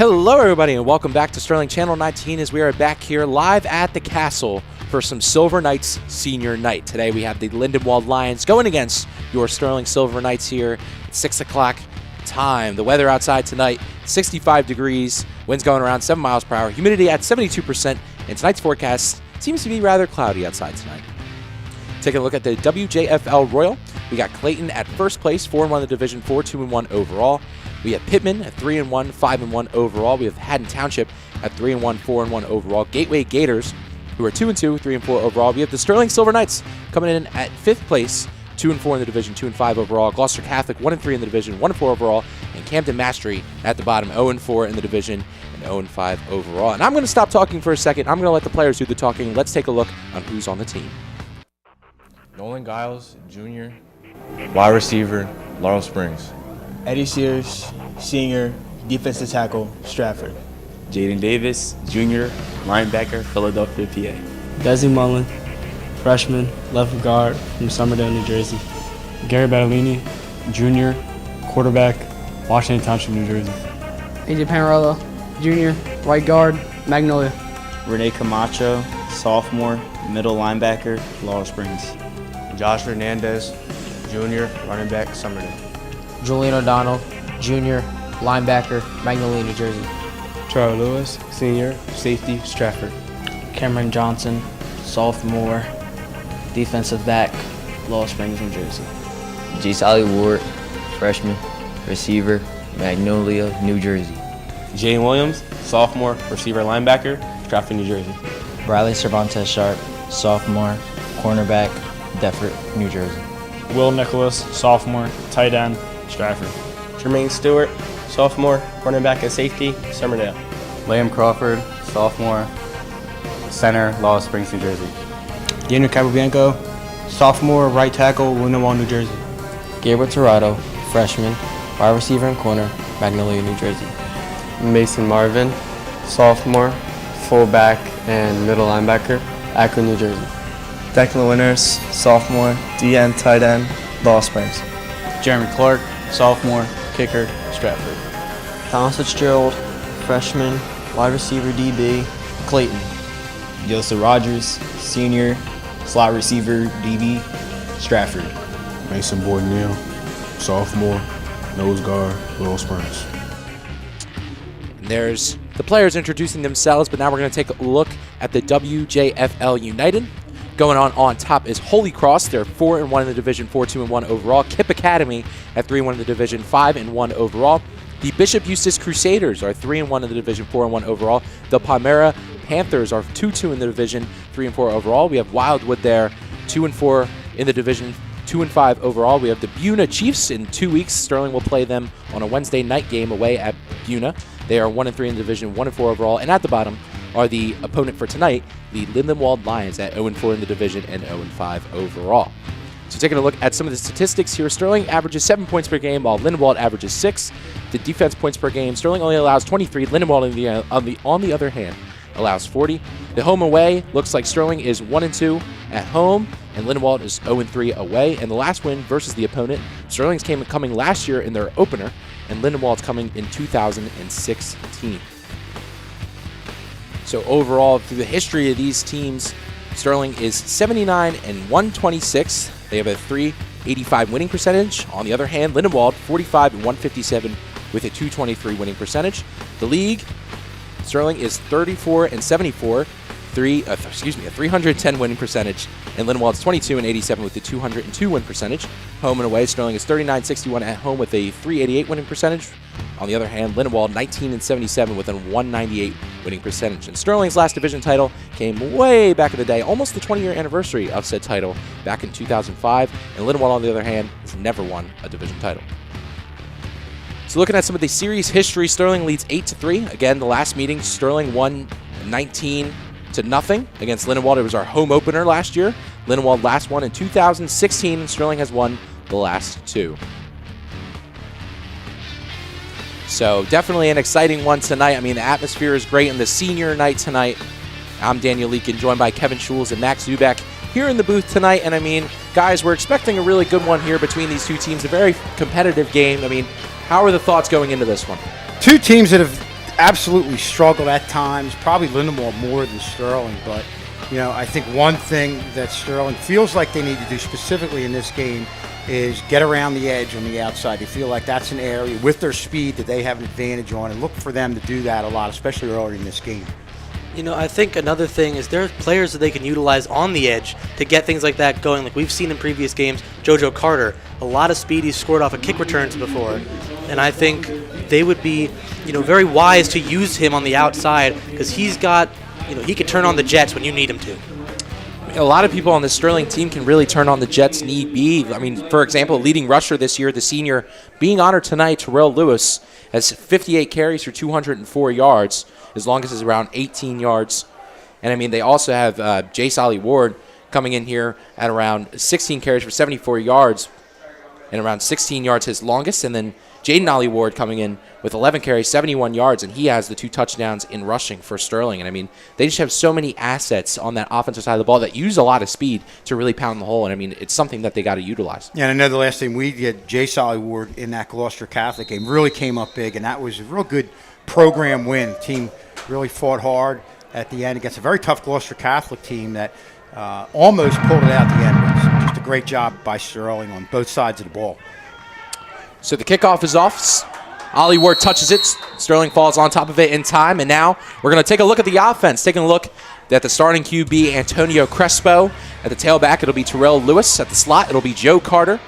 Hello everybody and welcome back to Sterling Channel 19 as we are back here live at the castle for some Silver Knights Senior Night. Today we have the Lindenwold Lions going against your Sterling Silver Knights here at 6 o'clock time. The weather outside tonight, 65 degrees, winds going around 7 miles per hour, humidity at 72%, and tonight's forecast seems to be rather cloudy outside tonight. Taking a look at the WJFL Royal, we got Clayton at first place, 4-1 in the division, 4-2-1 overall. We have Pittman at 3-1, 5-1 overall. We have Haddon Township at 3-1, 4-1 overall. Gateway Gators, who are 2-2, 3-4 overall. We have the Sterling Silver Knights coming in at 5th place, 2-4 in the division, 2-5 overall. Gloucester Catholic, 1-3 in the division, 1-4 overall. And Camden Mastery at the bottom, 0-4 in the division and 0-5 overall. And I'm going to stop talking for a second. I'm going to let the players do the talking. Let's take a look on who's on the team. Nolan Giles, Jr., wide receiver, Laurel Springs. Eddie Sears, senior, defensive tackle, Stratford. Jaden Davis, junior, linebacker, Philadelphia, PA. Desi Mullen, freshman, left guard from Somerdale, New Jersey. Gary Battolini, junior, quarterback, Washington Township, New Jersey. AJ Panarello, junior, right guard, Magnolia. Renee Camacho, sophomore, middle linebacker, Laurel Springs. Josh Hernandez, junior, running back, Somerdale. Julian O'Donnell, junior, linebacker, Magnolia, New Jersey. Charles Lewis, senior, safety, Stratford. Cameron Johnson, sophomore, defensive back, Laurel Springs, New Jersey. J. Solly Ward, freshman, receiver, Magnolia, New Jersey. Jane Williams, sophomore, receiver, linebacker, Stratford, New Jersey. Riley Cervantes Sharp, sophomore, cornerback, Deffert, New Jersey. Will Nicholas, sophomore, tight end, Stratford. Jermaine Stewart, sophomore, running back and safety, Somerdale. Liam Crawford, sophomore, center, Laurel Springs, New Jersey. Daniel Capobianco, sophomore, right tackle, Lindenwold, New Jersey. Gabriel Torado, freshman, wide receiver and corner, Magnolia, New Jersey. Mason Marvin, sophomore, fullback and middle linebacker, Akron, New Jersey. Declan Winters, sophomore, DN tight end, Laurel Springs. Jeremy Clark, sophomore, kicker, Stratford. Thomas Fitzgerald, freshman, wide receiver DB, Clayton. Joseph Rogers, senior, slot receiver, DB, Stratford. Mason Boyd Neal, sophomore, nose guard, Laurel Springs. And there's the players introducing themselves, but now we're going to take a look at the WJFL United. Going on top is Holy Cross. They're 4-1 in the division, 4-2-1 overall. Kip Academy at 3-1 in the division, 5-1 overall. The Bishop Eustace Crusaders are 3-1 in the division, 4-1 overall. The Palmyra Panthers are 2-2 in the division, 3-4 overall. We have Wildwood there, 2-4 in the division, 2-5 overall. We have the Buna Chiefs in 2 weeks. Sterling will play them on a Wednesday night game away at Buna. They are 1-3 in the division, 1-4 overall. And at the bottom are the opponent for tonight, the Lindenwold Lions at 0-4 in the division and 0-5 overall. So taking a look at some of the statistics here, Sterling averages 7 points per game, while Lindenwold averages 6. The defense points per game, Sterling only allows 23. Lindenwold, on the other hand, allows 40. The home away looks like Sterling is 1-2 at home, and Lindenwold is 0-3 away. And the last win versus the opponent, Sterling's coming last year in their opener, and Lindenwold's coming in 2016. So overall, through the history of these teams, Sterling is 79-126. They have a .385 winning percentage. On the other hand, Lindenwold 45-157 with a .223 winning percentage. The league, Sterling is 34-74, a 310 winning percentage, and Lindenwold's 22-87 with a 202 win percentage. Home and away, Sterling is 39-61 at home with a .388 winning percentage. On the other hand, Lindenwold 19-77 with a 198 winning percentage. And Sterling's last division title came way back in the day, almost the 20-year anniversary of said title back in 2005. And Lindenwold, on the other hand, has never won a division title. So looking at some of the series history, Sterling leads 8-3. Again, the last meeting, Sterling won 19-0 against Lindenwold. It was our home opener last year. Lindenwold last won in 2016, and Sterling has won the last two. So definitely an exciting one tonight. I mean, the atmosphere is great on the senior night tonight. I'm Daniel Leakin, joined by Kevin Schulz and Max Zubak here in the booth tonight. And I mean, guys, we're expecting a really good one here between these two teams. A very competitive game. I mean, how are the thoughts going into this one? Two teams that have absolutely struggled at times, probably Lindenwold more than Sterling, but I think one thing that Sterling feels like they need to do specifically in this game is get around the edge on the outside. They feel like that's an area with their speed that they have an advantage on, and look for them to do that a lot, especially early in this game. I think another thing is there are players that they can utilize on the edge to get things like that going. Like we've seen in previous games, JoJo Carter, a lot of speed. He's scored off of kick returns before. And I think they would be, very wise to use him on the outside because he's got, he can turn on the jets when you need him to. A lot of people on the Sterling team can really turn on the Jets need be. I mean, for example, leading rusher this year, the senior being honored tonight, Terrell Lewis, has 58 carries for 204 yards. His longest is around 18 yards. And, I mean, they also have J. Solly Ward coming in here at around 16 carries for 74 yards and around 16 yards his longest. And then Jaden Ollie Ward coming in with 11 carries, 71 yards, and he has the 2 touchdowns in rushing for Sterling. And, I mean, they just have so many assets on that offensive side of the ball that use a lot of speed to really pound the hole. And, I mean, it's something that they got to utilize. Yeah, and I know the last thing we did, J. Solly Ward in that Gloucester Catholic game really came up big, and that was a real good program win. Team really fought hard at the end against a very tough Gloucester Catholic team that almost pulled it out at the end. It was just a great job by Sterling on both sides of the ball. So the kickoff is off. Ollie Ward touches it. Sterling falls on top of it in time. And now we're going to take a look at the offense. Taking a look at the starting QB, Antonio Crespo. At the tailback, it'll be Terrell Lewis. At the slot, it'll be Joe Carter.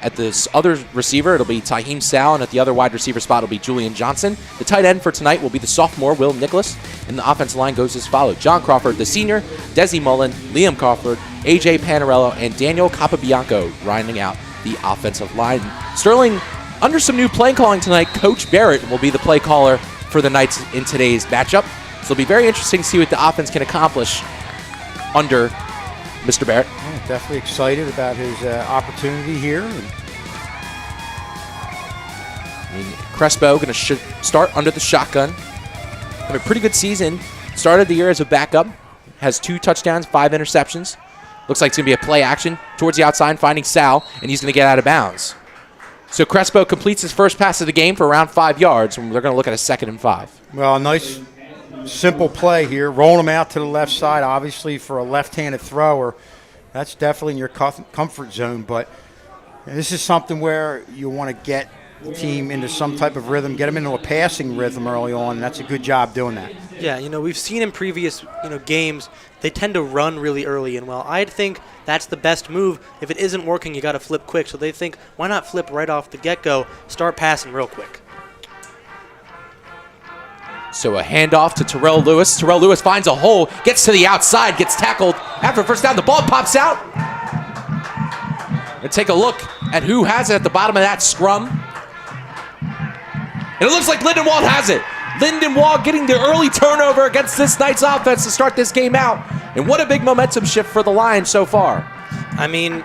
At this other receiver, it'll be Taheem Sal. And at the other wide receiver spot, it'll be Julian Johnson. The tight end for tonight will be the sophomore, Will Nicholas. And the offensive line goes as follows. John Crawford, the senior, Desi Mullen, Liam Crawford, A.J. Panarello, and Daniel Capabianco rounding out the offensive line. Sterling, under some new play calling tonight, Coach Barrett will be the play caller for the Knights in today's matchup. So it'll be very interesting to see what the offense can accomplish under Mr. Barrett. Yeah, definitely excited about his opportunity here. Crespo going to start under the shotgun. Had a pretty good season. Started the year as a backup. Has 2 touchdowns, 5 interceptions. Looks like it's going to be a play action towards the outside, finding Sal, and he's going to get out of bounds. So Crespo completes his first pass of the game for around 5 yards, and they're going to look at a 2nd and 5. Well, a nice, simple play here. Rolling him out to the left side, obviously, for a left-handed thrower. That's definitely in your comfort zone, but this is something where you want to get the team into some type of rhythm, get them into a passing rhythm early on, and that's a good job doing that. Yeah, we've seen in previous games, they tend to run really early, and I think that's the best move. If it isn't working, you got to flip quick. So they think, why not flip right off the get-go, start passing real quick. So a handoff to Terrell Lewis. Terrell Lewis finds a hole, gets to the outside, gets tackled. After first down, the ball pops out. And take a look at who has it at the bottom of that scrum. And it looks like Lindenwold has it. Lindenwold getting the early turnover against this Knights offense to start this game out. And what a big momentum shift for the Lions so far. I mean,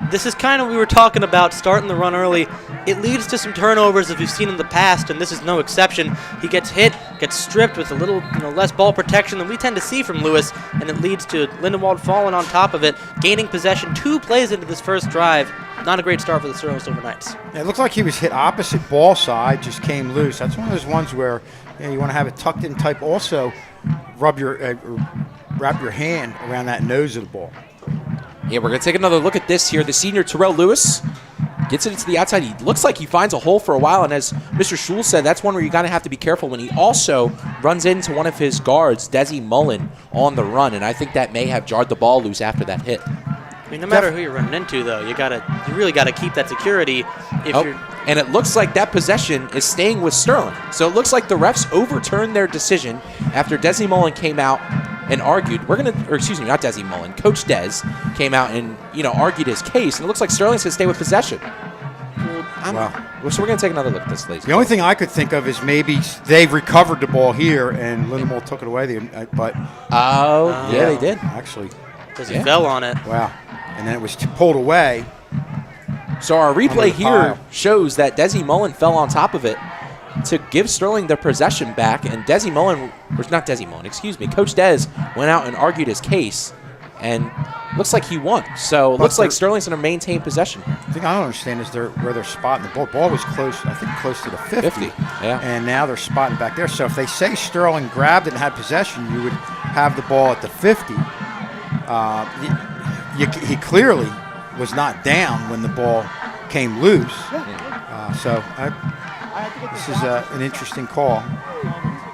this is kind of what we were talking about, starting the run early. It leads to some turnovers as we've seen in the past, and this is no exception. He gets hit, gets stripped with a little less ball protection than we tend to see from Lewis, and it leads to Lindenwold falling on top of it, gaining possession 2 plays into this first drive. Not a great start for the Sterling Silver Knights. Yeah, it looked like he was hit opposite ball side, just came loose. That's one of those ones where you want to have it tucked in type. Also, wrap your hand around that nose of the ball. Yeah, we're going to take another look at this here. The senior Terrell Lewis gets it into the outside. He looks like he finds a hole for a while, and as Mr. Schul said, that's one where you got to have to be careful when he also runs into one of his guards, Desi Mullen, on the run, and I think that may have jarred the ball loose after that hit. I mean, no matter who you're running into, though, you really got to keep that security. And it looks like that possession is staying with Sterling. So it looks like the refs overturned their decision after Desi Mullen came out and argued. Not Desi Mullen. Coach Des came out and argued his case, and it looks like Sterling's going to stay with possession. So we're going to take another look at this, ladies. The only thing I could think of is maybe they recovered the ball here and Lindenwold took it away. They did actually. Because he fell on it. Wow. And then it was pulled away. So our replay here shows that Desi Mullen fell on top of it to give Sterling the possession back, and Coach Des went out and argued his case, and looks like he won. So it looks like Sterling's going to maintain possession. The thing I don't understand is where they're spotting the ball. Ball was close, I think close to the 50. Yeah. And now they're spotting back there. So if they say Sterling grabbed it and had possession, you would have the ball at the 50. He clearly was not down when the ball came loose. This is an interesting call.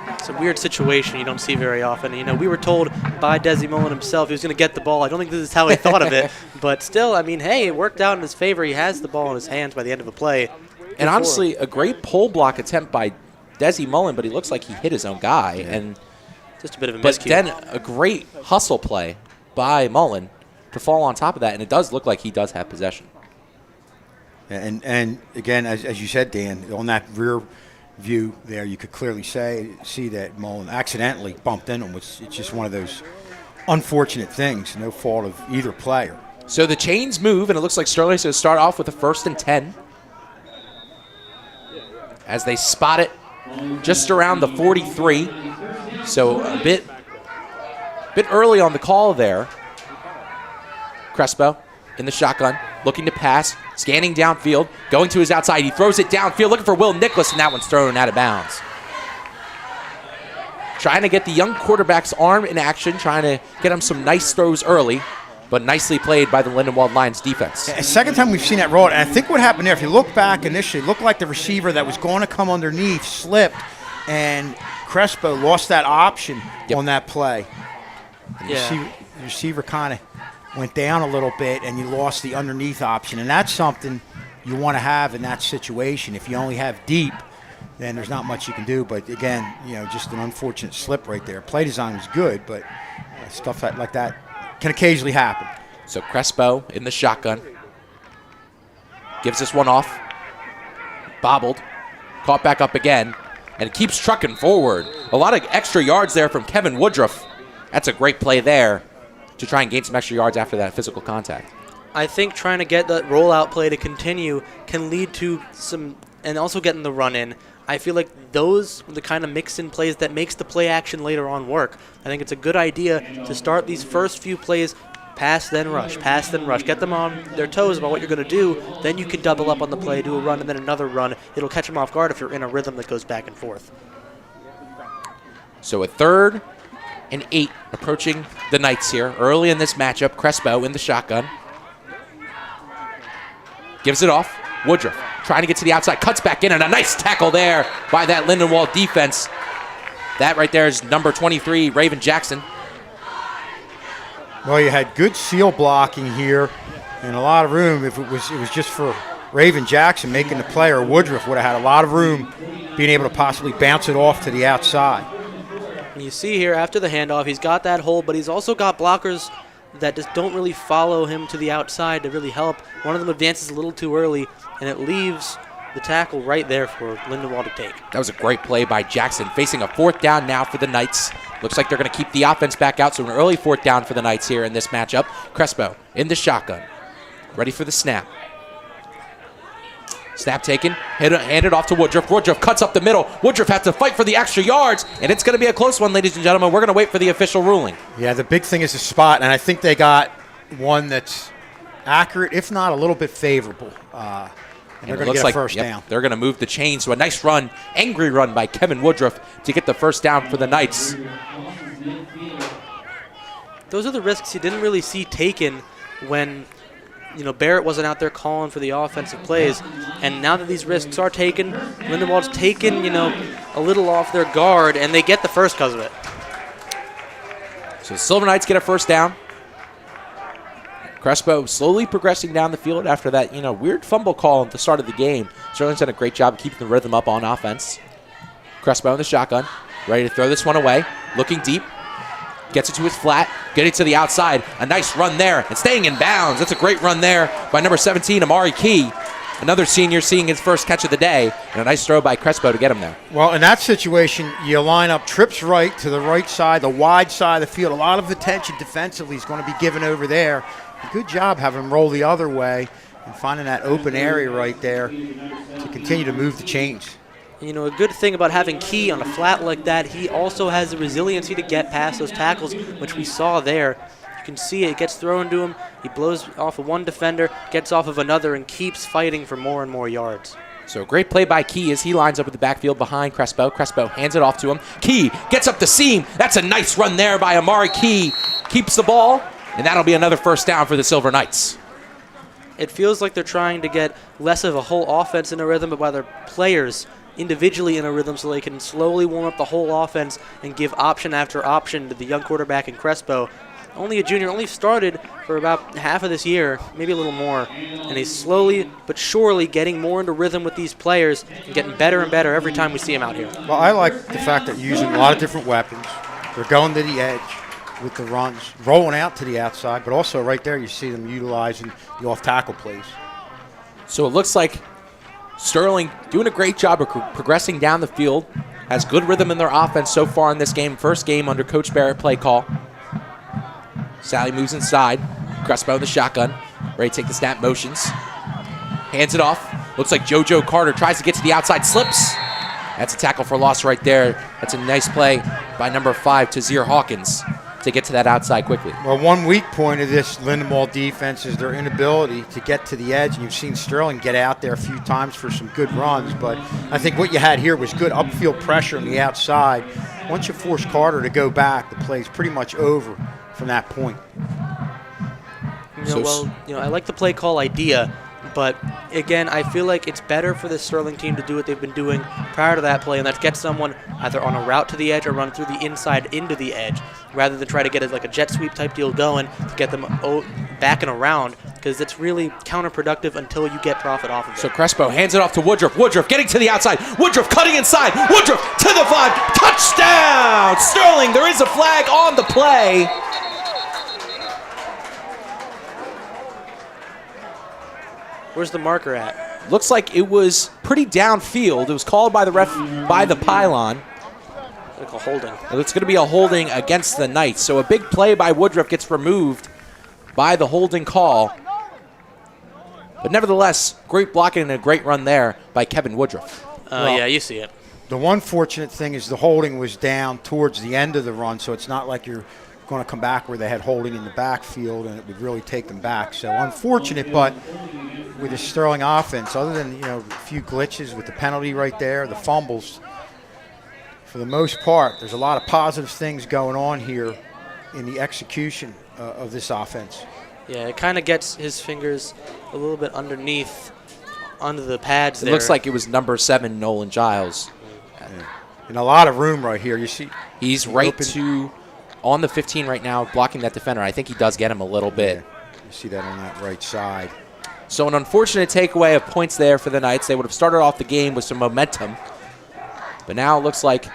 It's a weird situation you don't see very often. You know, we were told by Desi Mullen himself he was going to get the ball. I don't think this is how he thought of it. But still, I mean, hey, it worked out in his favor. He has the ball in his hands by the end of a play. And honestly, a great pull block attempt by Desi Mullen, but he looks like he hit his own guy. Yeah. And just a bit of a miscue. But then a great hustle play by Mullen to fall on top of that, and it does look like he does have possession. And again, as you said, Dan, on that rear view there, you could clearly see that Mullen accidentally bumped into him. It's just one of those unfortunate things, no fault of either player. So the chains move, and it looks like Sterling's going to start off with a 1st and 10 as they spot it just around the 43. So a bit early on the call there. Crespo in the shotgun, looking to pass, scanning downfield, going to his outside. He throws it downfield, looking for Will Nicholas, and that one's thrown out of bounds. Trying to get the young quarterback's arm in action, trying to get him some nice throws early, but nicely played by the Lindenwold Lions defense. Second time we've seen that roll, and I think what happened there, if you look back initially, it looked like the receiver that was going to come underneath slipped, and Crespo lost that option on that play. The receiver kind of went down a little bit, and you lost the underneath option, and that's something you want to have in that situation. If you only have deep, then there's not much you can do. But again, just an unfortunate slip right there. Play design was good, but stuff like that can occasionally happen. So Crespo in the shotgun. Gives this one off. Bobbled. Caught back up again. And it keeps trucking forward. A lot of extra yards there from Kevin Woodruff. That's a great play there to try and gain some extra yards after that physical contact. I think trying to get that rollout play to continue can lead to some, and also getting the run in. I feel like those are the kind of mix-in plays that makes the play action later on work. I think it's a good idea to start these first few plays, pass then rush, get them on their toes about what you're going to do, then you can double up on the play, do a run, and then another run. It'll catch them off guard if you're in a rhythm that goes back and forth. So a 3rd and 8 approaching the Knights here. Early in this matchup, Crespo in the shotgun. Gives it off. Woodruff trying to get to the outside. Cuts back in, and a nice tackle there by that Lindenwold defense. That right there is number 23, Raven Jackson. Well, you had good seal blocking here and a lot of room. If it was just for Raven Jackson making the play, or Woodruff would have had a lot of room being able to possibly bounce it off to the outside. You see here after the handoff, he's got that hole, but he's also got blockers that just don't really follow him to the outside to really help. One of them advances a little too early, and it leaves the tackle right there for Lindenwold to take. That was a great play by Jackson, facing a 4th down now for the Knights. Looks like they're going to keep the offense back out, so an early 4th down for the Knights here in this matchup. Crespo in the shotgun, ready for the snap. Snap taken, handed off to Woodruff. Woodruff cuts up the middle. Woodruff has to fight for the extra yards, and it's going to be a close one, ladies and gentlemen. We're going to wait for the official ruling. Yeah, the big thing is the spot, and I think they got one that's accurate, if not a little bit favorable. And they're going to get a first down. They're going to move the chains. So a nice run, angry run by Kevin Woodruff to get the first down for the Knights. Those are the risks you didn't really see taken when Barrett wasn't out there calling for the offensive plays. And now that these risks are taken, Lindenwold's taken, a little off their guard, and they get the first because of it. So Silver Knights get a first down. Crespo slowly progressing down the field after that, weird fumble call at the start of the game. Sterling's done a great job of keeping the rhythm up on offense. Crespo in the shotgun, ready to throw this one away. Looking deep. Gets it to his flat, getting to the outside. A nice run there, and staying in bounds. That's a great run there by number 17, Amari Key. Another senior seeing his first catch of the day, and a nice throw by Crespo to get him there. Well, in that situation, you line up trips right to the right side, the wide side of the field. A lot of attention defensively is going to be given over there. Good job having him roll the other way and finding that open area right there to continue to move the chains. A good thing about having Key on a flat like that, he also has the resiliency to get past those tackles, which we saw there. You can see it gets thrown to him. He blows off of one defender, gets off of another, and keeps fighting for more and more yards. So a great play by Key as he lines up with the backfield behind Crespo. Crespo hands it off to him. Key gets up the seam. That's a nice run there by Amari Key. Keeps the ball, and that'll be another first down for the Silver Knights. It feels like they're trying to get less of a whole offense in a rhythm, but by their players individually in a rhythm so they can slowly warm up the whole offense and give option after option to the young quarterback in Crespo. Only a junior, only started for about half of this year, maybe a little more, and he's slowly but surely getting more into rhythm with these players and getting better and better every time we see him out here. Well, I like the fact that you're using a lot of different weapons. They're going to the edge with the runs, rolling out to the outside, but also right there you see them utilizing the off-tackle plays. So it looks like Sterling doing a great job of progressing down the field, has good rhythm in their offense so far in this game. First game under Coach Barrett play call. Sally moves inside. Crespo in the shotgun. Ready to take the snap motions. Hands it off. Looks like JoJo Carter tries to get to the outside. Slips. That's a tackle for loss right there. That's a nice play by number 5, Tazir Hawkins, to get to that outside quickly. Well, one weak point of this Lindenwold defense is their inability to get to the edge. And you've seen Sterling get out there a few times for some good runs. But I think what you had here was good upfield pressure on the outside. Once you force Carter to go back, the play's pretty much over from that point. I like the play call idea, but again, I feel like it's better for the Sterling team to do what they've been doing prior to that play, and that's get someone either on a route to the edge or run through the inside into the edge, rather than try to get like a jet sweep type deal going to get them back and around, because it's really counterproductive until you get profit off of it. So Crespo hands it off to Woodruff. Woodruff getting to the outside. Woodruff cutting inside. Woodruff to the 5. Touchdown! Sterling, there is a flag on the play. Where's the marker at? Looks like it was pretty downfield. It was called by the ref by the pylon. Like a holding. It's going to be a holding against the Knights. So a big play by Woodruff gets removed by the holding call. But nevertheless, great blocking and a great run there by Kevin Woodruff. Yeah, you see it. The one fortunate thing is the holding was down towards the end of the run, so it's not like you're going to come back where they had holding in the backfield and it would really take them back. So unfortunate, but with the Sterling offense, other than a few glitches with the penalty right there, the fumbles, for the most part, there's a lot of positive things going on here in the execution of this offense. Yeah, it kind of gets his fingers a little bit underneath, under the pads It there. looks like it was number 7, Nolan Giles. Yeah. And a lot of room right here. You see, he's right on the 15 right now, blocking that defender. I think he does get him a little bit. Yeah, you see that on that right side. So an unfortunate takeaway of points there for the Knights. They would have started off the game with some momentum. But now it looks like...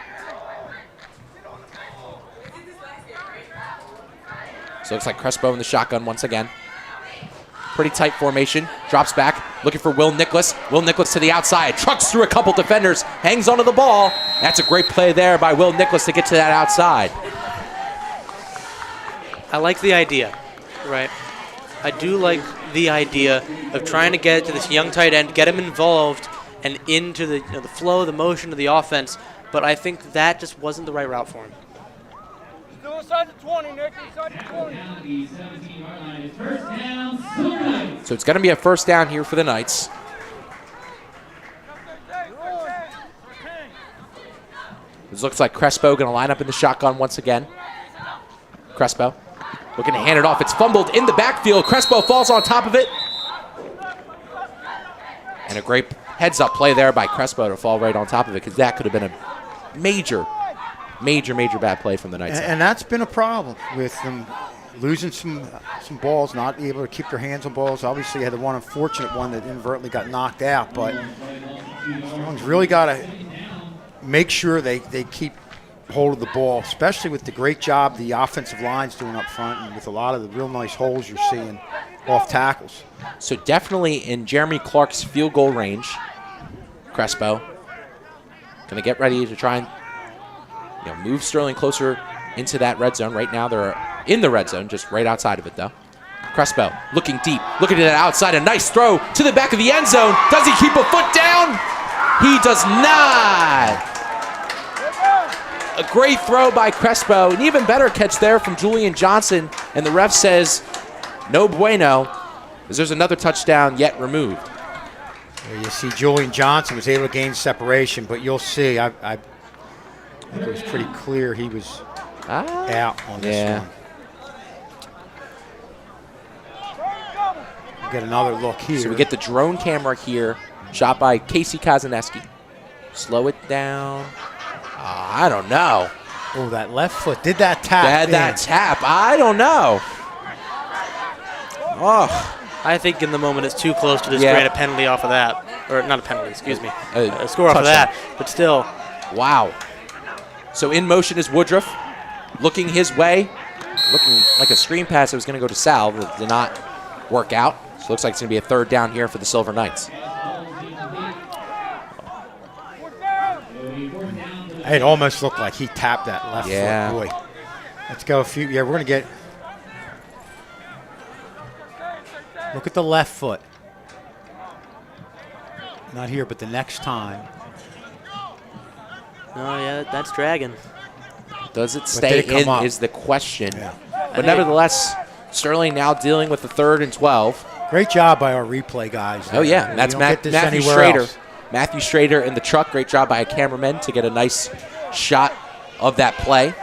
So it looks like Crespo in the shotgun once again. Pretty tight formation. Drops back, looking for Will Nicholas. Will Nicholas to the outside. Trucks through a couple defenders. Hangs onto the ball. That's a great play there by Will Nicholas to get to that outside. I like the idea, right? I do like the idea of trying to get to this young tight end, get him involved and into the the flow, the motion of the offense. But I think that just wasn't the right route for him. Still inside the 20, Nick. Inside the 20. So it's going to be a first down here for the Knights. It looks like Crespo going to line up in the shotgun once again. Crespo looking to hand it off. It's fumbled in the backfield. Crespo falls on top of it. And a great heads-up play there by Crespo to fall right on top of it, because that could have been a major bad play from the Knights. And that's been a problem with them losing some balls, not able to keep their hands on balls. Obviously, had the one unfortunate one that inadvertently got knocked out, but Sterling's really got to make sure they keep hold of the ball, especially with the great job the offensive line's doing up front and with a lot of the real nice holes you're seeing off tackles. So definitely in Jeremy Clark's field goal range. Crespo going to get ready to try and move Sterling closer into that red zone. Right now they're in the red zone, just right outside of it though. Crespo looking deep, looking to that outside, a nice throw to the back of the end zone. Does he keep a foot down? He does not. A great throw by Crespo. An even better catch there from Julian Johnson. And the ref says no bueno, as there's another touchdown yet removed. There you see Julian Johnson was able to gain separation, but you'll see, I think it was pretty clear he was out on this one. We'll get another look here. So we get the drone camera here, shot by Casey Kazaneski. Slow it down. I don't know. Oh, that left foot. Did that tap? That tap. I don't know. Oh. I think in the moment it's too close to just grant a penalty off of that. Or not a penalty, excuse me. A score off of that. But still. Wow. So in motion is Woodruff. Looking his way. Looking like a screen pass that was going to go to Sal. That did not work out. So it looks like it's going to be a third down here for the Silver Knights. It almost looked like he tapped that left foot. Boy. Let's go a few. Yeah, we're going to get. Look at the left foot. Not here, but the next time. Oh, yeah, that's dragging. Does it stay in is the question. Yeah. But nevertheless, Sterling now dealing with the 3rd and 12. Great job by our replay guys. Oh, yeah. And that's Matthew Schrader. Matthew Schrader in the truck. Great job by a cameraman to get a nice shot of that play.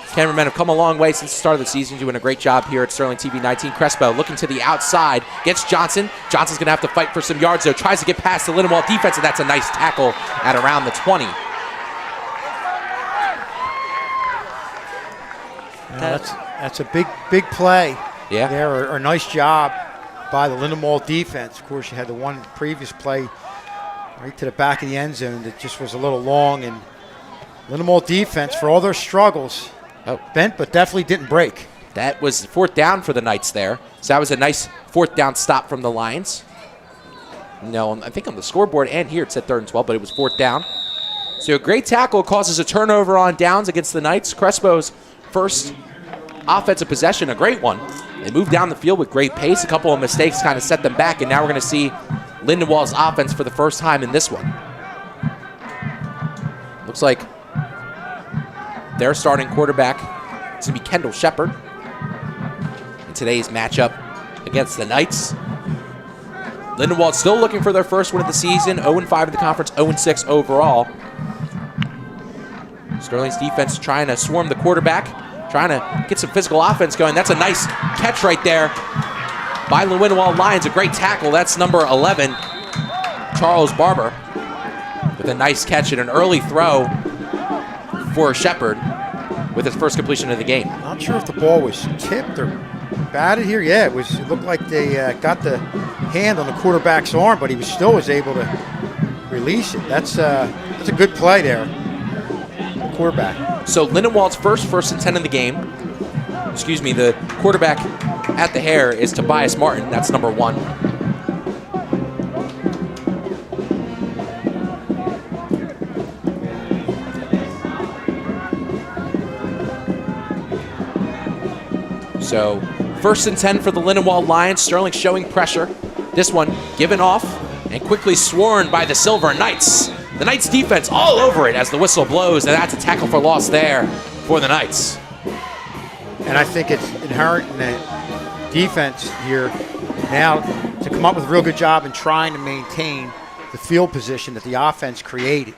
Cameramen have come a long way since the start of the season, doing a great job here at Sterling TV 19. Crespo looking to the outside, gets Johnson. Johnson's going to have to fight for some yards, though. Tries to get past the Lindenwold defense, and that's a nice tackle at around the 20. That's a big play. Yeah. There, or nice job by the Lindenwold defense. Of course, you had the one previous play right to the back of the end zone that just was a little long, and Lindenwold defense, for all their struggles, bent but definitely didn't break. That was 4th down for the Knights there. So that was a nice 4th down stop from the Lions. No, I think on the scoreboard and here it said 3rd and 12, but it was 4th down. So a great tackle causes a turnover on downs against the Knights. Crespo's first offensive possession, a great one. They moved down the field with great pace. A couple of mistakes kind of set them back, and now we're going to see Lindenwold's offense for the first time in this one. Looks like their starting quarterback is going to be Kendall Shepard in today's matchup against the Knights. Lindenwold still looking for their first win of the season, 0-5 in the conference, 0-6 overall. Sterling's defense trying to swarm the quarterback, trying to get some physical offense going. That's a nice catch right there by the Lindenwold Lions. A great tackle. That's number 11, Charles Barber, with a nice catch and an early throw for Shepard with his first completion of the game. Not sure if the ball was tipped or batted here. Yeah, it looked like they got the hand on the quarterback's arm, but he still was able to release it. That's a good play there, the quarterback. So Lindenwold's first and 10 in the game. Excuse me, the quarterback at the hair is Tobias Martin. That's number 1. So 1st and 10 for the Lindenwold Lions. Sterling showing pressure. This one given off and quickly swarmed by the Silver Knights. The Knights defense all over it as the whistle blows, and that's a tackle for loss there for the Knights. And I think it's inherent in the defense here now to come up with a real good job in trying to maintain the field position that the offense created.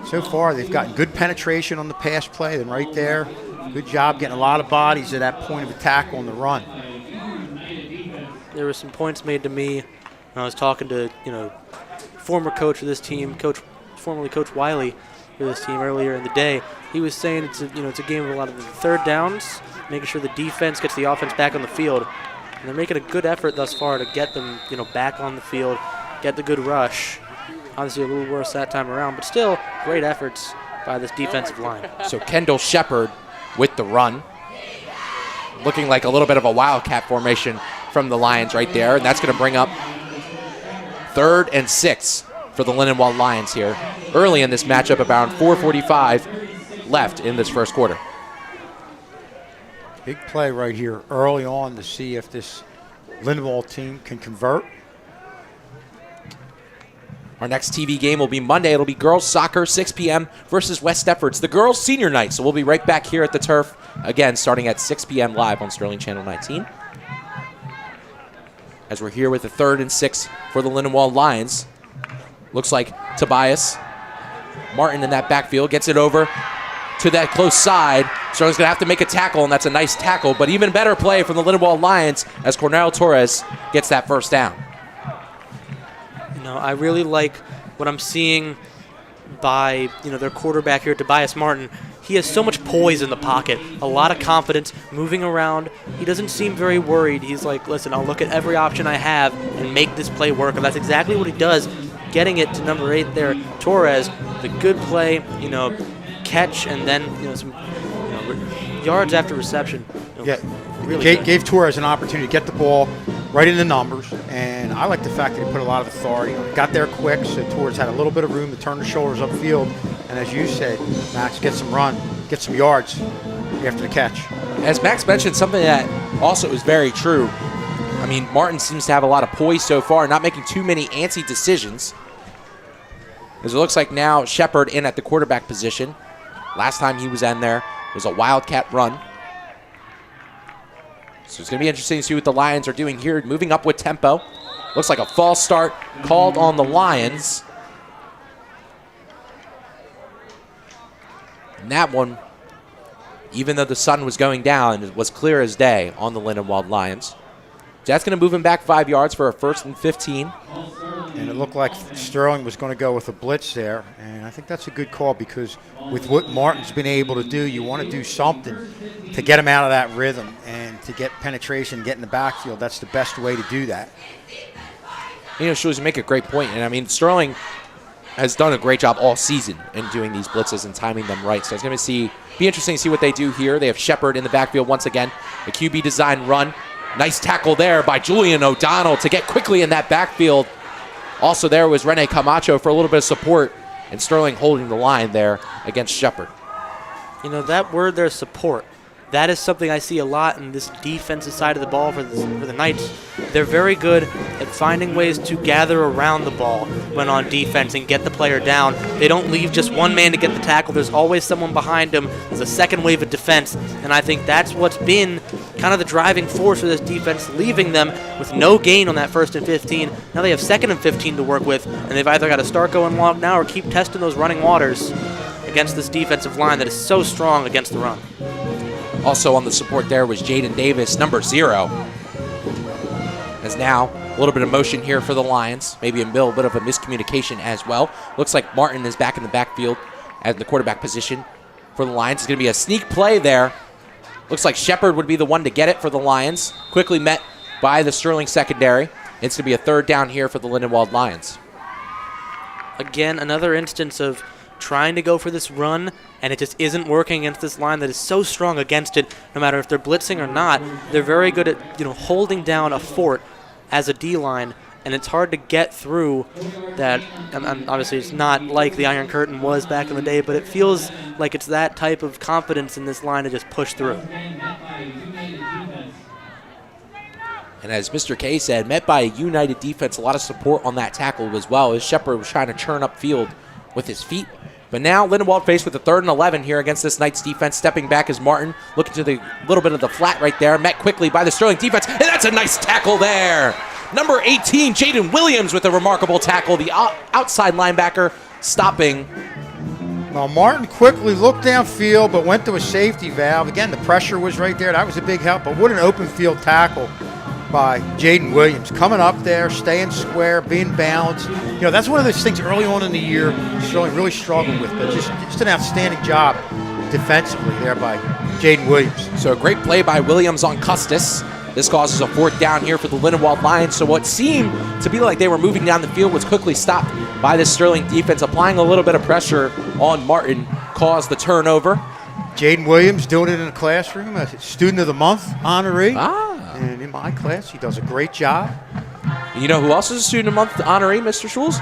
So far, they've gotten good penetration on the pass play, then right there, good job getting a lot of bodies at that point of attack on the run. There were some points made to me when I was talking to, former coach of this team, formerly Coach Wiley for this team earlier in the day. He was saying it's a game of a lot of the 3rd downs, making sure the defense gets the offense back on the field. And they're making a good effort thus far to get them, back on the field, get the good rush. Obviously a little worse that time around, but still great efforts by this defensive line. So Kendall Shepard with the run. Looking like a little bit of a wildcat formation from the Lions right there, and that's going to bring up 3rd and 6 for the Lindenwold Lions here. Early in this matchup, about 4:45 left in this first quarter. Big play right here early on to see if this Lindenwold team can convert. Our next TV game will be Monday. It'll be girls soccer, 6 p.m. versus West Deptford. It's the girls' senior night, so we'll be right back here at the turf, again, starting at 6 p.m. live on Sterling Channel 19. As we're here with the 3rd and 6 for the Lindenwold Lions. Looks like Tobias Martin in that backfield gets it over to that close side. Sterling's going to have to make a tackle, and that's a nice tackle, but even better play from the Lindenwold Lions as Cornell Torres gets that first down. I really like what I'm seeing by their quarterback here, Tobias Martin. He has so much poise in the pocket, a lot of confidence, moving around. He doesn't seem very worried. He's like, listen, I'll look at every option I have and make this play work, and that's exactly what he does, getting it to number 8 there, Torres. The good play, catch, and then some yards after reception. Really gave Torres an opportunity to get the ball right in the numbers, and I like the fact that he put a lot of authority on it. Got there quick, so Torres had a little bit of room to turn the shoulders upfield, and as you said, Max, get some run, get some yards after the catch. As Max mentioned, something that also is very true. I mean, Martin seems to have a lot of poise so far, not making too many antsy decisions. As it looks like now Shepard in at the quarterback position. Last time he was in there was a wildcat run. So it's going to be interesting to see what the Lions are doing here, moving up with tempo. Looks like a false start called on the Lions. And that one, even though the sun was going down, it was clear as day on the Lindenwold Lions. That's going to move him back 5 yards for a 1st and 15. And it looked like Sterling was going to go with a blitz there, and I think that's a good call because with what Martin's been able to do, you want to do something to get him out of that rhythm and to get penetration, get in the backfield. That's the best way to do that. Shoes, you make a great point, and I mean, Sterling has done a great job all season in doing these blitzes and timing them right. So it's going to be interesting to see what they do here. They have Shepard in the backfield once again, a QB design run. Nice tackle there by Julian O'Donnell to get quickly in that backfield. Also there was Rene Camacho for a little bit of support, and Sterling holding the line there against Shepard. That word there, support, that is something I see a lot in this defensive side of the ball for the Knights. They're very good at finding ways to gather around the ball when on defense and get the player down. They don't leave just one man to get the tackle. There's always someone behind him. There's a second wave of defense, and I think that's what's been kind of the driving force for this defense, leaving them with no gain on that 1st and 15. Now they have 2nd and 15 to work with, and they've either got to start going long now or keep testing those running waters against this defensive line that is so strong against the run. Also on the support there was Jaden Davis, number 0. As now, a little bit of motion here for the Lions. Maybe a little bit of a miscommunication as well. Looks like Martin is back in the backfield at the quarterback position for the Lions. It's going to be a sneak play there. Looks like Shepard would be the one to get it for the Lions. Quickly met by the Sterling secondary. It's going to be a 3rd down here for the Lindenwold Lions. Again, another instance of trying to go for this run, and it just isn't working against this line that is so strong against it. No matter if they're blitzing or not, they're very good at holding down a fort as a D-line, and it's hard to get through that. And obviously, it's not like the Iron Curtain was back in the day, but it feels like it's that type of confidence in this line to just push through. And as Mr. K said, met by a united defense, a lot of support on that tackle as well, as Shepard was trying to churn upfield with his feet. But now Lindenwold faced with a 3rd and 11 here against this Knights defense. Stepping back is Martin, looking to the little bit of the flat right there. Met quickly by the Sterling defense, and that's a nice tackle there. Number 18, Jaden Williams with a remarkable tackle. The outside linebacker stopping. Well, Martin quickly looked downfield, but went to a safety valve. Again, the pressure was right there. That was a big help, but what an open field tackle by Jaden Williams. Coming up there, staying square, being balanced. That's one of those things early on in the year Sterling really struggled with, but just an outstanding job defensively there by Jaden Williams. So a great play by Williams on Custis. This causes a 4th down here for the Lindenwold Lions. So what seemed to be like they were moving down the field was quickly stopped by the Sterling defense. Applying a little bit of pressure on Martin caused the turnover. Jaden Williams doing it in the classroom, a Student of the Month honoree. And in my class, he does a great job. You know who else is a Student of the Month honoree, Mr. Schulz?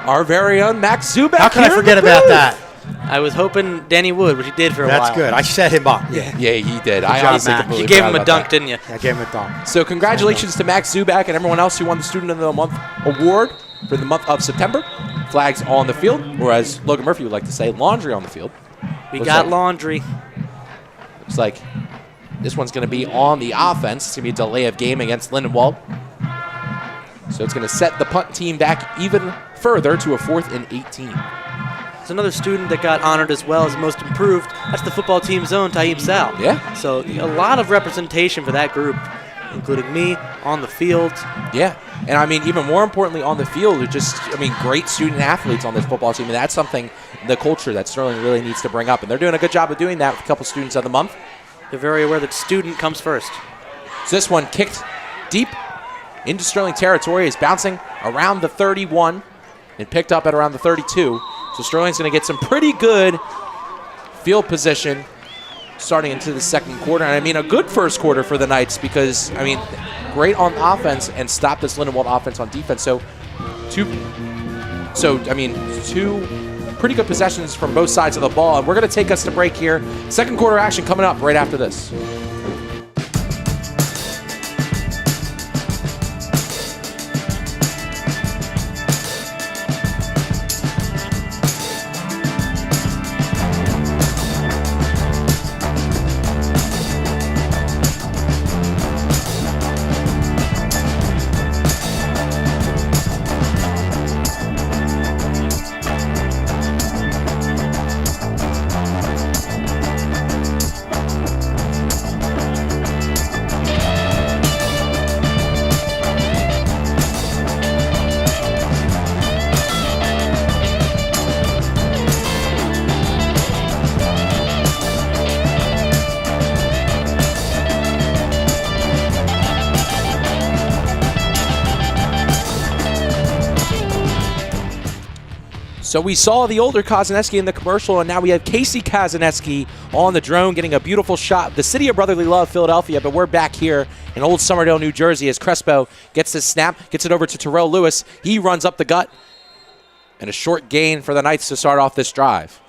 Our very own Max Zubak. How can I forget about that? I was hoping Danny would, which he did for a while. That's good. I set him up. Yeah, he did. I honestly You gave him a dunk, didn't you? I gave him a dunk. So congratulations to Max Zubak and everyone else who won the Student of the Month award. for the month of September. Flags on the field, or as Logan Murphy would like to say, laundry on the field. We got laundry. Looks like this one's going to be on the offense. It's going to be a delay of game against Lindenwold. So it's going to set the punt team back even further to a 4th and 18. There's another student that got honored as well as most improved. That's the football team's own, Taib Sal. Yeah. So a lot of representation for that group, including me, on the field. Yeah. And I mean, even more importantly, on the field, great student athletes on this football team. And that's something, the culture that Sterling really needs to bring up. And they're doing a good job of doing that with a couple students of the month. They're very aware that student comes first. So this one kicked deep into Sterling territory, is bouncing around the 31 and picked up at around the 32. So Sterling's going to get some pretty good field position starting into the second quarter. And I mean, a good first quarter for the Knights because, I mean, great on offense and stop this Lindenwold offense on defense. So two pretty good possessions from both sides of the ball. And we're going to take us to break here. Second quarter action coming up right after this. So we saw the older Kozaneski in the commercial, and now we have Casey Kozaneski on the drone getting a beautiful shot of the city of brotherly love, Philadelphia, but we're back here in Old Somerdale, New Jersey as Crespo gets this snap, gets it over to Terrell Lewis. He runs up the gut, and a short gain for the Knights to start off this drive.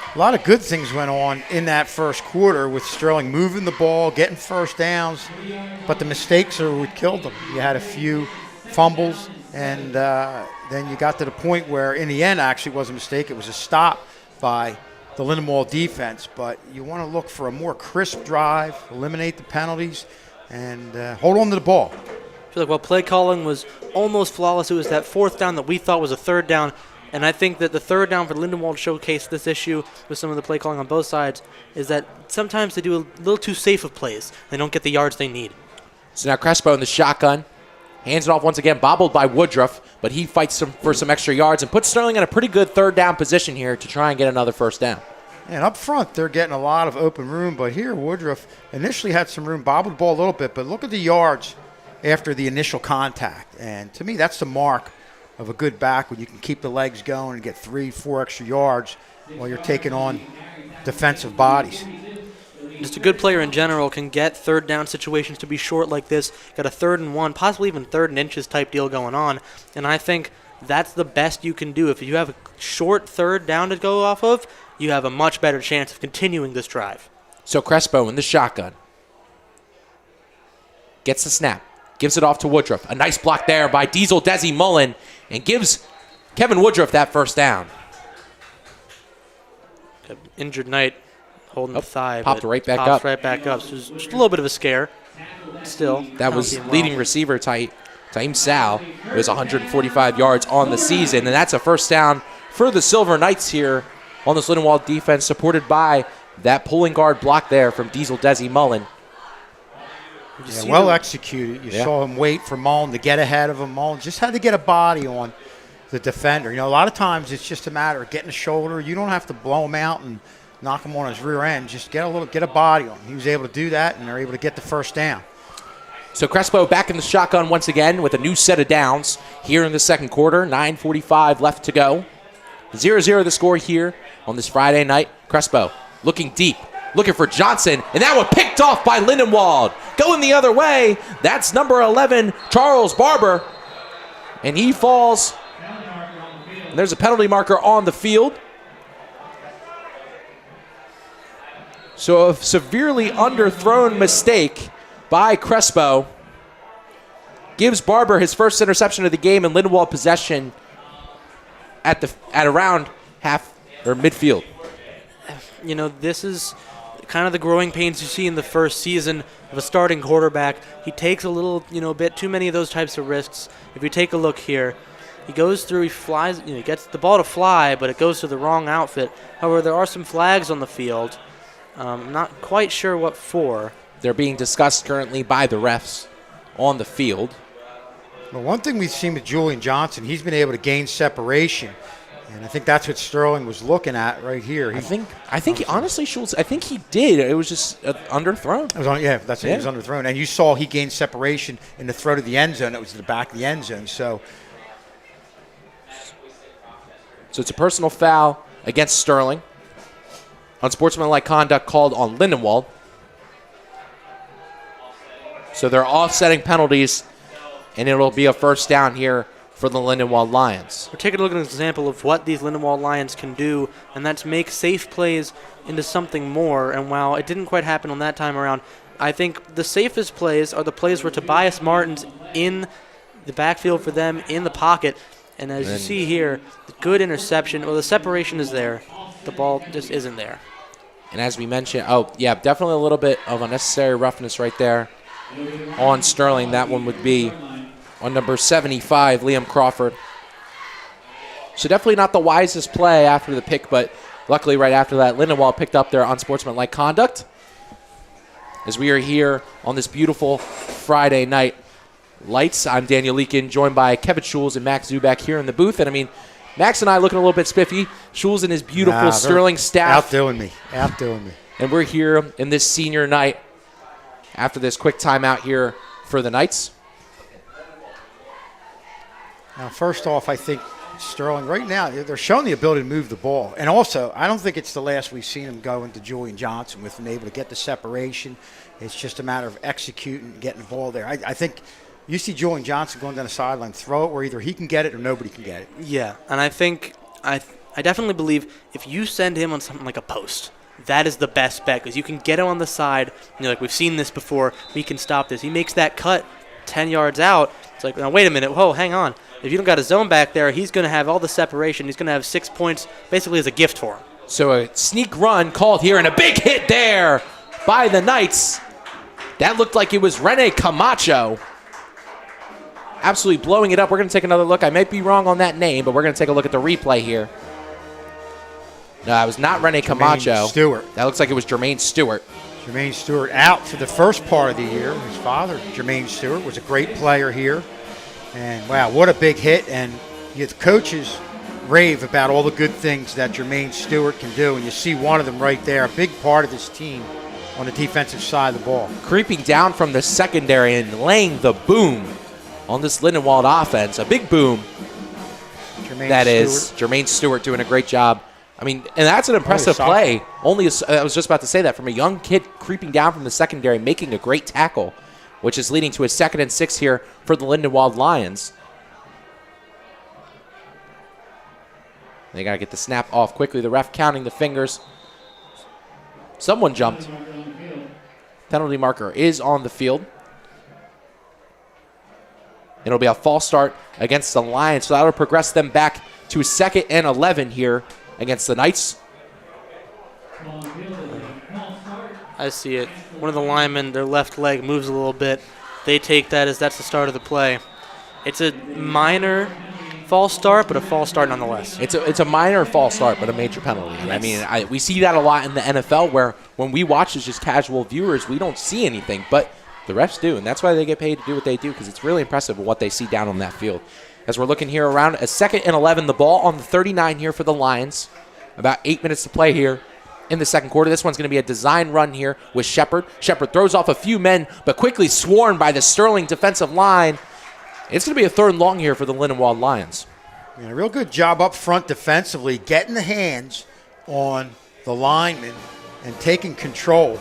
A lot of good things went on in that first quarter with Sterling moving the ball, getting first downs, but the mistakes are what killed them. You had a few fumbles, and then you got to the point where, in the end, actually was a mistake. It was a stop by the Lindenwold defense, but you want to look for a more crisp drive, eliminate the penalties, and hold on to the ball. I feel like while play calling was almost flawless, it was that fourth down that we thought was a third down. And I think that the third down for Lindenwold showcased this issue with some of the play calling on both sides, is that sometimes they do a little too safe of plays. They don't get the yards they need. So now Crespo in the shotgun. Hands it off once again, bobbled by Woodruff, but he fights for some extra yards and puts Sterling in a pretty good third down position here to try and get another first down. And up front, they're getting a lot of open room, but here Woodruff initially had some room, bobbled the ball a little bit, but look at the yards after the initial contact. And to me, that's the mark of a good back when you can keep the legs going and get 3-4 extra yards while you're taking on defensive bodies. Just a good player in general can get third down situations to be short like this. Got a 3rd and 1, possibly even 3rd and inches type deal going on. And I think that's the best you can do. If you have a short third down to go off of, you have a much better chance of continuing this drive. So Crespo in the shotgun. Gets the snap. Gives it off to Woodruff. A nice block there by Diesel Desi Mullen and gives Kevin Woodruff that first down. Injured Knight holding the thigh. Popped right back up. Pops right back up. So just a little bit of a scare. Still. That was leading receiver Taim Sal. It was 145 yards on the season, and that's a first down for the Silver Knights here on this Lindenwold defense, supported by that pulling guard block there from Diesel Desi Mullen. Yeah, well executed. You saw him wait for Mullen to get ahead of him. Mullen just had to get a body on the defender. You know, a lot of times it's just a matter of getting a shoulder. You don't have to blow him out and knock him on his rear end. Just get a body on him. He was able to do that, and they're able to get the first down. So Crespo back in the shotgun once again with a new set of downs here in the second quarter. 9:45 left to go. 0-0 the score here on this Friday night. Crespo looking deep. Looking for Johnson, and that one picked off by Lindenwold. Going the other way, that's number 11, Charles Barber. And he falls. And there's a penalty marker on the field. So a severely underthrown mistake by Crespo. Gives Barber his first interception of the game, and Lindenwold possession at around half or midfield. You know, this is kind of the growing pains you see in the first season of a starting quarterback. He takes a little, a bit too many of those types of risks. If you take a look here, he goes through, he flies, he gets the ball to fly, but it goes to the wrong outfit. However, there are some flags on the field. I'm not quite sure what for. They're being discussed currently by the refs on the field. Well, one thing we've seen with Julian Johnson, he's been able to gain separation. And I think that's what Sterling was looking at right here. I think he, honestly, Schultz, I think he did. It was just underthrown. It was that's it. It was underthrown. And you saw he gained separation in the throw to the end zone. It was to the back of the end zone. So it's a personal foul against Sterling. Unsportsmanlike conduct called on Lindenwold. So they're offsetting penalties, and it'll be a first down here for the Lindenwold Lions. We're taking a look at an example of what these Lindenwold Lions can do, and that's make safe plays into something more. And while it didn't quite happen on that time around, I think the safest plays are the plays where Tobias Martin's in the backfield for them, in the pocket. And as you see here, the good interception. Well, the separation is there. The ball just isn't there. And as we mentioned, definitely a little bit of unnecessary roughness right there on Sterling. That one would be on number 75, Liam Crawford. So definitely not the wisest play after the pick, but luckily right after that, Lindenwold picked up their unsportsmanlike conduct. As we are here on this beautiful Friday night lights, I'm Daniel Leakin, joined by Kevin Schulz and Max Zubak here in the booth. And I mean, Max and I looking a little bit spiffy. Schulz and his beautiful Sterling staff. Outdoing me. And we're here in this senior night after this quick timeout here for the Knights. Now, first off, I think Sterling, right now, they're showing the ability to move the ball. And also, I don't think it's the last we've seen him go into Julian Johnson with him able to get the separation. It's just a matter of executing and getting the ball there. I think you see Julian Johnson going down the sideline, throw it where either he can get it or nobody can get it. Yeah, and I think I definitely believe if you send him on something like a post, that is the best bet because you can get him on the side. Like we've seen this before. We can stop this. He makes that cut 10 yards out. It's like, now wait a minute. Whoa, hang on. If you don't got a zone back there, he's going to have all the separation. He's going to have 6 points basically as a gift for him. So a sneak run called here and a big hit there by the Knights. That looked like it was Rene Camacho. Absolutely blowing it up. We're going to take another look. I might be wrong on that name, but we're going to take a look at the replay here. No, it was not Rene Camacho. Stewart. That looks like it was Jermaine Stewart. Jermaine Stewart out for the first part of the year. His father, Jermaine Stewart, was a great player here. And, wow, what a big hit. And the coaches rave about all the good things that Jermaine Stewart can do. And you see one of them right there, a big part of this team on the defensive side of the ball. Creeping down from the secondary and laying the boom on this Lindenwold offense. A big boom. Jermaine Stewart doing a great job. I mean, and that's an impressive play. I was just about to say that, from a young kid creeping down from the secondary, making a great tackle, which is leading to a 2nd and 6 here for the Lindenwold Lions. They got to get the snap off quickly. The ref counting the fingers. Someone jumped. Penalty marker is on the field. It'll be a false start against the Lions, so that'll progress them back to 2nd and 11 here against the Knights. I see it. One of the linemen, their left leg moves a little bit. They take that as that's the start of the play. It's a minor false start, but a false start nonetheless. It's a minor false start, but a major penalty. Yes. I mean, we see that a lot in the NFL where when we watch as just casual viewers, we don't see anything, but the refs do, and that's why they get paid to do what they do, because it's really impressive what they see down on that field. As we're looking here around a 2nd and 11, the ball on the 39 here for the Lions. About 8 minutes to play here in the second quarter. This one's going to be a design run here with Shepard. Shepard throws off a few men, but quickly swarmed by the Sterling defensive line. It's going to be a 3rd and long here for the Lindenwold Lions. Yeah, a real good job up front defensively, getting the hands on the linemen and taking control.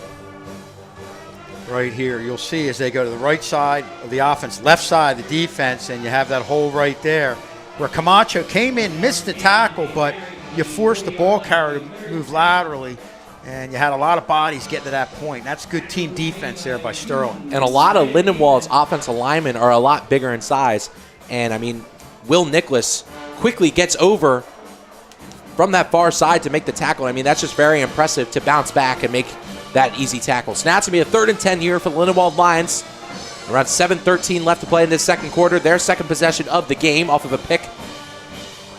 Right here, you'll see as they go to the right side of the offense, left side of the defense, and you have that hole right there where Camacho came in, missed the tackle, but you forced the ball carrier to move laterally and you had a lot of bodies getting to that point. That's good team defense there by Sterling. And a lot of Lindenwold's offensive linemen are a lot bigger in size. And, I mean, Will Nicholas quickly gets over from that far side to make the tackle. I mean, that's just very impressive to bounce back and make that easy tackle. So now it's going to be a 3rd and 10 here for the Lindenwold Lions. Around 7:13 left to play in this second quarter. Their second possession of the game off of a pick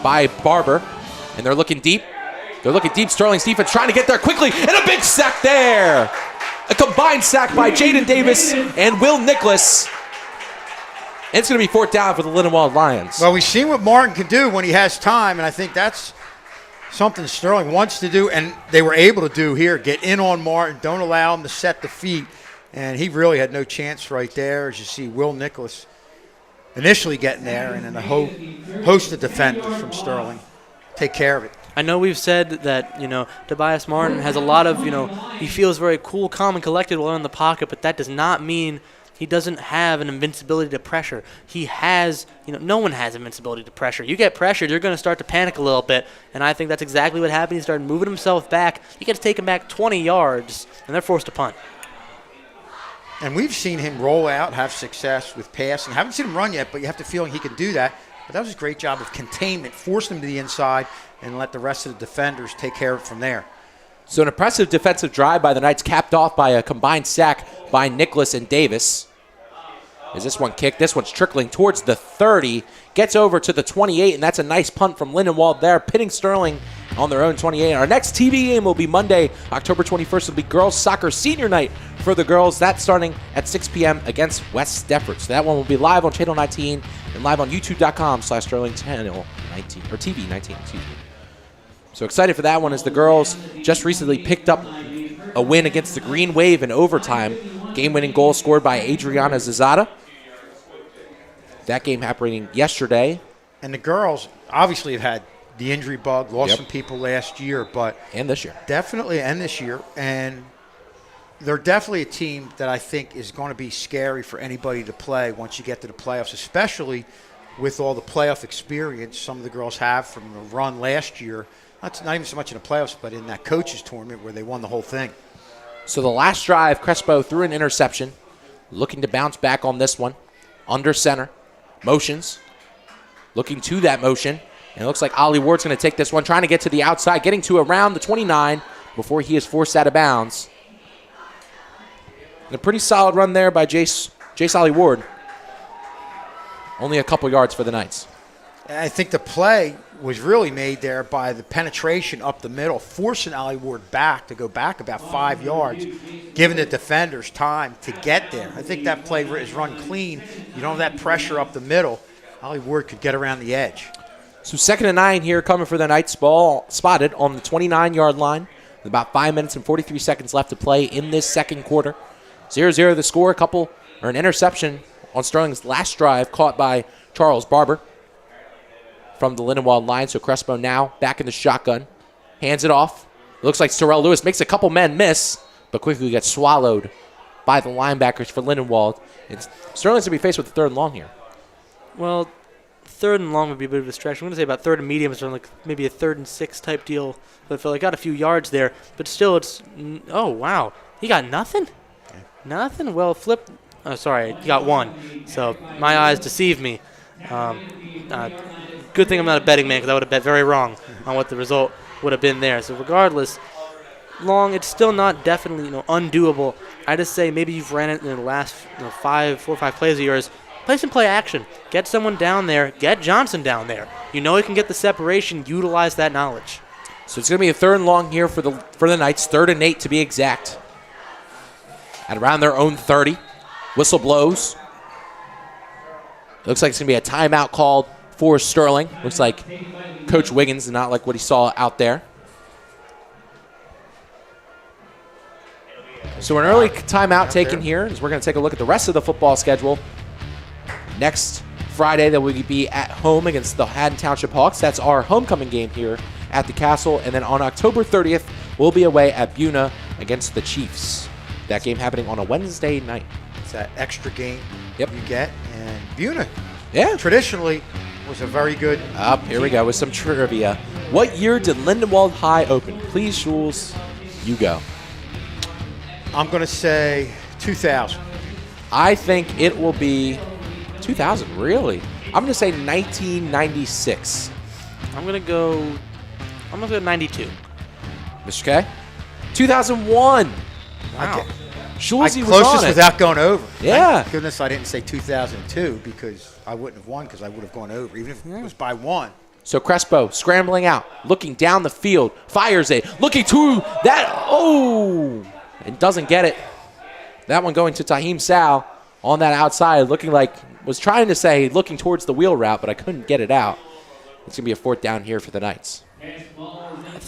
by Barber. And they're looking deep. They're looking deep. Sterling's defense trying to get there quickly. And a big sack there. A combined sack by Jaden Davis and Will Nicholas. And it's going to be 4th down for the Lindenwold Lions. Well, we've seen what Martin can do when he has time, and I think that's something Sterling wants to do, and they were able to do here. Get in on Martin. Don't allow him to set the feet. And he really had no chance right there, as you see Will Nicholas initially getting there, and then a host of defenders from Sterling take care of it. I know we've said that, Tobias Martin has a lot of, he feels very cool, calm, and collected while in the pocket, but that does not mean he doesn't have an invincibility to pressure. He has, no one has invincibility to pressure. You get pressured, you're going to start to panic a little bit, and I think that's exactly what happened. He started moving himself back. He gets taken back 20 yards, and they're forced to punt. And we've seen him roll out, have success with passing. Haven't seen him run yet, but you have the feeling he can do that. But that was a great job of containment, forced him to the inside, and let the rest of the defenders take care of it from there. So an impressive defensive drive by the Knights, capped off by a combined sack by Nicholas and Davis. Is this one kicked? This one's trickling towards the 30. Gets over to the 28, and that's a nice punt from Lindenwold there, pitting Sterling on their own 28. Our next TV game will be Monday, October 21st. It'll be girls soccer senior night for the girls. That's starting at 6 p.m. against West Deptford. So that one will be live on Channel 19 and live on youtube.com/Sterling Channel 19, or TV 19, excuse me. So excited for that one, as the girls just recently picked up a win against the Green Wave in overtime. Game-winning goal scored by Adriana Zazada. That game happening yesterday. And the girls obviously have had the injury bug, lost some people last year, but and this year. Definitely, and this year. And they're definitely a team that I think is going to be scary for anybody to play once you get to the playoffs, especially with all the playoff experience some of the girls have from the run last year. Not even so much in the playoffs, but in that coaches tournament where they won the whole thing. So the last drive, Crespo threw an interception, looking to bounce back on this one. Under center. Motions, looking to that motion, and it looks like Ollie Ward's going to take this one, trying to get to the outside, getting to around the 29 before he is forced out of bounds. And a pretty solid run there by Jace Ollie Ward. Only a couple yards for the Knights. And I think the play was really made there by the penetration up the middle, forcing Ollie Ward back to go back about 5 yards, giving the defenders time to get there. I think that play is run clean. You don't have that pressure up the middle. Ollie Ward could get around the edge. So 2nd and 9 here coming for the Knights. Ball spotted on the 29-yard line. With about 5 minutes and 43 seconds left to play in this second quarter. 0-0 the score. An interception on Sterling's last drive caught by Charles Barber from the Lindenwold line. So Crespo now back in the shotgun. Hands it off. Looks like Sorrell Lewis makes a couple men miss, but quickly gets swallowed by the linebackers for Lindenwold. And Sterling's going to be faced with a 3rd and long here. Well, 3rd and long would be a bit of a stretch. I'm going to say about 3rd and medium is like maybe a 3rd and 6 type deal. But I feel like got a few yards there. But still, it's, oh, wow. He got nothing? Nothing? Well, flip. Oh, sorry. He got 1. So my eyes deceive me. Good thing I'm not a betting man, because I would have bet very wrong on what the result would have been there. So regardless, long, it's still not definitely undoable. I just say maybe you've ran it in the last 4 or 5 plays of yours. Play some play action. Get someone down there. Get Johnson down there. You know he can get the separation. Utilize that knowledge. So it's going to be a 3rd and long here for the Knights. 3rd and 8 to be exact. At around their own 30. Whistle blows. Looks like it's going to be a timeout called for Sterling. Looks like Coach Wiggins did not like what he saw out there. So an early timeout taken here as we're going to take a look at the rest of the football schedule. Next Friday, that will be at home against the Haddon Township Hawks. That's our homecoming game here at the Castle. And then on October 30th, we'll be away at Buna against the Chiefs. That game happening on a Wednesday night. It's that extra game you get. And Buna, traditionally, was a very good Here we go with some trivia. What year did Lindenwold High open? Please, Jules. You go. I'm going to say 2000. I think it will be 2000, really? I'm going to say 1996. I'm going to go 92. Mr. K? 2001. Wow. Schulze was closest on it. without going over. Yeah. Thank goodness I didn't say 2002 because I wouldn't have won because I would have gone over, even if it was by one. So Crespo scrambling out, looking down the field, fires it, looking to that, and doesn't get it. That one going to Taheem Sal on that outside, looking like, was trying to say looking towards the wheel route, but I couldn't get it out. It's going to be a 4th down here for the Knights.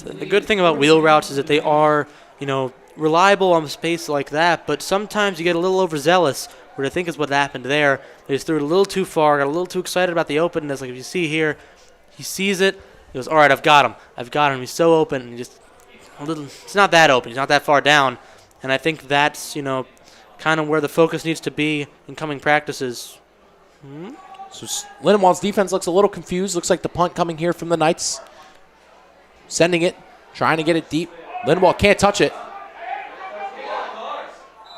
The good thing about wheel routes is that they are, reliable on space like that, but sometimes you get a little overzealous, which I think is what happened there. They just threw it a little too far, got a little too excited about the openness. Like if you see here, he sees it, he goes, all right, I've got him. He's so open, and just it's not that open. He's not that far down. And I think that's, kind of where the focus needs to be in coming practices. So Lindenwold's defense looks a little confused. Looks like the punt coming here from the Knights. Sending it, trying to get it deep. Lindenwold can't touch it.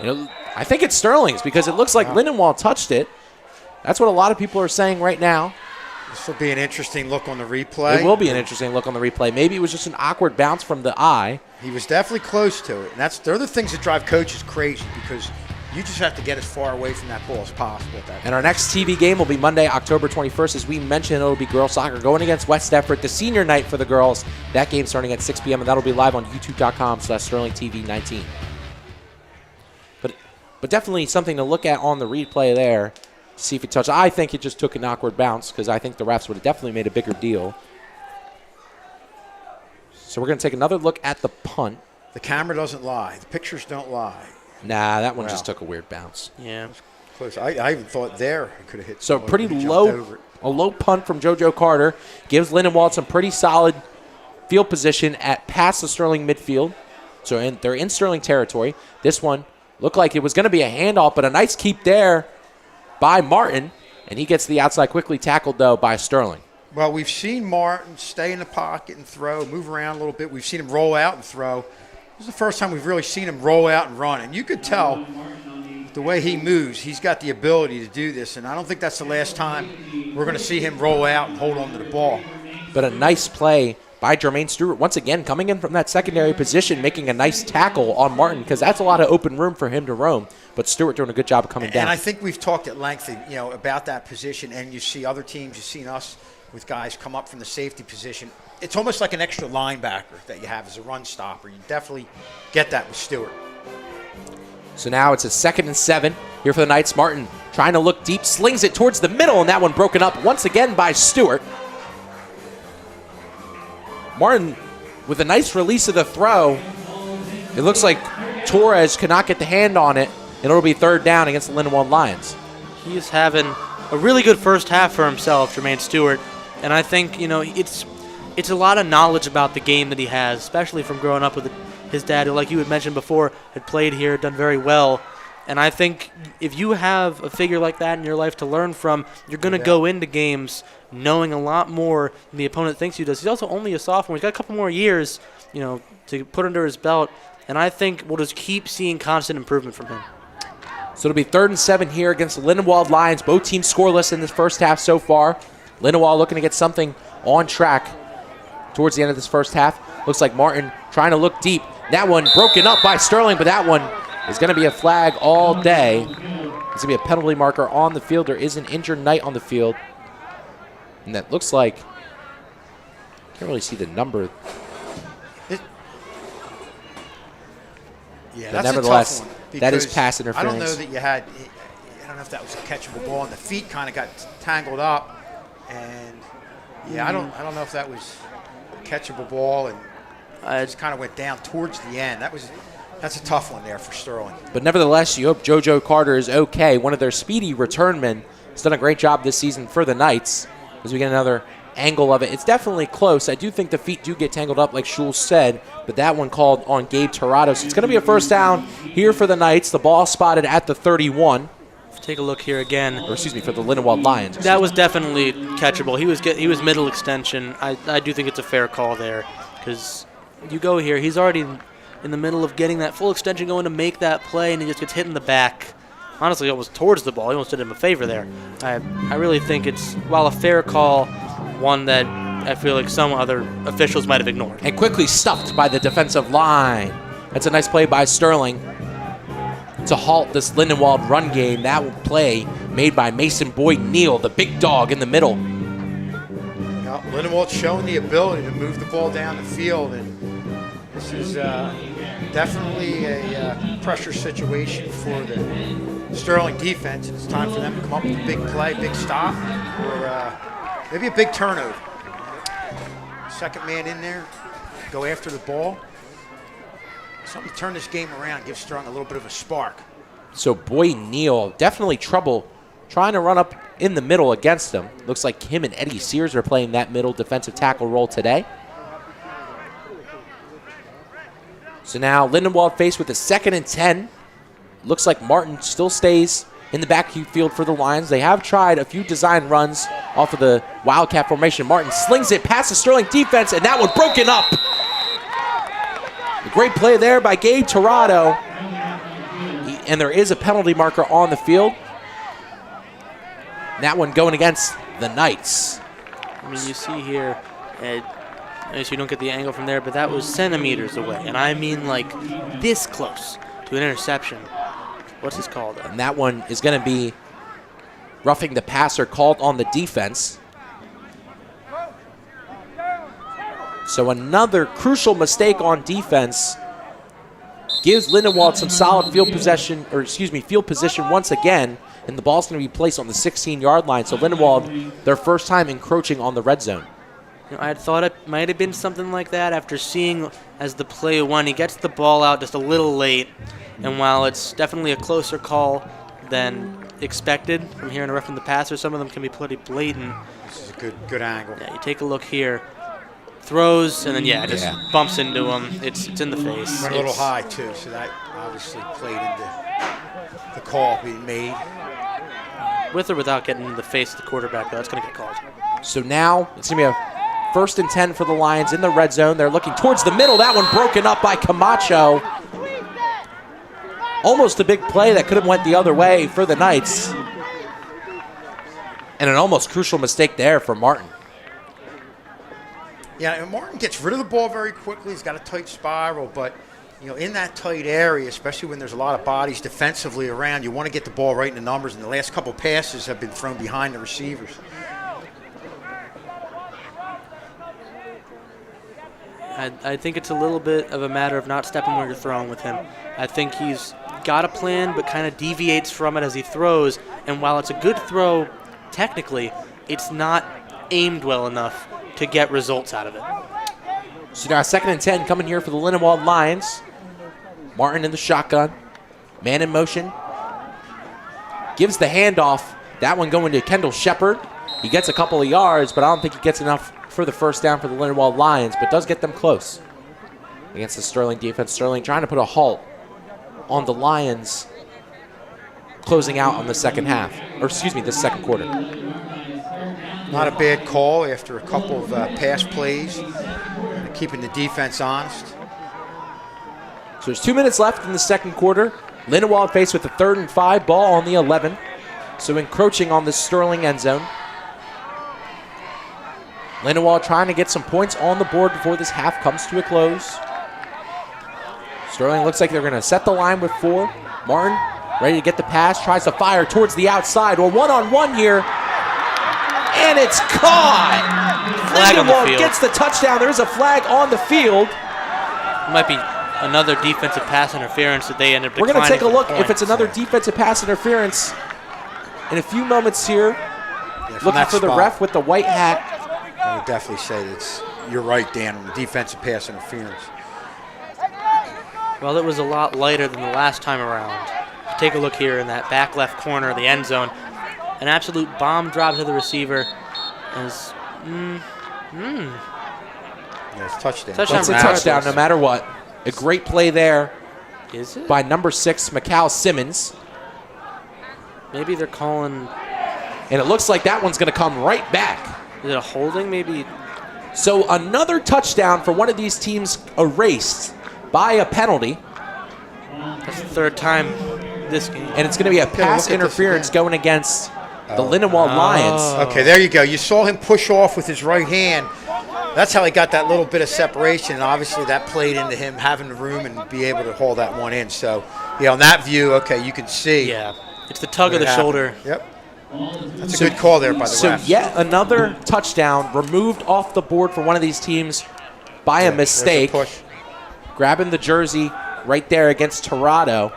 I think it's Sterling's because it looks like Lindenwold touched it. That's what a lot of people are saying right now. This will be an interesting look on the replay. It will be an interesting look on the replay. Maybe it was just an awkward bounce from the eye. He was definitely close to it. And they're the things that drive coaches crazy because you just have to get as far away from that ball as possible. And our next TV game will be Monday, October 21st. As we mentioned, it'll be girls soccer going against West Deptford, the senior night for the girls. That game starting at 6 p.m. and that'll be live on youtube.com/SterlingTV19. But definitely something to look at on the replay there. See if he touched. I think it just took an awkward bounce because I think the refs would have definitely made a bigger deal. So we're going to take another look at the punt. The camera doesn't lie. The pictures don't lie. Nah, that one just took a weird bounce. Yeah. Close. I even thought there it could have hit. So pretty low, a low punt from JoJo Carter gives Lindenwold some pretty solid field position at past the Sterling midfield. So they're in Sterling territory. This one looked like it was going to be a handoff, but a nice keep there by Martin, and he gets the outside quickly tackled, though, by Sterling. Well, we've seen Martin stay in the pocket and throw, move around a little bit. We've seen him roll out and throw. This is the first time we've really seen him roll out and run, and you could tell the way he moves, he's got the ability to do this, and I don't think that's the last time we're going to see him roll out and hold on to the ball. But a nice play by Jermaine Stewart, once again, coming in from that secondary position, making a nice tackle on Martin, because that's a lot of open room for him to roam. But Stewart doing a good job of coming down. And I think we've talked at length, about that position, and you see other teams, you've seen us with guys come up from the safety position. It's almost like an extra linebacker that you have as a run stopper. You definitely get that with Stewart. So now it's a 2nd and 7 here for the Knights. Martin trying to look deep, slings it towards the middle, and that one broken up once again by Stewart. Martin with a nice release of the throw. It looks like Torres cannot get the hand on it, and it'll be 3rd down against the Lindenwold Lions. He is having a really good first half for himself, Jermaine Stewart. And I think, it's a lot of knowledge about the game that he has, especially from growing up with his dad, who, like you had mentioned before, had played here, done very well. And I think if you have a figure like that in your life to learn from, you're going to go into games knowing a lot more than the opponent thinks he does. He's also only a sophomore. He's got a couple more years, to put under his belt. And I think we'll just keep seeing constant improvement from him. So it'll be 3rd and 7 here against the Lindenwold Lions. Both teams scoreless in this first half so far. Lindenwold looking to get something on track towards the end of this first half. Looks like Martin trying to look deep. That one broken up by Sterling, but that one is going to be a flag all day. It's going to be a penalty marker on the field. There is an injured Knight on the field. And that looks like, can't really see the number. Yeah, but that's nevertheless, a tough one that is pass interference. I don't know that I don't know if that was a catchable ball, and the feet kind of got tangled up. And, I don't know if that was a catchable ball, and it just kind of went down towards the end. That's a tough one there for Sterling. But nevertheless, you hope JoJo Carter is okay. One of their speedy return men has done a great job this season for the Knights. As we get another angle of it. It's definitely close. I do think the feet do get tangled up, like Schulz said, but that one called on Gabe Tirado. So it's going to be a 1st down here for the Knights. The ball spotted at the 31. Take a look here again. Or excuse me, for the Lindenwold Lions. That was definitely catchable. He was middle extension. I do think it's a fair call there because you go here. He's already in the middle of getting that full extension going to make that play, and he just gets hit in the back. Honestly, almost towards the ball. He almost did him a favor there. I really think it's, while a fair call, one that I feel like some other officials might have ignored. And quickly stuffed by the defensive line. That's a nice play by Sterling to halt this Lindenwold run game. That play made by Mason Boyd-Neal, the big dog in the middle. Lindenwold showing the ability to move the ball down the field, and this is definitely a pressure situation for the Sterling defense. It's time for them to come up with a big play, big stop, or maybe a big turnover. Second man in there, go after the ball. Something to turn this game around, give Sterling a little bit of a spark. So Boyd-Neal, definitely trouble trying to run up in the middle against him. Looks like him and Eddie Sears are playing that middle defensive tackle role today. So now Lindenwold faced with a 2nd and 10. Looks like Martin still stays in the backfield for the Lions. They have tried a few design runs off of the Wildcat formation. Martin slings it past the Sterling defense, and that one broken up. A great play there by Gabe Tirado. And there is a penalty marker on the field. And that one going against the Knights. I mean, you see here, I guess you don't get the angle from there, but that was centimeters away. And I mean like this close to an interception. What's this called? And that one is going to be roughing the passer called on the defense. So another crucial mistake on defense gives Lindenwold some solid field position once again, and the ball's going to be placed on the 16-yard line. So Lindenwold, their first time encroaching on the red zone. You know, I had thought it might have been something like that after seeing as the play went. He gets the ball out just a little late, and while it's definitely a closer call than expected from hearing a ref in the passer, some of them can be pretty blatant. This is a good angle. Yeah, you take a look here. Throws, and then, just bumps into him. It's in the face. Went a little high, too, so that obviously played into the call being made. With or without getting in the face of the quarterback, though, that's going to get called. So now it's going to be a 1st and 10 for the Lions in the red zone. They're looking towards the middle. That one broken up by Camacho. Almost a big play that could have went the other way for the Knights. And an almost crucial mistake there for Martin. Yeah, and Martin gets rid of the ball very quickly. He's got a tight spiral, but in that tight area, especially when there's a lot of bodies defensively around, you want to get the ball right in the numbers, and the last couple passes have been thrown behind the receivers. I think it's a little bit of a matter of not stepping where you're throwing with him. I think he's got a plan, but kind of deviates from it as he throws, and while it's a good throw technically, it's not aimed well enough to get results out of it. So now 2nd and 10 coming here for the Lindenwold Lions. Martin in the shotgun. Man in motion. Gives the handoff. That one going to Kendall Shepard. He gets a couple of yards, but I don't think he gets enough for the first down for the Lindenwold Lions, but does get them close against the Sterling defense. Sterling trying to put a halt on the Lions closing out on the second quarter. Not a bad call after a couple of pass plays, keeping the defense honest. So there's 2 minutes left in the second quarter. Lindenwold faced with a 3rd and 5, ball on the 11. So encroaching on the Sterling end zone. Lindenwold trying to get some points on the board before this half comes to a close. Sterling looks like they're going to set the line with 4. Martin ready to get the pass, tries to fire towards the outside. Well, one-on-one here. And it's caught. Flag on the field. Gets the touchdown. There is a flag on the field. It might be another defensive pass interference that they ended up declining. We're going to take a look if it's another defensive pass interference in a few moments here. Looking for the ref with the white hat. I would definitely say you're right, Dan, on the defensive pass interference. Well, it was a lot lighter than the last time around. Take a look here in that back left corner of the end zone. An absolute bomb drop to the receiver. It's touchdown. That's a touchdown no matter what. A great play there. Is it? By number 6, Macau Simmons. Maybe they're calling. And it looks like that one's going to come right back. Is it a holding? Maybe. So another touchdown for one of these teams erased by a penalty. That's the third time this game. And it's going to be a pass interference going against the Lindenwold Lions. Okay, there you go. You saw him push off with his right hand. That's how he got that little bit of separation, and obviously that played into him having the room and be able to haul that one in. So, yeah, on that view, okay, you can see. Yeah, it's the tug of the shoulder. Yep. That's a good call there by the refs. So yet another touchdown removed off the board for one of these teams by a mistake. Grabbing the jersey right there against Torado.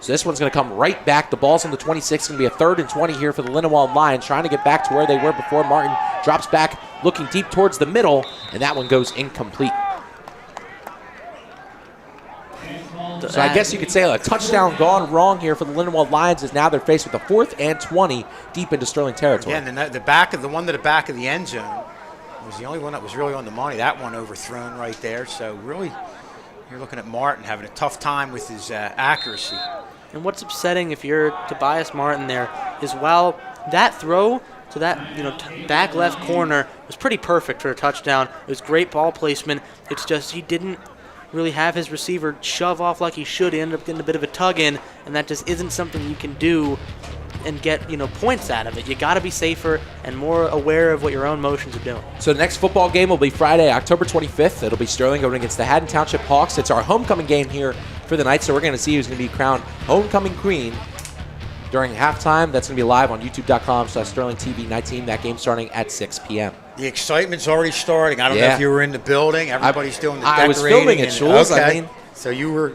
So this one's going to come right back. The ball's on the 26. It's going to be a 3rd and 20 here for the Lindenwold Lions, trying to get back to where they were before. Martin drops back, looking deep towards the middle, and that one goes incomplete. So I guess you could say a touchdown gone wrong here for the Lindenwold Lions, as now they're faced with a 4th and 20 deep into Sterling territory. Again, the one to the back of the end zone was the only one that was really on the money. That one overthrown right there. So really, you're looking at Martin having a tough time with his accuracy. And what's upsetting if you're Tobias Martin there is while that throw to that back left corner was pretty perfect for a touchdown. It was great ball placement. It's just he didn't really have his receiver shove off like he should. He ended up getting a bit of a tug in, and that just isn't something you can do and get points out of it. You got to be safer and more aware of what your own motions are doing. So the next football game will be Friday, October 25th. It'll be Sterling going against the Haddon Township Hawks. It's our homecoming game here for the night, so we're going to see who's going to be crowned homecoming queen during halftime. That's going to be live on youtube.com/SterlingTV19. That game starting at 6 p.m. The excitement's already starting. I don't know if you were in the building. Everybody's doing the decorating. I was filming it, Jules. Okay. So you were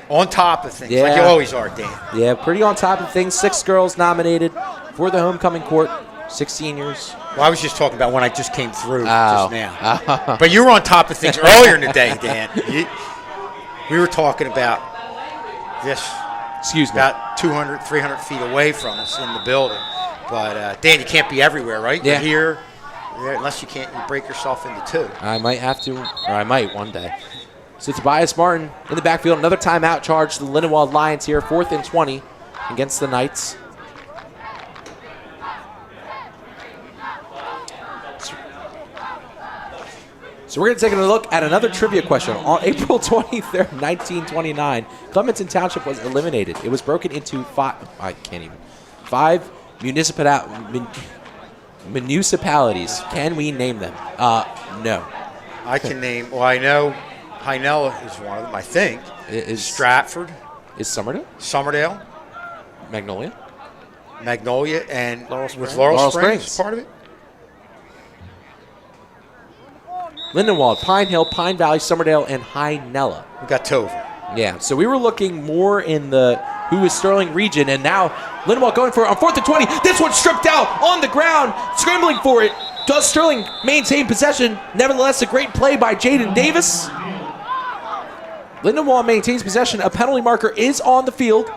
on top of things, like you always are, Dan. Yeah, pretty on top of things. 6 girls nominated for the homecoming court, 6 seniors. Well, I was just talking about when I just came through just now. But you were on top of things earlier in the day, Dan. We were talking about this. Excuse me. About 200, 300 feet away from us in the building. But, Dan, you can't be everywhere, right? Yeah. You're here, unless you break yourself into 2. I might have to, or I might one day. So Tobias Martin in the backfield. Another timeout charge to the Lindenwold Lions here. 4th and 20 against the Knights. So we're going to take a look at another trivia question. On April 23rd, 1929, Clementon Township was eliminated. It was broken into 5 municipalities. Can we name them? No. I can name, well, I know Hynella is one of them, I think. Is Stratford. Is Somerdale? Somerdale. Magnolia, and Laurel Springs. was Laurel Springs part of it? Lindenwold, Pine Hill, Pine Valley, Somerdale, and Hynella. We got 2 of them. Yeah, so we were looking more in the who is Sterling region, and now Lindenwold going for it on 4th and 20. This one stripped out on the ground, scrambling for it. Does Sterling maintain possession? Nevertheless, a great play by Jaden Davis. Lindenwold maintains possession. A penalty marker is on the field.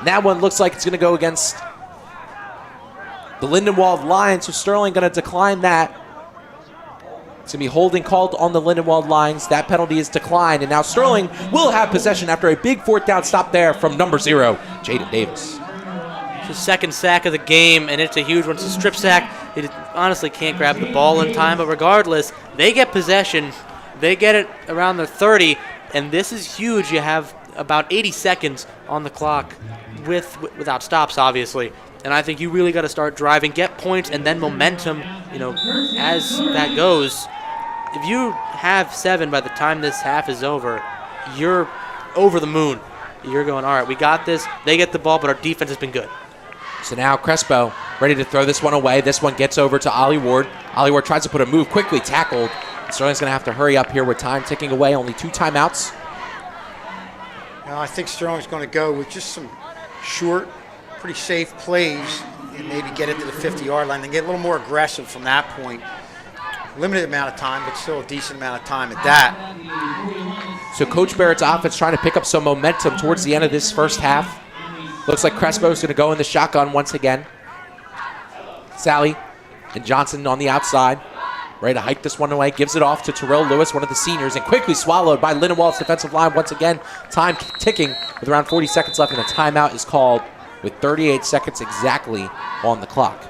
That one looks like it's going to go against the Lindenwold Lions, so Sterling going to decline that. It's going to be holding called on the Lindenwold Lions. That penalty is declined, and now Sterling will have possession after a big 4th down stop there from number 0, Jaden Davis. It's the 2nd sack of the game, and it's a huge one. It's a strip sack. It honestly can't grab the ball in time, but regardless, they get possession. They get it around the 30, and this is huge. You have about 80 seconds on the clock without stops, obviously. And I think you really got to start driving, get points, and then momentum, as that goes. If you have 7 by the time this half is over, you're over the moon. You're going, all right, we got this. They get the ball, but our defense has been good. So now Crespo ready to throw this one away. This one gets over to Ollie Ward. Ollie Ward tries to put a move, quickly tackled. Sterling's going to have to hurry up here with time ticking away. Only 2 timeouts. I think Sterling's going to go with just some short, pretty safe plays and maybe get it to the 50-yard line and get a little more aggressive from that point. Limited amount of time, but still a decent amount of time at that. So Coach Barrett's offense trying to pick up some momentum towards the end of this first half. Looks like Crespo's going to go in the shotgun once again. Sally and Johnson on the outside. Ready to hike this one away. Gives it off to Terrell Lewis, one of the seniors, and quickly swallowed by Lindenwold's defensive line once again. Time ticking with around 40 seconds left, and a timeout is called with 38 seconds exactly on the clock.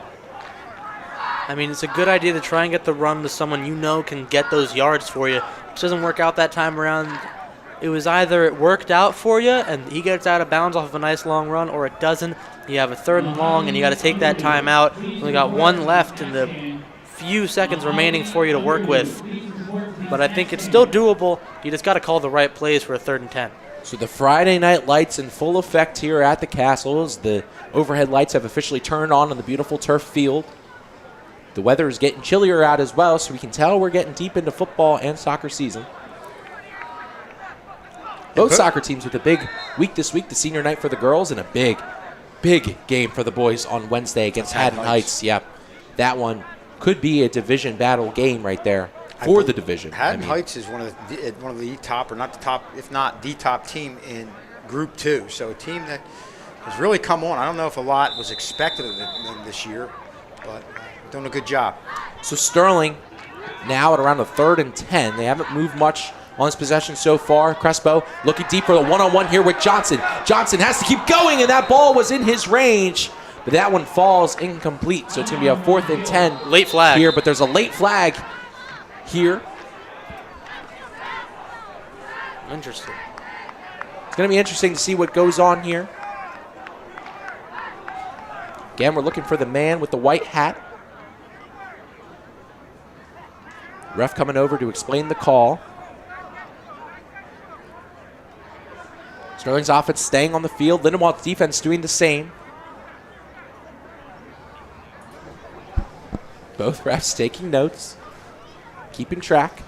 I mean, it's a good idea to try and get the run to someone you know can get those yards for you. It doesn't work out that time around. It was either it worked out for you and he gets out of bounds off of a nice long run, or it doesn't. You have a 3rd and long and you got to take that time out. You only got 1 left in the few seconds remaining for you to work with. But I think it's still doable. You just got to call the right plays for a 3rd and 10. So the Friday night lights in full effect here at the Castles. The overhead lights have officially turned on the beautiful turf field. The weather is getting chillier out as well, so we can tell we're getting deep into football and soccer season. Both soccer teams with a big week this week, the senior night for the girls, and a big, big game for the boys on Wednesday against Haddon Heights. Yep, that one could be a division battle game right there for the division. Haddon Heights is one of the top, or not the top, if not the top team in Group 2. So a team that has really come on. I don't know if a lot was expected of them this year, but doing a good job. So Sterling now at around the 3rd and 10. They haven't moved much on this possession so far. Crespo looking deep for the one-on-one here with Johnson. Johnson has to keep going, and that ball was in his range, but that one falls incomplete. So it's going to be a 4th and 10 late flag here, but there's a late flag here. Interesting. It's going to be interesting to see what goes on here. Again, we're looking for the man with the white hat. Ref coming over to explain the call. Sterling's offense staying on the field. Lindenwold's defense doing the same. Both refs taking notes, keeping track.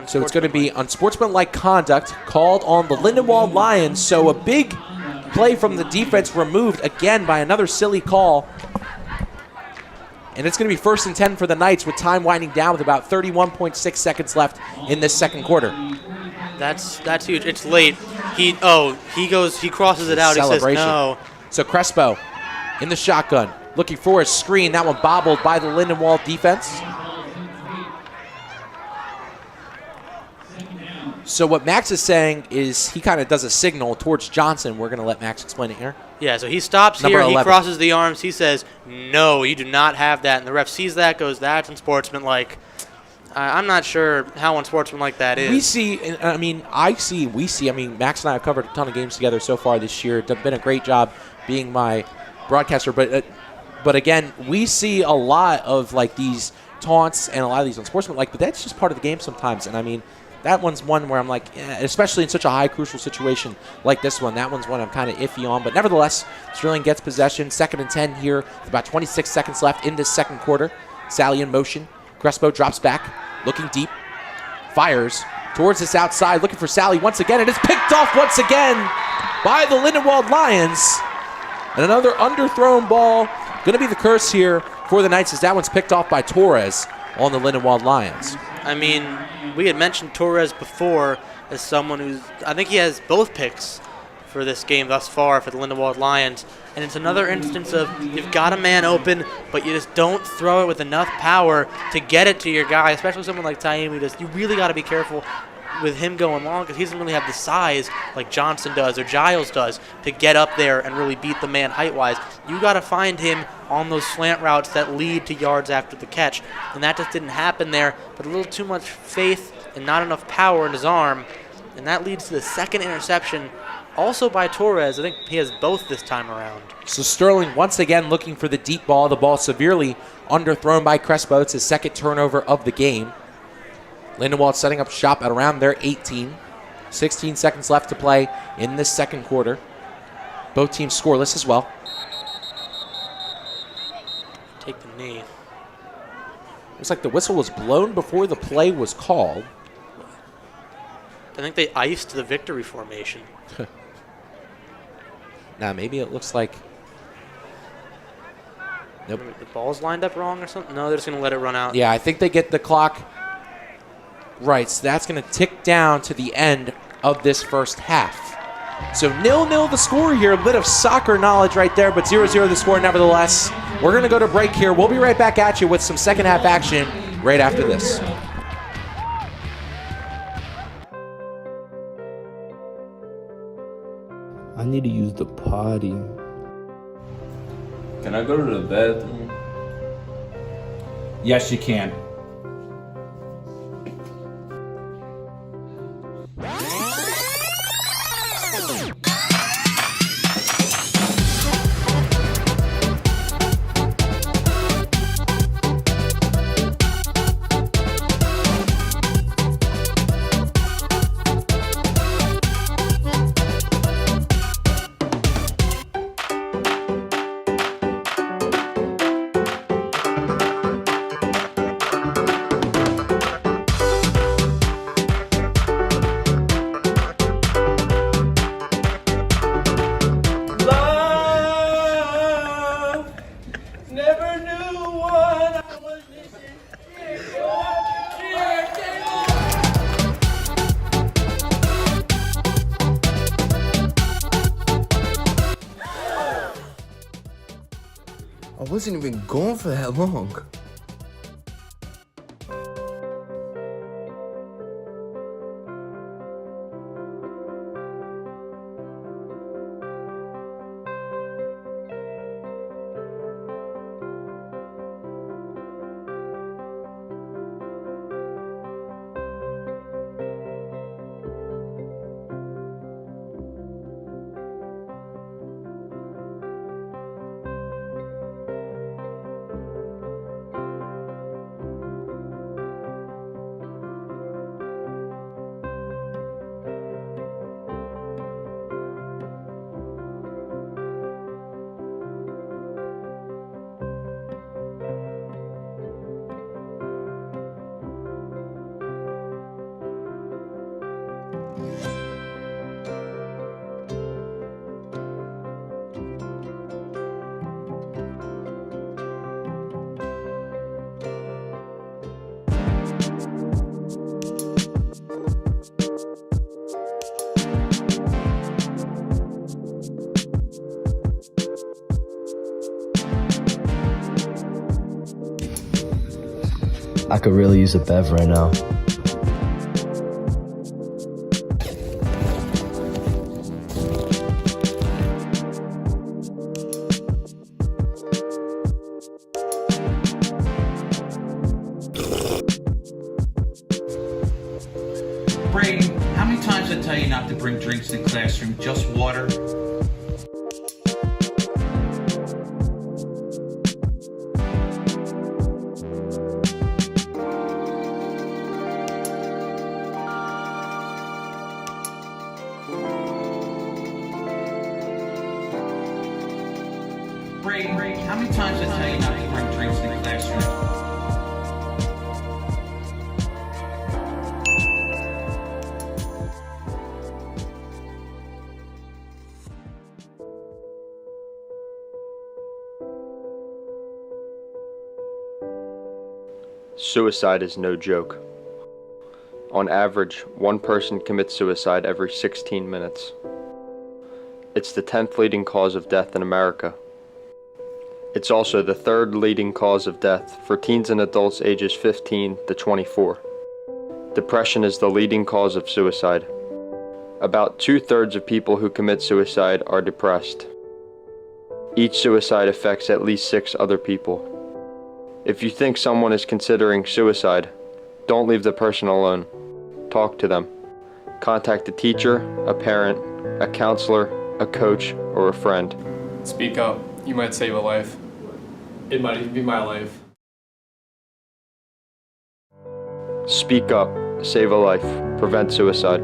So it's going to be unsportsmanlike conduct called on the Lindenwold Lions. So a big play from the defense removed again by another silly call. And it's going to be 1st and 10 for the Knights with time winding down with about 31.6 seconds left in this second quarter. That's huge. It's late. He crosses it out. He says no. So Crespo in the shotgun looking for a screen. That one bobbled by the Lindenwold defense. So what Max is saying is he kind of does a signal towards Johnson. We're going to let Max explain it here. Yeah, so he stops Number here. 11. He crosses the arms. He says, no, you do not have that. And the ref sees that, goes, that's unsportsmanlike. I'm not sure how unsportsmanlike that is. We see, I mean, Max and I have covered a ton of games together so far this year. It's been a great job being my broadcaster. But again, we see a lot of like these taunts and a lot of these unsportsmanlike, but that's just part of the game sometimes. And I mean, that one's one where I'm like, especially in such a high crucial situation like this one, that one's one I'm kind of iffy on. But nevertheless, Sterling gets possession. 2nd and 10 here with about 26 seconds left in this second quarter. Sally in motion. Crespo drops back, looking deep, fires towards this outside, looking for Sally once again. It is picked off once again by the Lindenwold Lions. And another underthrown ball. Going to be the curse here for the Knights as that one's picked off by Torres on the Lindenwold Lions. I mean, we had mentioned Torres before as someone who's, I think he has both picks for this game thus far for the Lindenwold Lions. And it's another instance of you've got a man open, but you just don't throw it with enough power to get it to your guy, especially someone like Taimi. You really got to be careful with him going long because he doesn't really have the size like Johnson does or Giles does to get up there and really beat the man height-wise. You got to find him on those slant routes that lead to yards after the catch. And that just didn't happen there, but a little too much faith and not enough power in his arm. And that leads to the second interception, also by Torres. I think he has both this time around. So Sterling once again looking for the deep ball. The ball severely underthrown by Crespo. It's his second turnover of the game. Lindenwold setting up shop at around their 18. 16 seconds left to play in this second quarter. Both teams scoreless as well. Take the knee. Looks like the whistle was blown before the play was called. I think they iced the victory formation. Now maybe it looks like... Nope. Maybe the ball's lined up wrong or something? No, they're just going to let it run out. Yeah, I think they get the clock right. So that's going to tick down to the end of this first half. So 0-0 the score here. A bit of soccer knowledge right there, but 0-0 the score nevertheless. We're going to go to break here. We'll be right back at you with some second half action right after this. I need to use the potty. Can I go to the bathroom? Yes, you can. I wasn't even gone for that long. I could really use a bev right now. Pregame, how many times I tell you not to bring drinks in the classroom, just water? Pregame, how many times I tell you not to bring drinks in the classroom? Suicide is no joke. On average, one person commits suicide every 16 minutes. It's the 10th leading cause of death in America. It's also the 3rd leading cause of death for teens and adults ages 15 to 24. Depression is the leading cause of suicide. About 2/3 of people who commit suicide are depressed. Each suicide affects at least 6 other people. If you think someone is considering suicide, don't leave the person alone. Talk to them. Contact a teacher, a parent, a counselor, a coach, or a friend. Speak up. You might save a life. It might even be my life. Speak up. Save a life. Prevent suicide.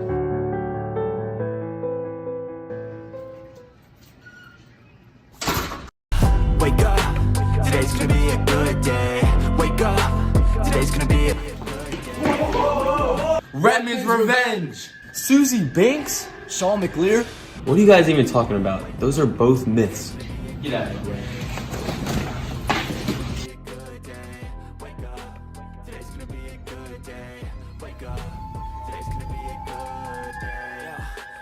Wake up. Today's gonna be a good day. Wake up. Today's gonna be a Redmond's Revenge! Susie Banks? Sean McLear? What are you guys even talking about? Those are both myths. Get out of here.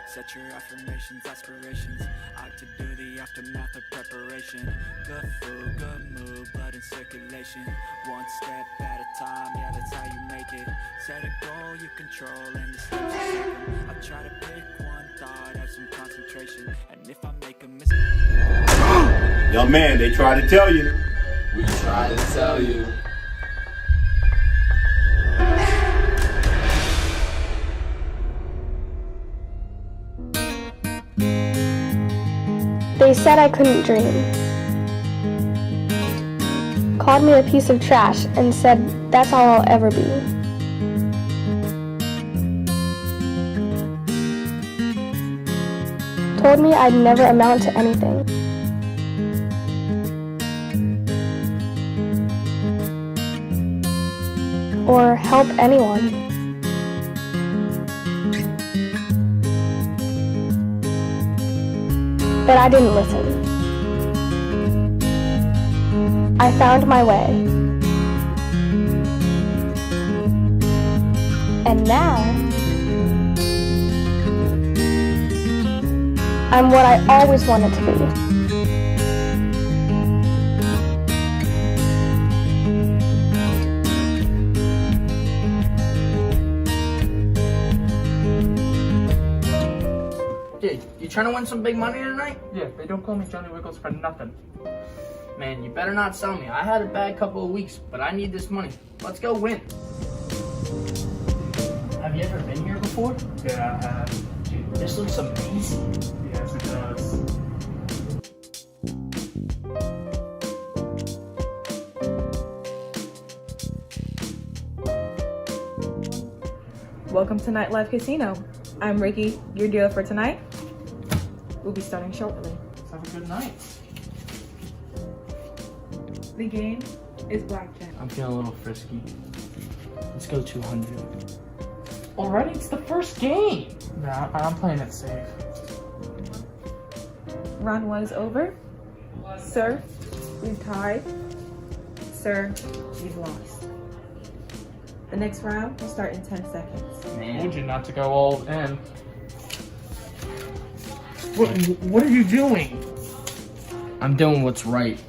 Set your affirmations, aspirations. Out to do the aftermath of preparation. Good food, good mood, blood in circulation. One step at a time, yeah, that's how you make it. Set a goal you control and the steps you take 'em. I try to pick one thought, have some concentration. And if I make a mistake. Young man, they try to tell you. We try to tell you. They said I couldn't dream. Called me a piece of trash and said that's all I'll ever be. Told me I'd never amount to anything. Or help anyone. But I didn't listen. I found my way. And now, I'm what I always wanted to be. Dude, you trying to win some big money tonight? Yeah, they don't call me Johnny Wiggles for nothing. Man, you better not sell me. I had a bad couple of weeks, but I need this money. Let's go win. Have you ever been here before? Yeah, I have. Dude, this looks amazing. Yes, it does. Welcome to Nightlife Casino. I'm Ricky, your dealer for tonight. We'll be starting shortly. Let's have a good night. The game is blackjack. I'm feeling a little frisky. Let's go 200. Already? It's the first game. Nah, I'm playing it safe. Round 1 is over. Sir, we've tied. Sir, you've lost. The next round will start in 10 seconds. I told you not to go all in. What are you doing? I'm doing what's right.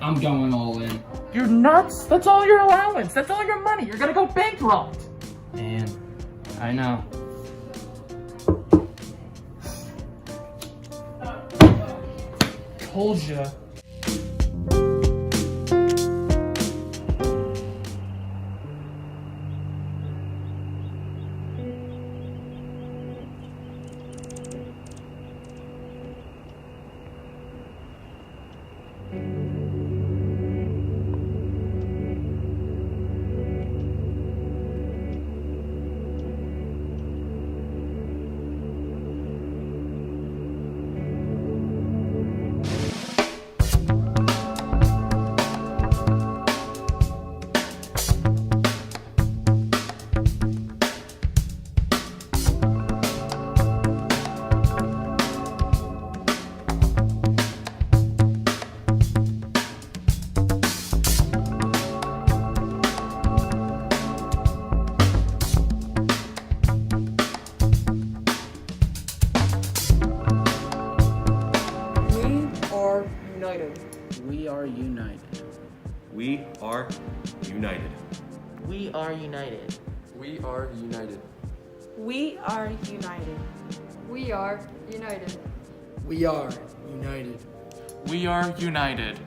I'm going all in. You're nuts. That's all your allowance. That's all your money. You're gonna go bankrupt. Man, I know. Told ya. We are united. We are united. We are united. We are united. We are united. We are united. We are united. We are united.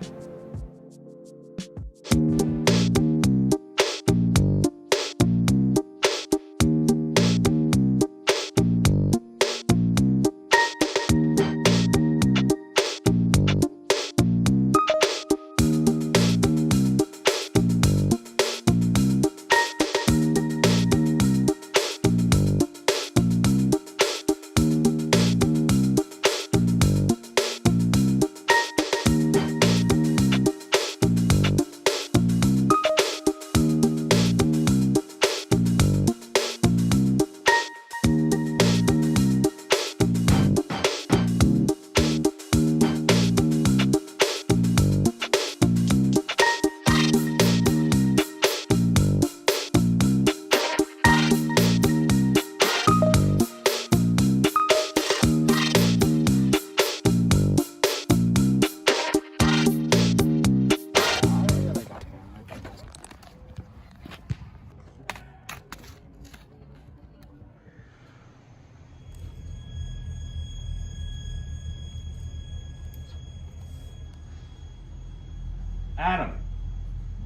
Adam,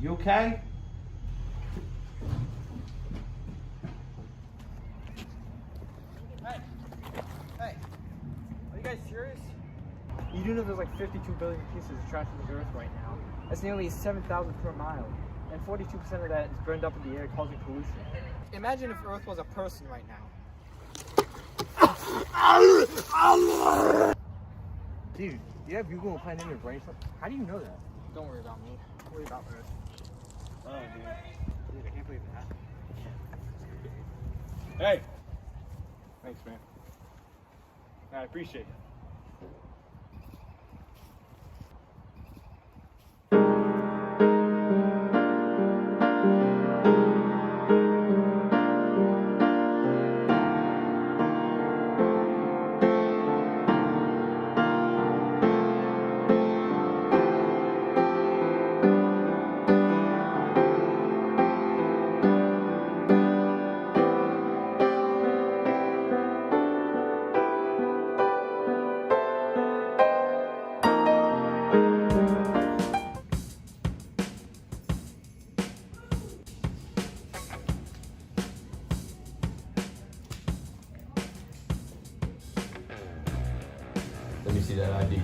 you okay? Hey, are you guys serious? You do know there's like 52 billion pieces of trash on the earth right now. That's nearly 7,000 per mile. And 42% of that is burned up in the air, causing pollution. Imagine if Earth was a person right now. Dude, you have Google and Planet in your brain? How do you know that? Don't worry about me. Worry about Earth. Oh, dude. Dude, I can't believe that. Hey! Thanks, man. I appreciate it. Let me see that ID.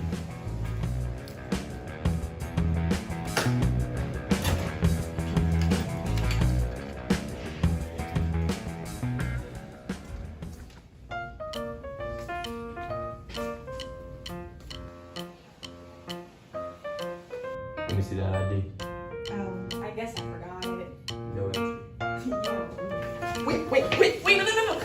Let me see that ID. I guess I forgot it. Yo, answer. Wait, no, come on!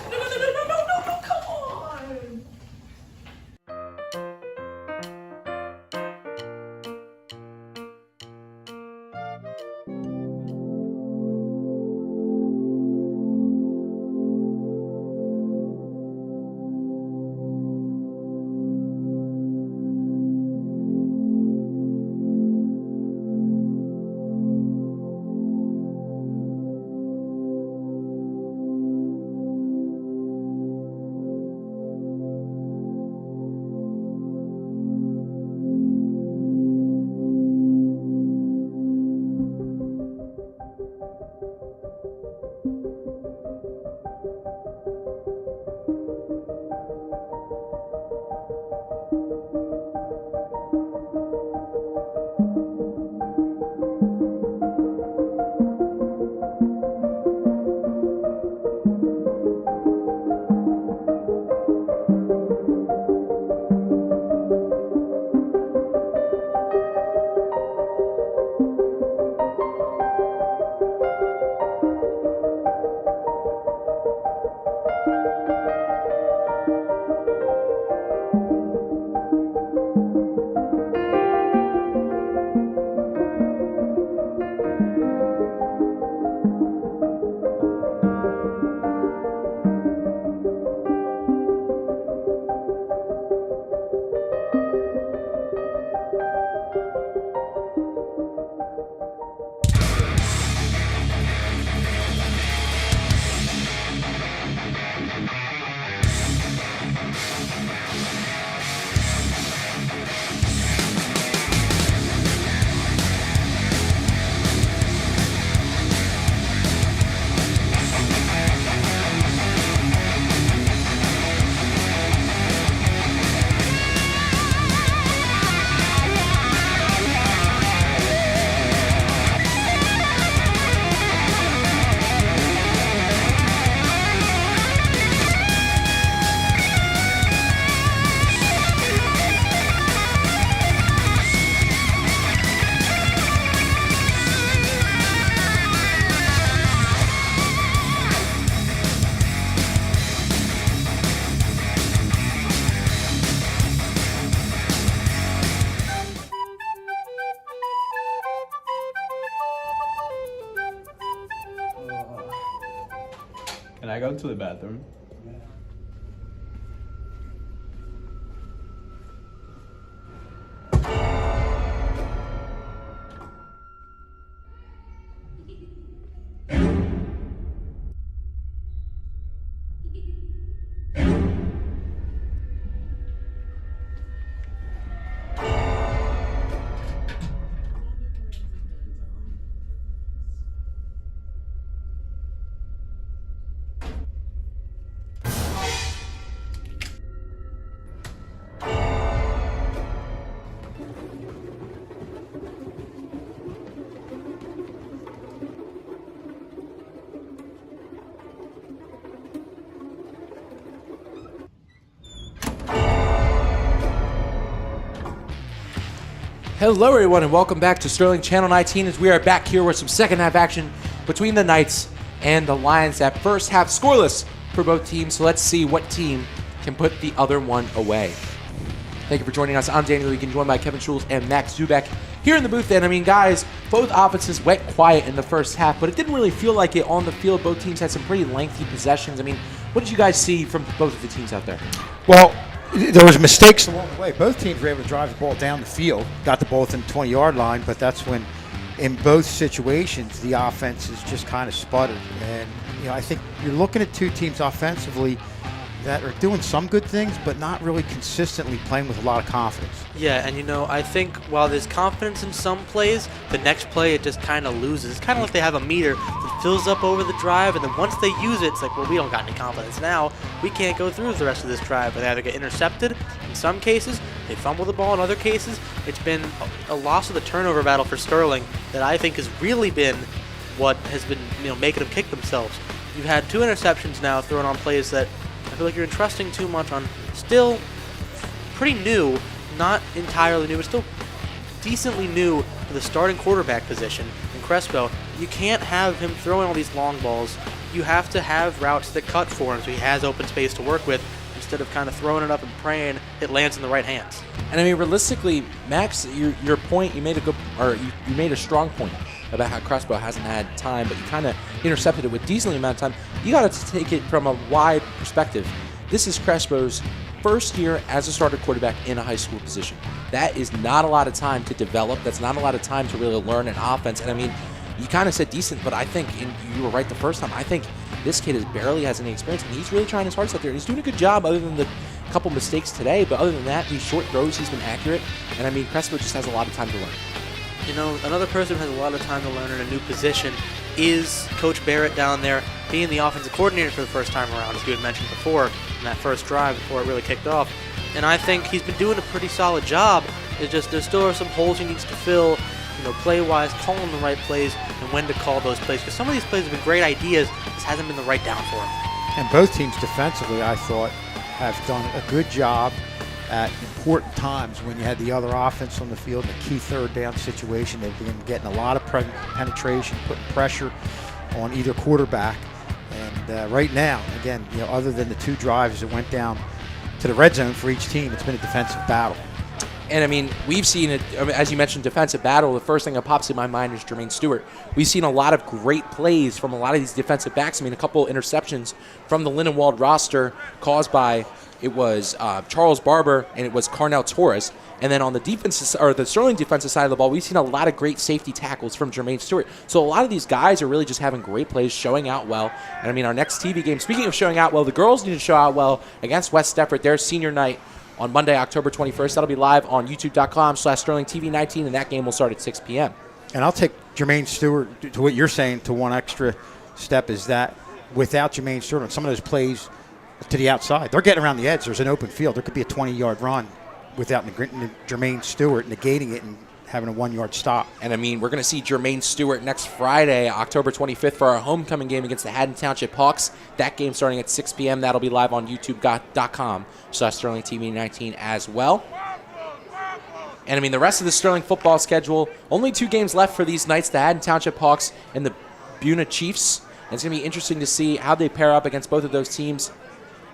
Can I go to the bathroom? Hello, everyone, and welcome back to Sterling Channel 19 as we are back here with some second half action between the Knights and the Lions. That first half scoreless for both teams, so let's see what team can put the other one away. Thank you for joining us. I'm Daniel Egan, joined by Kevin Schulz and Max Zubek here in the booth. And I mean, guys, both offenses went quiet in the first half, but it didn't really feel like it on the field. Both teams had some pretty lengthy possessions. I mean, what did you guys see from both of the teams out there? Well, there was mistakes along the way. Both teams were able to drive the ball down the field, got the ball within the 20-yard line, but that's when, in both situations, the offenses just kind of sputtered. And I think you're looking at two teams offensively that are doing some good things, but not really consistently playing with a lot of confidence. Yeah, and I think while there's confidence in some plays, the next play it just kind of loses. It's kind of like they have a meter that fills up over the drive, and then once they use it, it's like, well, we don't got any confidence now. We can't go through the rest of this drive. They either get intercepted, in some cases, they fumble the ball. In other cases, it's been a loss of the turnover battle for Sterling that I think has really been what has been making them kick themselves. You've had 2 interceptions now thrown on plays that I feel like you're entrusting too much on still pretty new, not entirely new, but still decently new to the starting quarterback position in Crespo. You can't have him throwing all these long balls. You have to have routes that cut for him so he has open space to work with instead of kind of throwing it up and praying it lands in the right hands. And I mean, realistically, Max, your point, you made you made a strong point about how Crespo hasn't had time, but you kind of intercepted it with decent amount of time. You got to take it from a wide perspective. This is Crespo's first year as a starter quarterback in a high school position. That is not a lot of time to develop. That's not a lot of time to really learn an offense. And I mean, you kind of said decent, but I think you were right the first time. I think this kid barely has any experience, and he's really trying his hardest out there. He's doing a good job other than the couple mistakes today, but other than that, these short throws, he's been accurate. And I mean, Crespo just has a lot of time to learn. Another person who has a lot of time to learn in a new position is Coach Barrett down there, being the offensive coordinator for the first time around, as you had mentioned before, in that first drive before it really kicked off. And I think he's been doing a pretty solid job. It's just there still are some holes he needs to fill, play-wise, calling the right plays, and when to call those plays. Because some of these plays have been great ideas, just hasn't been the right down for him. And both teams defensively, I thought, have done a good job at important times when you had the other offense on the field in a key third down situation. They've been getting a lot of penetration, putting pressure on either quarterback. And right now, again, other than the 2 drives that went down to the red zone for each team, it's been a defensive battle. And I mean, we've seen it, as you mentioned, defensive battle. The first thing that pops in my mind is Jermaine Stewart. We've seen a lot of great plays from a lot of these defensive backs. I mean, a couple interceptions from the Lindenwold roster caused by, it was Charles Barber and it was Carnell Torres. And then on the defensive, or the Sterling defensive side of the ball, we've seen a lot of great safety tackles from Jermaine Stewart. So a lot of these guys are really just having great plays, showing out well. And I mean, our next TV game, speaking of showing out well, the girls need to show out well against West Stefford, their senior night on Monday, October 21st. That'll be live on youtube.com/SterlingTV19, and that game will start at 6 p.m. And I'll take Jermaine Stewart to what you're saying to one extra step, is that without Jermaine Stewart on some of those plays to the outside, they're getting around the edge. There's an open field. There could be a 20-yard run without Jermaine Stewart negating it and having a 1-yard stop. And I mean, we're going to see Jermaine Stewart next Friday, October 25th, for our homecoming game against the Haddon Township Hawks. That game starting at 6 p.m. That'll be live on youtube.com/SterlingTV19 as well. And I mean, the rest of the Sterling football schedule, only 2 games left for these Knights, the Haddon Township Hawks and the Buna Chiefs. And it's going to be interesting to see how they pair up against both of those teams,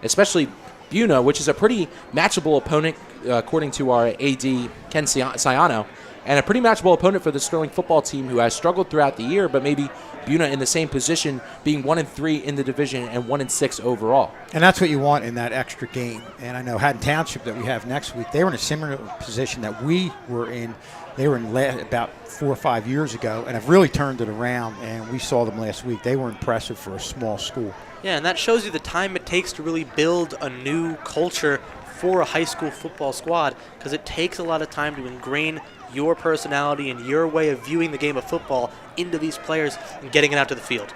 especially Buna, which is a pretty matchable opponent, according to our AD, Ken Ciano, and a pretty matchable opponent for the Sterling football team, who has struggled throughout the year, but maybe Buna in the same position, being 1-3 in the division and 1-6 overall. And that's what you want in that extra game. And I know Haddon Township that we have next week, they were in a similar position that we were in. They were in about 4 or 5 years ago and have really turned it around, and we saw them last week. They were impressive for a small school. Yeah, and that shows you the time it takes to really build a new culture for a high school football squad, because it takes a lot of time to ingrain your personality and your way of viewing the game of football into these players and getting it out to the field.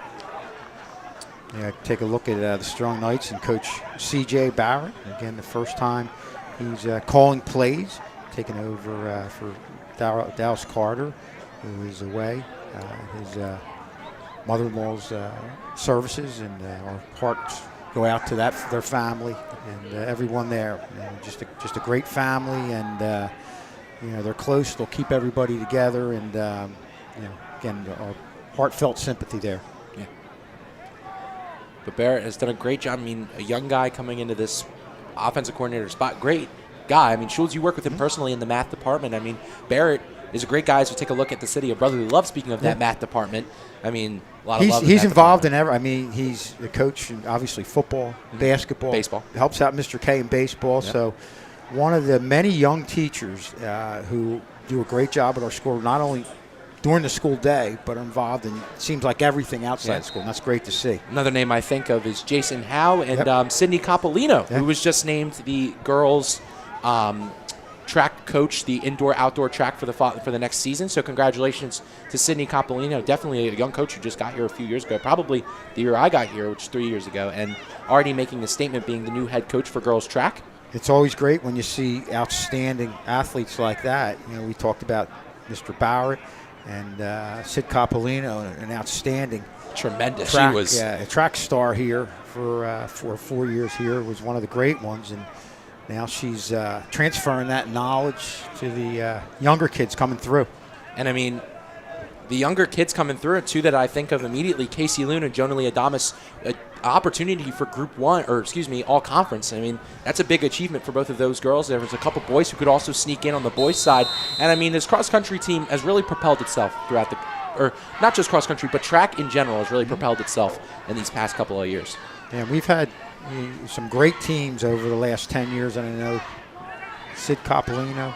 Yeah, take a look at the Strong Knights and Coach C.J. Barrett. Again, the first time he's calling plays, taking over for Dallas Carter, who is away. His mother-in-law's services, and our hearts go out to their family and everyone there. Just a great family, and they're close. They'll keep everybody together, and again, our heartfelt sympathy there. Yeah. But Barrett has done a great job. I mean, a young guy coming into this offensive coordinator spot, great guy. I mean, Schultz, you work with him personally in the math department. I mean, Barrett is a great guy. So take a look at the city of brotherly love. Speaking of that math department, I mean, a lot of love. He's involved in I mean, he's a coach in obviously football, basketball, baseball. Helps out Mr. K in baseball. Yep. So one of the many young teachers who do a great job at our school, not only during the school day, but are involved in, it seems like, everything outside school. And that's great to see. Another name I think of is Jason Howe and Sydney Coppolino, who was just named the girls' track coach, the indoor-outdoor track for the next season. So congratulations to Sydney Coppolino, definitely a young coach who just got here a few years ago, probably the year I got here, which is 3 years ago, and already making a statement being the new head coach for girls' track. It's always great when you see outstanding athletes like that. We talked about Mr. Barrett and Sid Coppolino, an outstanding tremendous track, she was a track star here for 4 years here, was one of the great ones, and now she's transferring that knowledge to the younger kids coming through. And I mean, the younger kids coming through, two that I think of immediately, Casey Loon and Jonali Adamas, opportunity for all conference. I mean, that's a big achievement for both of those girls. There was a couple boys who could also sneak in on the boys' side. And I mean, this cross-country team has really propelled itself throughout not just cross-country, but track in general has really propelled itself in these past couple of years. Yeah, we've had some great teams over the last 10 years, and I know Sid Coppolino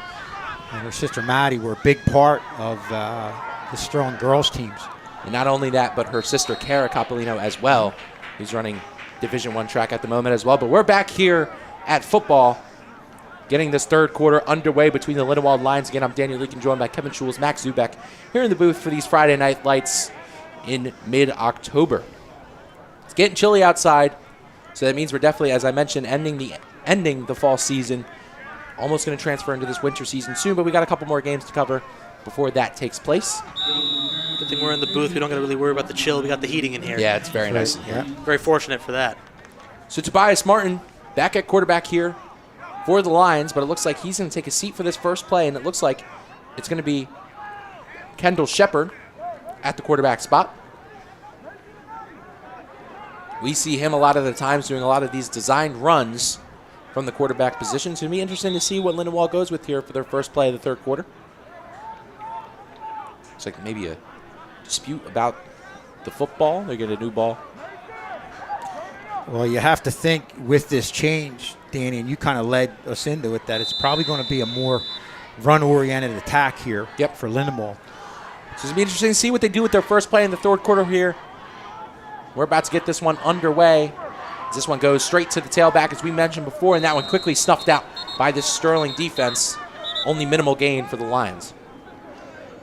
and her sister Maddie were a big part of the Sterling girls teams. And not only that, but her sister Kara Coppolino as well, who's running Division I track at the moment as well. But we're back here at football, getting this third quarter underway between the Lindenwold Lions. Again, I'm Daniel Leakin, joined by Kevin Schulz, Max Zubek, here in the booth for these Friday Night Lights in mid-October. It's getting chilly outside, so that means we're definitely, as I mentioned, ending the fall season. Almost going to transfer into this winter season soon, but we got a couple more games to cover before that takes place. Good thing we're in the booth. We don't got to really worry about the chill. We got the heating in here. Yeah, it's very nice. Yeah. Very fortunate for that. So Tobias Martin back at quarterback here for the Lions, but it looks like he's going to take a seat for this first play, and it looks like it's going to be Kendall Shepard at the quarterback spot. We see him a lot of the times doing a lot of these designed runs from the quarterback position. So it'll be interesting to see what Lindenwold goes with here for their first play of the third quarter. Looks like maybe a dispute about the football. They get a new ball. Well, you have to think with this change, Danny, and you kind of led us into it, that it's probably going to be a more run-oriented attack here for Lindenwold. So it'll be interesting to see what they do with their first play in the third quarter here. We're about to get this one underway. This one goes straight to the tailback, as we mentioned before, and that one quickly snuffed out by this Sterling defense. Only minimal gain for the Lions.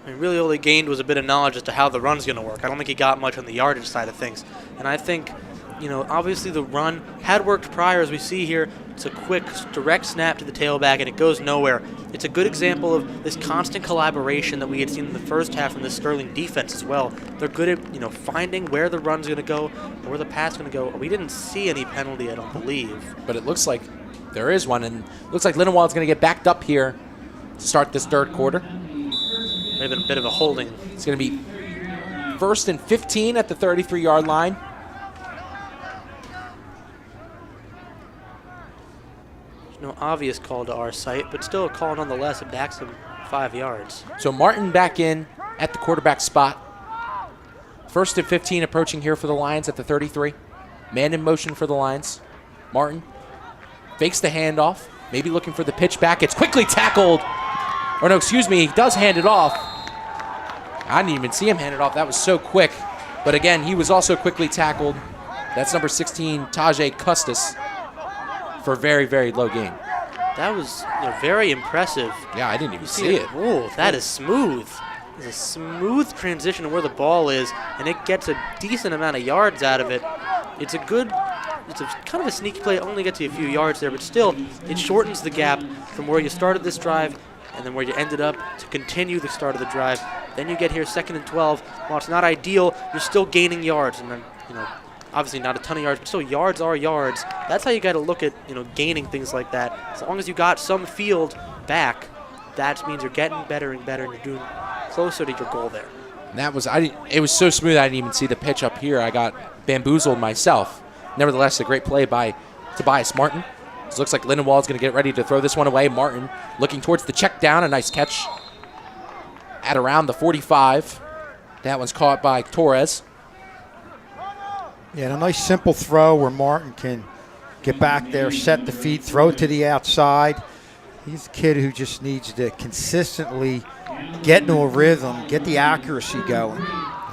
I mean, really all he gained was a bit of knowledge as to how the run's going to work. I don't think he got much on the yardage side of things. And I think, obviously the run had worked prior, as we see here. It's a quick, direct snap to the tailback, and it goes nowhere. It's a good example of this constant collaboration that we had seen in the first half from the Sterling defense as well. They're good at, finding where the run's going to go or where the pass is going to go. We didn't see any penalty, I don't believe. But it looks like there is one, and it looks like Lindenwold's going to get backed up here to start this third quarter. Maybe a bit of a holding. It's going to be 1st and 15 at the 33-yard line. There's no obvious call to our site, but still a call nonetheless. It backs him 5 yards. So Martin back in at the quarterback spot. 1st and 15 approaching here for the Lions at the 33. Man in motion for the Lions. Martin fakes the handoff, maybe looking for the pitch back. It's quickly tackled. Or no, excuse me, he does hand it off. I didn't even see him hand it off. That was so quick. But again, he was also quickly tackled. That's number 16, Tajay Custis, for a very, very low gain. That was very impressive. Yeah, I didn't even see it. Oh, that is smooth. It's a smooth transition to where the ball is, and it gets a decent amount of yards out of it. It's a kind of a sneaky play. It only gets you a few yards there, but still, it shortens the gap from where you started this drive and then where you ended up to continue the start of the drive. Then you get here 2nd and 12. While it's not ideal, you're still gaining yards. And then, obviously not a ton of yards, but still yards are yards. That's how you got to look at, gaining things like that. As long as you got some field back, that means you're getting better and better, and you're doing closer to your goal there. And that was, it was so smooth I didn't even see the pitch up here. I got bamboozled myself. Nevertheless, a great play by Tobias Martin. It looks like Lindenwold's going to get ready to throw this one away. Martin looking towards the check down. A nice catch at around the 45. That one's caught by Torres. Yeah, and a nice simple throw where Martin can get back there, set the feet, throw it to the outside. He's a kid who just needs to consistently get into a rhythm, get the accuracy going.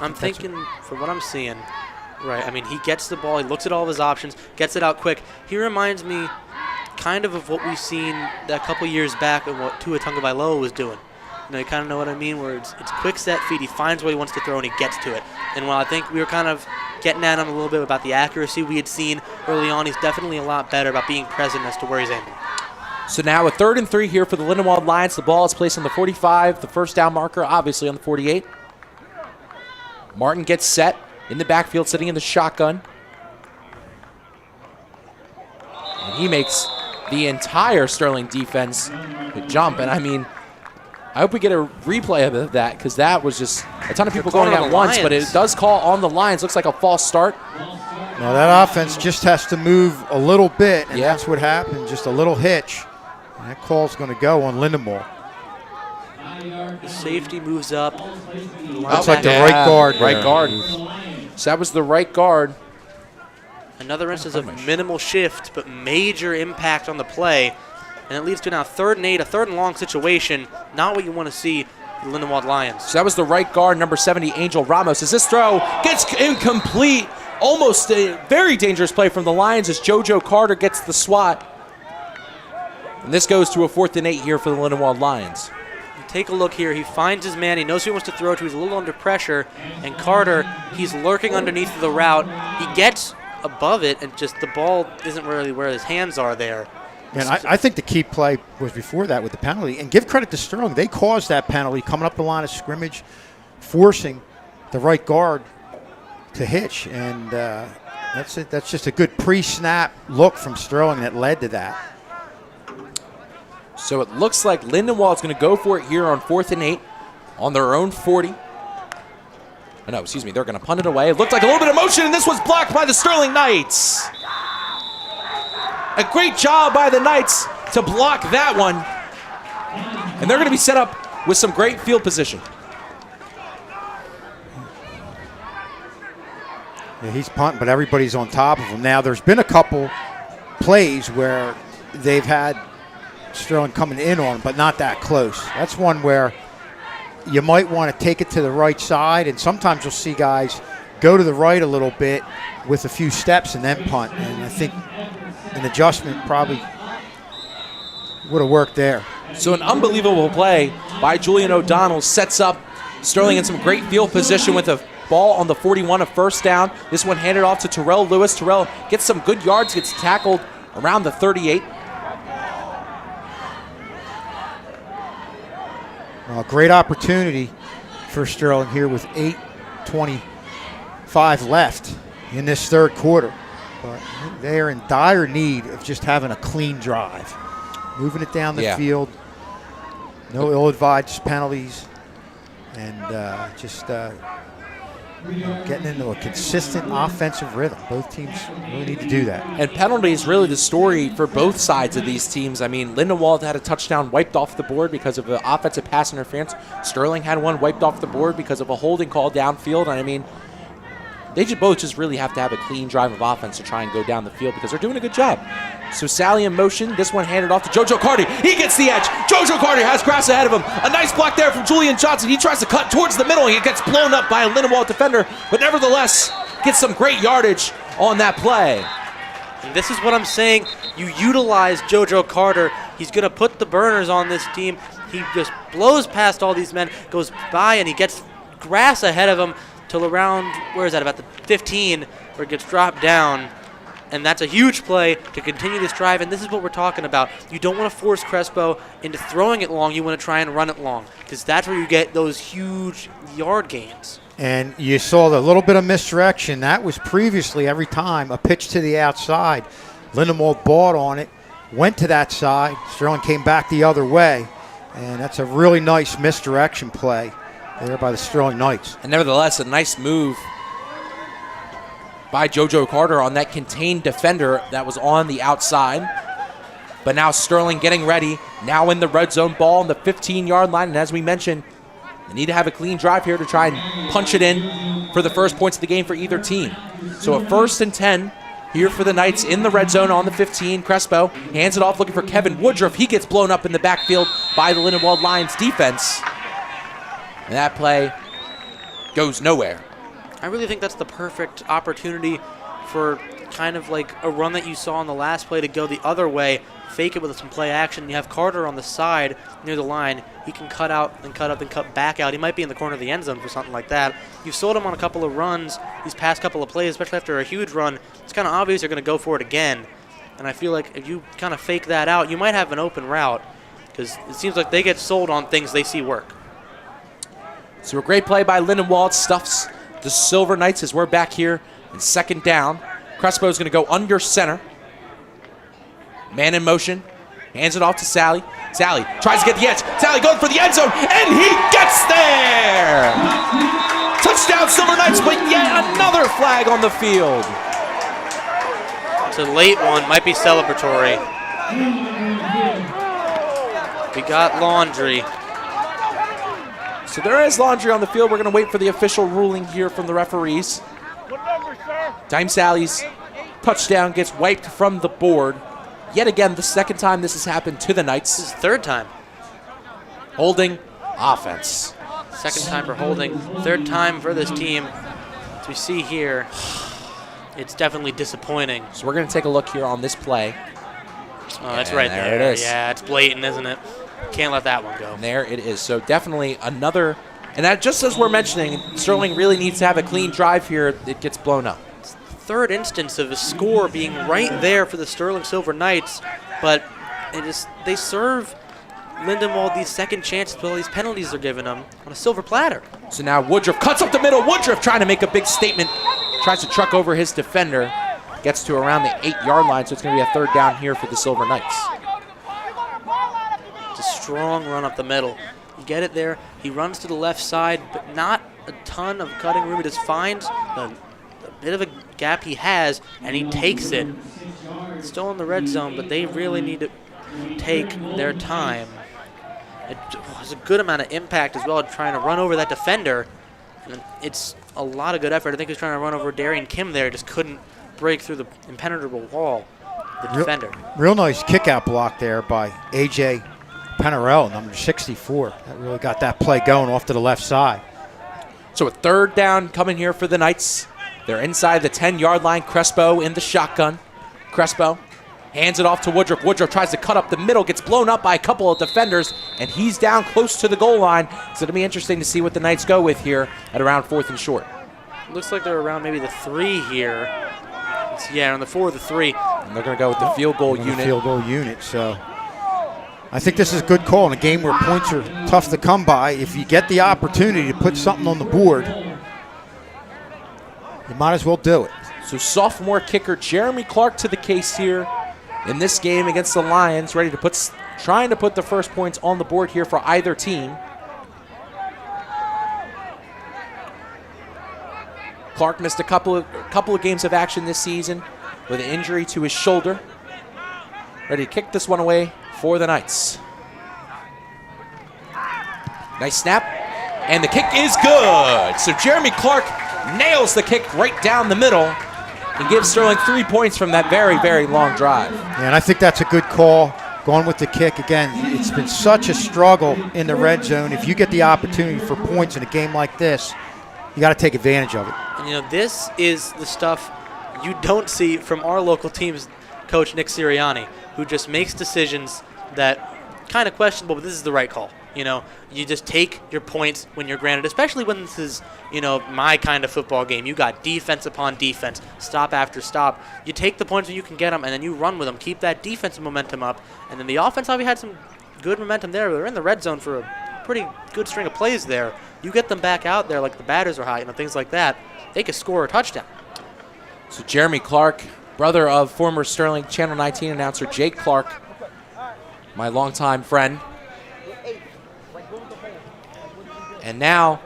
I'm thinking, from what I'm seeing, right, I mean, he gets the ball, he looks at all of his options, gets it out quick. He reminds me kind of what we've seen a couple years back and what Tua Tagovailoa was doing. You know, you kind of know what I mean, where it's quick set feet, he finds what he wants to throw and he gets to it. And while I think we were kind of getting at him a little bit about the accuracy we had seen early on, he's definitely a lot better about being present as to where he's aiming. So now a 3rd and 3 here for the Lindenwold Lions. The ball is placed on the 45, the first down marker obviously on the 48. Martin gets set in the backfield, sitting in the shotgun. And he makes the entire Sterling defense jump. And I mean, I hope we get a replay of that, because that was just a ton of people going at once, but it does call on the Lions. Looks like a false start. Now that offense just has to move a little bit, and that's what happened, just a little hitch. And that call's going to go on Lindenwold. The safety moves up. Looks like the right guard. Right guard. So that was the right guard. Another instance of minimal shift, but major impact on the play. And it leads to now 3rd and 8, a 3rd and long situation. Not what you want to see the Lindenwold Lions. So that was the right guard, number 70, Angel Ramos. As this throw gets incomplete, almost a very dangerous play from the Lions as JoJo Carter gets the swat. And this goes to a 4th and 8 here for the Lindenwold Lions. You take a look here. He finds his man. He knows who he wants to throw to. He's a little under pressure. And Carter, he's lurking underneath the route. He gets above it, and just the ball isn't really where his hands are there. And I think the key play was before that with the penalty. And give credit to Sterling. They caused that penalty coming up the line of scrimmage, forcing the right guard to hitch. And that's it. That's just a good pre-snap look from Sterling that led to that. So it looks like Lindenwold's going to go for it here on 4th and 8 on their own 40. Oh, no, excuse me. They're going to punt it away. It looked like a little bit of motion, and this was blocked by the Sterling Knights. A great job by the Knights to block that one. And they're going to be set up with some great field position. Yeah, he's punting, but everybody's on top of him. Now, there's been a couple plays where they've had Sterling coming in on him, but not that close. That's one where you might want to take it to the right side, and sometimes you'll see guys go to the right a little bit with a few steps and then punt. And I think an adjustment probably would have worked there. So an unbelievable play by Julian O'Donnell sets up Sterling in some great field position with a ball on the 41, a first down. This one handed off to Terrell Lewis. Terrell gets some good yards, gets tackled around the 38. Great opportunity for Sterling here with 8:25 left in this 3rd quarter. But they are in dire need of just having a clean drive. Moving it down the field. No ill-advised penalties. And getting into a consistent offensive rhythm. Both teams really need to do that. And penalty is really the story for both sides of these teams. I mean, Lindenwold had a touchdown wiped off the board because of an offensive pass interference. Sterling had one wiped off the board because of a holding call downfield. And I mean, they both just really have to have a clean drive of offense to try and go down the field because they're doing a good job. So Sally in motion. This one handed off to JoJo Carter. He gets the edge. JoJo Carter has grass ahead of him. A nice block there from Julian Johnson. He tries to cut towards the middle. He gets blown up by a Lindenwold defender, but nevertheless gets some great yardage on that play. And this is what I'm saying. You utilize JoJo Carter. He's going to put the burners on this team. He just blows past all these men, goes by, and he gets grass ahead of him till around, where is that, about the 15, where it gets dropped down. And that's a huge play to continue this drive, and this is what we're talking about. You don't want to force Crespo into throwing it long. You want to try and run it long, because that's where you get those huge yard gains. And you saw the little bit of misdirection. That was previously every time a pitch to the outside. Lindenwold bought on it, went to that side. Sterling came back the other way. And that's a really nice misdirection play there by the Sterling Knights. And nevertheless, a nice move by JoJo Carter on that contained defender that was on the outside. But now Sterling getting ready, now in the red zone, ball on the 15-yard line. And as we mentioned, they need to have a clean drive here to try and punch it in for the first points of the game for either team. So a 1st and 10 here for the Knights in the red zone on the 15. Crespo hands it off looking for Kevin Woodruff. He gets blown up in the backfield by the Lindenwold Lions defense. And that play goes nowhere. I really think that's the perfect opportunity for kind of like a run that you saw on the last play to go the other way, fake it with some play action. You have Carter on the side near the line. He can cut out, then cut up, then cut back out. He might be in the corner of the end zone for something like that. You've sold him on a couple of runs these past couple of plays, especially after a huge run. It's kind of obvious you're going to go for it again. And I feel like if you kind of fake that out, you might have an open route because it seems like they get sold on things they see work. So a great play by Lindenwold stuffs the Silver Knights as we're back here in 2nd down. Crespo's going to go under center. Man in motion. Hands it off to Sally. Sally tries to get the edge. Sally going for the end zone, and he gets there! Touchdown Silver Knights, but yet another flag on the field. It's a late one, might be celebratory. We got laundry. So there is laundry on the field. We're going to wait for the official ruling here from the referees. Dime Sally's touchdown gets wiped from the board. Yet again, the 2nd time this has happened to the Knights. This is the 3rd time. Holding offense. 2nd time for holding, 3rd time for this team. As we see here, it's definitely disappointing. So we're going to take a look here on this play. Oh, that's right there. It is. Yeah, it's blatant, isn't it? Can't let that one go. And there it is. So definitely another, and that just as we're mentioning, Sterling really needs to have a clean drive here. It gets blown up. It's the 3rd instance of a score being right there for the Sterling Silver Knights, but they serve Lindenwold these second chances with all these penalties they're giving them on a silver platter. So now Woodruff cuts up the middle. Woodruff trying to make a big statement. Tries to truck over his defender. Gets to around the 8-yard line, so it's going to be a 3rd down here for the Silver Knights. It's a strong run up the middle. You get it there. He runs to the left side, but not a ton of cutting room. He just finds a bit of a gap he has, and he takes it. Still in the red zone, but they really need to take their time. It was a good amount of impact as well, trying to run over that defender. And it's a lot of good effort. I think he was trying to run over Darian Kim there, just couldn't break through the impenetrable wall, the defender. Real nice kick-out block there by A.J. Penarel, number 64. That really got that play going off to the left side. So a 3rd down coming here for the Knights. They're inside the 10-yard line. Crespo in the shotgun. Crespo hands it off to Woodruff. Woodruff tries to cut up the middle, gets blown up by a couple of defenders, and he's down close to the goal line. So it'll be interesting to see what the Knights go with here at around 4th and short. Looks like they're around maybe the 3 here. Yeah, on the 4 or the 3. And they're going to go with the field goal unit. Field goal unit, so I think this is a good call in a game where points are tough to come by. If you get the opportunity to put something on the board, you might as well do it. So sophomore kicker Jeremy Clark to the case here in this game against the Lions, ready to trying to put the first points on the board here for either team. Clark missed a couple of games of action this season with an injury to his shoulder. Ready to kick this one away for the Knights. Nice snap, and the kick is good. So Jeremy Clark nails the kick right down the middle and gives Sterling 3 points from that very, very long drive. Yeah, and I think that's a good call, going with the kick. Again, it's been such a struggle in the red zone. If you get the opportunity for points in a game like this, you got to take advantage of it. And, you know, this is the stuff you don't see from our local team's coach, Nick Sirianni, who just makes decisions that kind of questionable, but this is the right call. You know, you just take your points when you're granted, especially when this is, you know, my kind of football game. You got defense upon defense, stop after stop. You take the points when you can get them, and then you run with them. Keep that defensive momentum up. And then the offense obviously had some good momentum there. They're in the red zone for a pretty good string of plays there. You get them back out there like the batters are high, you know, things like that. They could score a touchdown. So Jeremy Clark, brother of former Sterling Channel 19 announcer Jake Clark, my longtime friend, And now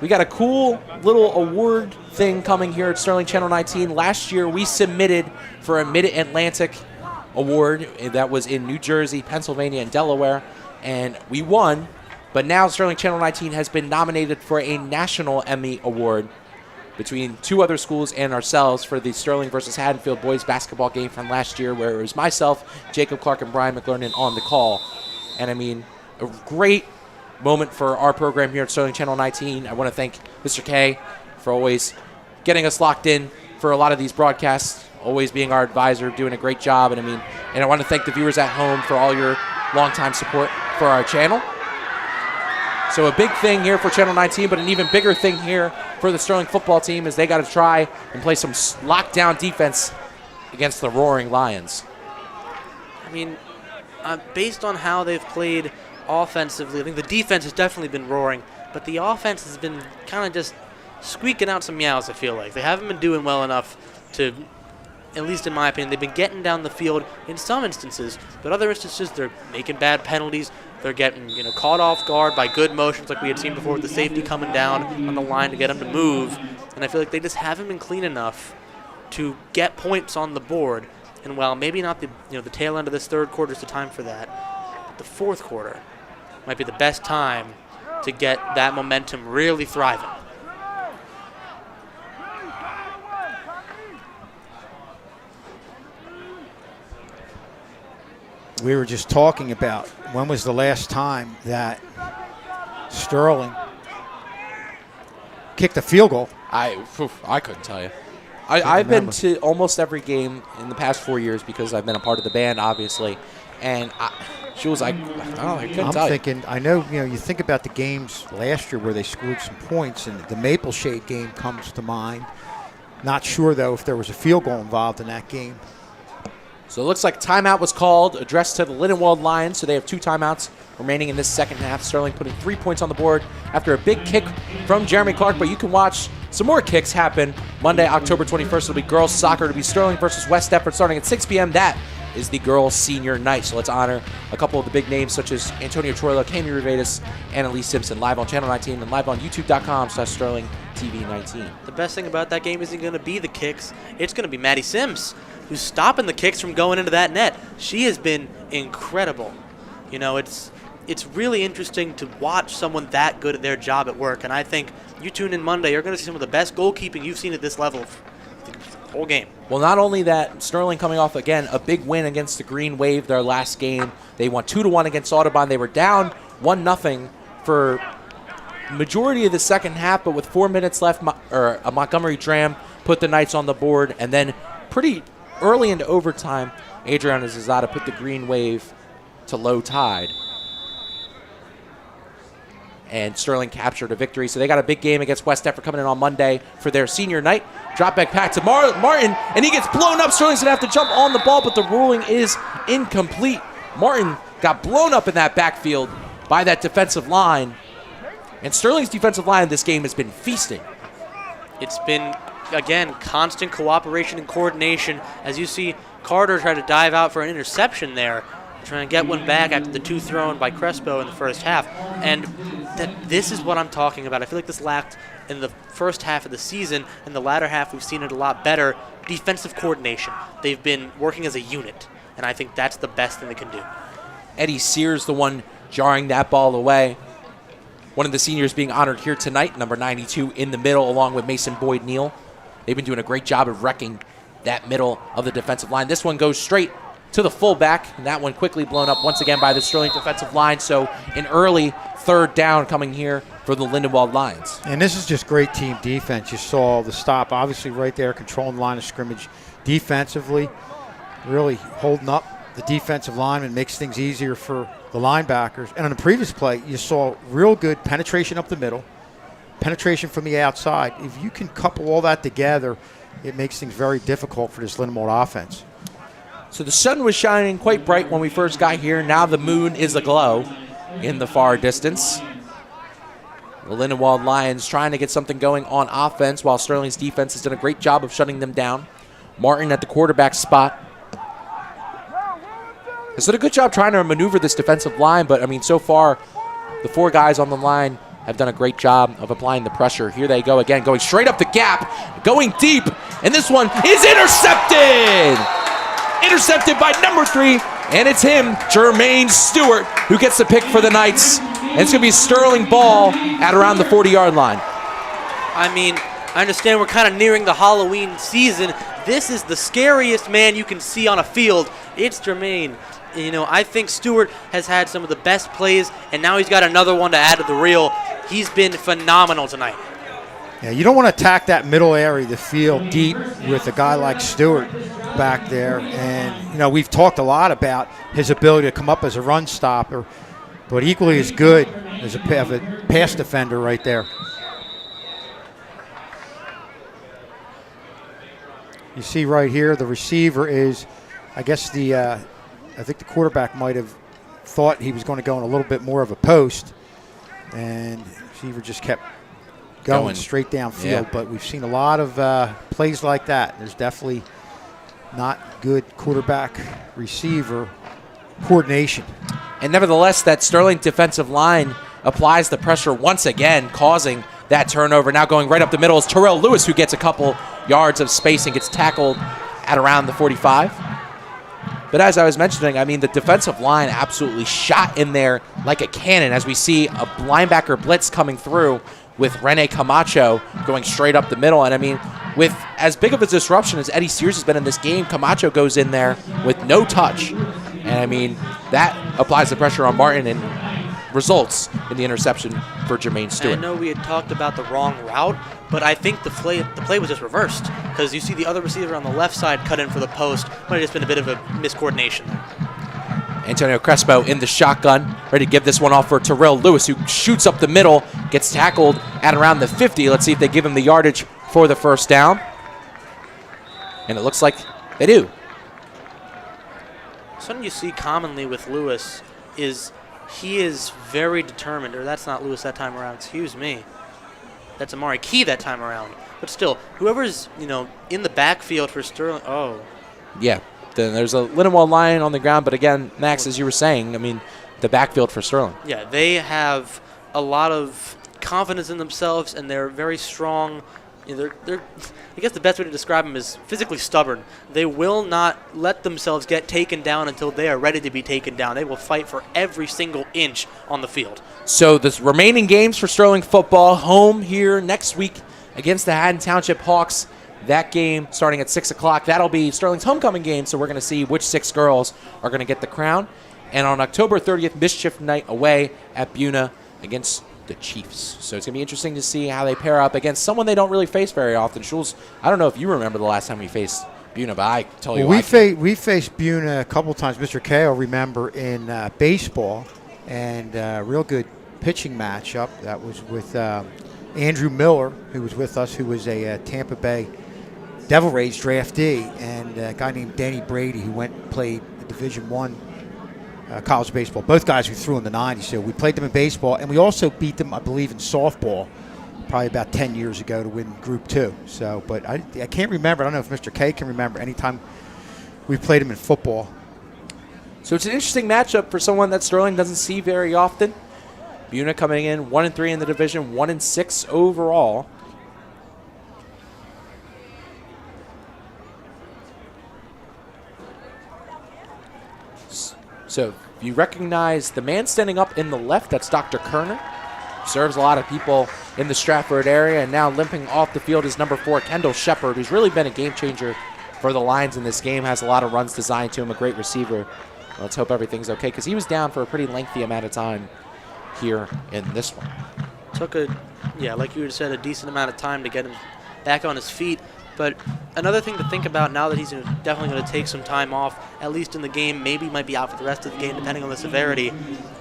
we got a cool little award thing coming here at Sterling Channel 19. Last year we submitted for a Mid-Atlantic award that was in New Jersey, Pennsylvania, and Delaware, and we won. But now Sterling Channel 19 has been nominated for a National Emmy Award between 2 other schools and ourselves for the Sterling versus Haddonfield boys basketball game from last year, where it was myself, Jacob Clark, and Brian McLernan on the call. And I mean, a great moment for our program here at Sterling Channel 19. I want to thank Mr. K for always getting us locked in for a lot of these broadcasts, always being our advisor, doing a great job. And I want to thank the viewers at home for all your longtime support for our channel. So a big thing here for Channel 19, but an even bigger thing here for the Sterling football team is they got to try and play some lockdown defense against the Roaring Lions. I mean, based on how they've played offensively, I think the defense has definitely been roaring, but the offense has been kind of just squeaking out some meows, I feel like. They haven't been doing well enough to, at least in my opinion, they've been getting down the field in some instances, but other instances they're making bad penalties. They're getting caught off guard by good motions like we had seen before with the safety coming down on the line to get them to move. And I feel like they just haven't been clean enough to get points on the board. And while maybe not the the tail end of this third quarter is the time for that, but the fourth quarter might be the best time to get that momentum really thriving. We were just talking about when was the last time that Sterling kicked a field goal. I couldn't tell you. I've been to almost every game in the past 4 years because I've been a part of the band, obviously. And she was like, I couldn't tell you. I know, you think about the games last year where they scored some points, and the Maple Shade game comes to mind. Not sure, though, if there was a field goal involved in that game. So it looks like timeout was called, addressed to the Lindenwold Lions. So they have 2 timeouts remaining in this second half. Sterling putting 3 points on the board after a big kick from Jeremy Clark. But you can watch some more kicks happen Monday, October 21st. It'll be girls soccer to be Sterling versus West Deptford starting at 6 p.m. That is the girls' senior night. So let's honor a couple of the big names such as Antonio Troilo, Cami Rivadis, and Elise Simpson live on Channel 19 and live on YouTube.com/Sterling TV 19. The best thing about that game isn't going to be the kicks. It's going to be Maddie Sims, who's stopping the kicks from going into that net. She has been incredible. It's really interesting to watch someone that good at their job at work, and I think you tune in Monday, you're going to see some of the best goalkeeping you've seen at this level the whole game. Well, not only that, Sterling coming off, again, a big win against the Green Wave their last game. They won 2-1 against Audubon. They were down 1-0 for majority of the second half, but with 4 minutes left, a Montgomery Dram put the Knights on the board, and then pretty early into overtime, Adriana Zazada put the Green Wave to low tide. And Sterling captured a victory. So they got a big game against West Deptford coming in on Monday for their senior night. Drop back pass to Martin, and he gets blown up. Sterling's going to have to jump on the ball, but the ruling is incomplete. Martin got blown up in that backfield by that defensive line. And Sterling's defensive line in this game has been feasting. It's been, again, constant cooperation and coordination. As you see, Carter try to dive out for an interception there, trying to get one back after the 2 thrown by Crespo in the first half. And this is what I'm talking about. I feel like this lacked in the first half of the season. In the latter half, we've seen it a lot better. Defensive coordination. They've been working as a unit, and I think that's the best thing they can do. Eddie Sears, the one jarring that ball away. One of the seniors being honored here tonight, number 92 in the middle, along with Mason Boyd-Neal. They've been doing a great job of wrecking that middle of the defensive line. This one goes straight to the fullback, and that one quickly blown up once again by the Sterling defensive line. So an early third down coming here for the Lindenwold Lions. And this is just great team defense. You saw the stop, obviously right there, controlling the line of scrimmage defensively, really holding up the defensive line and makes things easier for the linebackers. And on the previous play, you saw real good penetration up the middle, penetration from the outside. If you can couple all that together, it makes things very difficult for this Lindenwold offense. So the sun was shining quite bright when we first got here. Now the moon is aglow in the far distance. The Lindenwold Lions trying to get something going on offense while Sterling's defense has done a great job of shutting them down. Martin at the quarterback spot has done a good job trying to maneuver this defensive line, but, I mean, so far the 4 guys on the line have done a great job of applying the pressure. Here they go again, going straight up the gap, going deep, and this one is intercepted! Intercepted by number 3, and it's him, Jermaine Stewart, who gets the pick for the Knights. And it's going to be a Sterling ball at around the 40-yard line. I mean, I understand we're kind of nearing the Halloween season. This is the scariest man you can see on a field. It's Jermaine. You know, I think Stewart has had some of the best plays, and now he's got another one to add to the reel. He's been phenomenal tonight. Yeah, you don't want to attack that middle area of the field deep with a guy like Stewart back there. And, you know, we've talked a lot about his ability to come up as a run stopper, but equally as good as a pass defender right there. You see right here, the receiver is, I guess I think the quarterback might have thought he was going to go in a little bit more of a post, and the receiver just kept going straight downfield. Yeah. But we've seen a lot of plays like that. There's definitely not good quarterback-receiver coordination. And nevertheless, that Sterling defensive line applies the pressure once again, causing that turnover. Now going right up the middle is Terrell Lewis, who gets a couple yards of space and gets tackled at around the 45. But as I was mentioning, I mean, the defensive line absolutely shot in there like a cannon as we see a linebacker blitz coming through with Rene Camacho going straight up the middle. And I mean, with as big of a disruption as Eddie Sears has been in this game, Camacho goes in there with no touch. And I mean, that applies the pressure on Martin and results in the interception for Jermaine Stewart. I know we had talked about the wrong route, but I think the play was just reversed because you see the other receiver on the left side cut in for the post. Might have just been a bit of a miscoordination there. Antonio Crespo in the shotgun, ready to give this one off for Terrell Lewis, who shoots up the middle, gets tackled at around the 50. Let's see if they give him the yardage for the first down. And it looks like they do. Something you see commonly with Lewis is he is very determined, or that's not Lewis that time around, excuse me. That's Amari Key that time around. But still, whoever's, you know, in the backfield for Sterling, Yeah, then there's a Lindenwold line on the ground, but again, Max, as you were saying, I mean, the backfield for Sterling. Yeah, they have a lot of confidence in themselves, and they're very strong. You know, they're I guess the best way to describe them is physically stubborn. They will not let themselves get taken down until they are ready to be taken down. They will fight for every single inch on the field. So the remaining games for Sterling football, home here next week against the Haddon Township Hawks. That game starting at 6 o'clock. That'll be Sterling's homecoming game, so we're going to see which 6 girls are going to get the crown. And on October 30th, Mischief Night away at Buna against the Chiefs. So it's going to be interesting to see how they pair up against someone they don't really face very often. Jules, I don't know if you remember the last time we faced Buna, but I tell you, we faced Buna a couple times. Mr. K, I'll remember in baseball, and real good pitching matchup. That was with Andrew Miller, who was with us, who was a Tampa Bay Devil Rays draftee, and a guy named Danny Brady, who went and played Division I college baseball. Both guys we threw in the 90s, so we played them in baseball, and we also beat them, I believe, in softball probably about 10 years ago to win Group 2. So, but I can't remember. I don't know if Mr. K can remember any time we played them in football. So it's an interesting matchup for someone that Sterling doesn't see very often. Buna coming in 1-3 in the division, 1-6 overall. So you recognize the man standing up in the left, that's Dr. Kerner. Serves a lot of people in the Stratford area, and now limping off the field is number 4, Kendall Shepard, who's really been a game changer for the Lions in this game, has a lot of runs designed to him, a great receiver. Let's hope everything's okay, because he was down for a pretty lengthy amount of time here in this one. Took like you said, a decent amount of time to get him back on his feet. But another thing to think about now that he's definitely going to take some time off, at least in the game, maybe might be out for the rest of the game depending on the severity.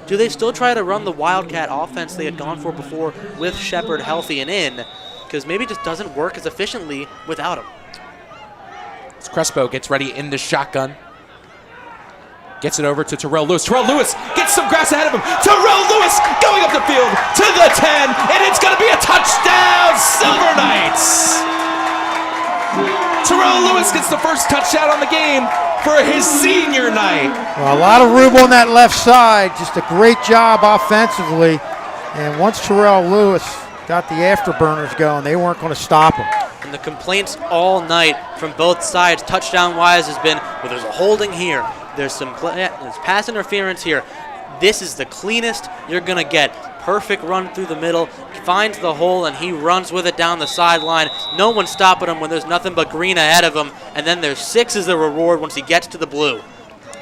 Do they still try to run the Wildcat offense they had gone for before with Shepard healthy and in? Because maybe it just doesn't work as efficiently without him. As Crespo gets ready in the shotgun. Gets it over to Terrell Lewis. Terrell Lewis gets some grass ahead of him. Terrell Lewis going up the field to the 10, and it's going to be a touchdown, Silver Knights! Terrell Lewis gets the first touchdown on the game for his senior night. Well, a lot of room on that left side. Just a great job offensively And once Terrell Lewis got the afterburners going, they weren't going to stop him. And the complaints all night from both sides, touchdown-wise, has been, well, there's a holding here. There's pass interference here. This is the cleanest you're going to get. Perfect run through the middle, finds the hole, and he runs with it down the sideline. No one's stopping him when there's nothing but green ahead of him. And then there's 6 as the reward once he gets to the blue.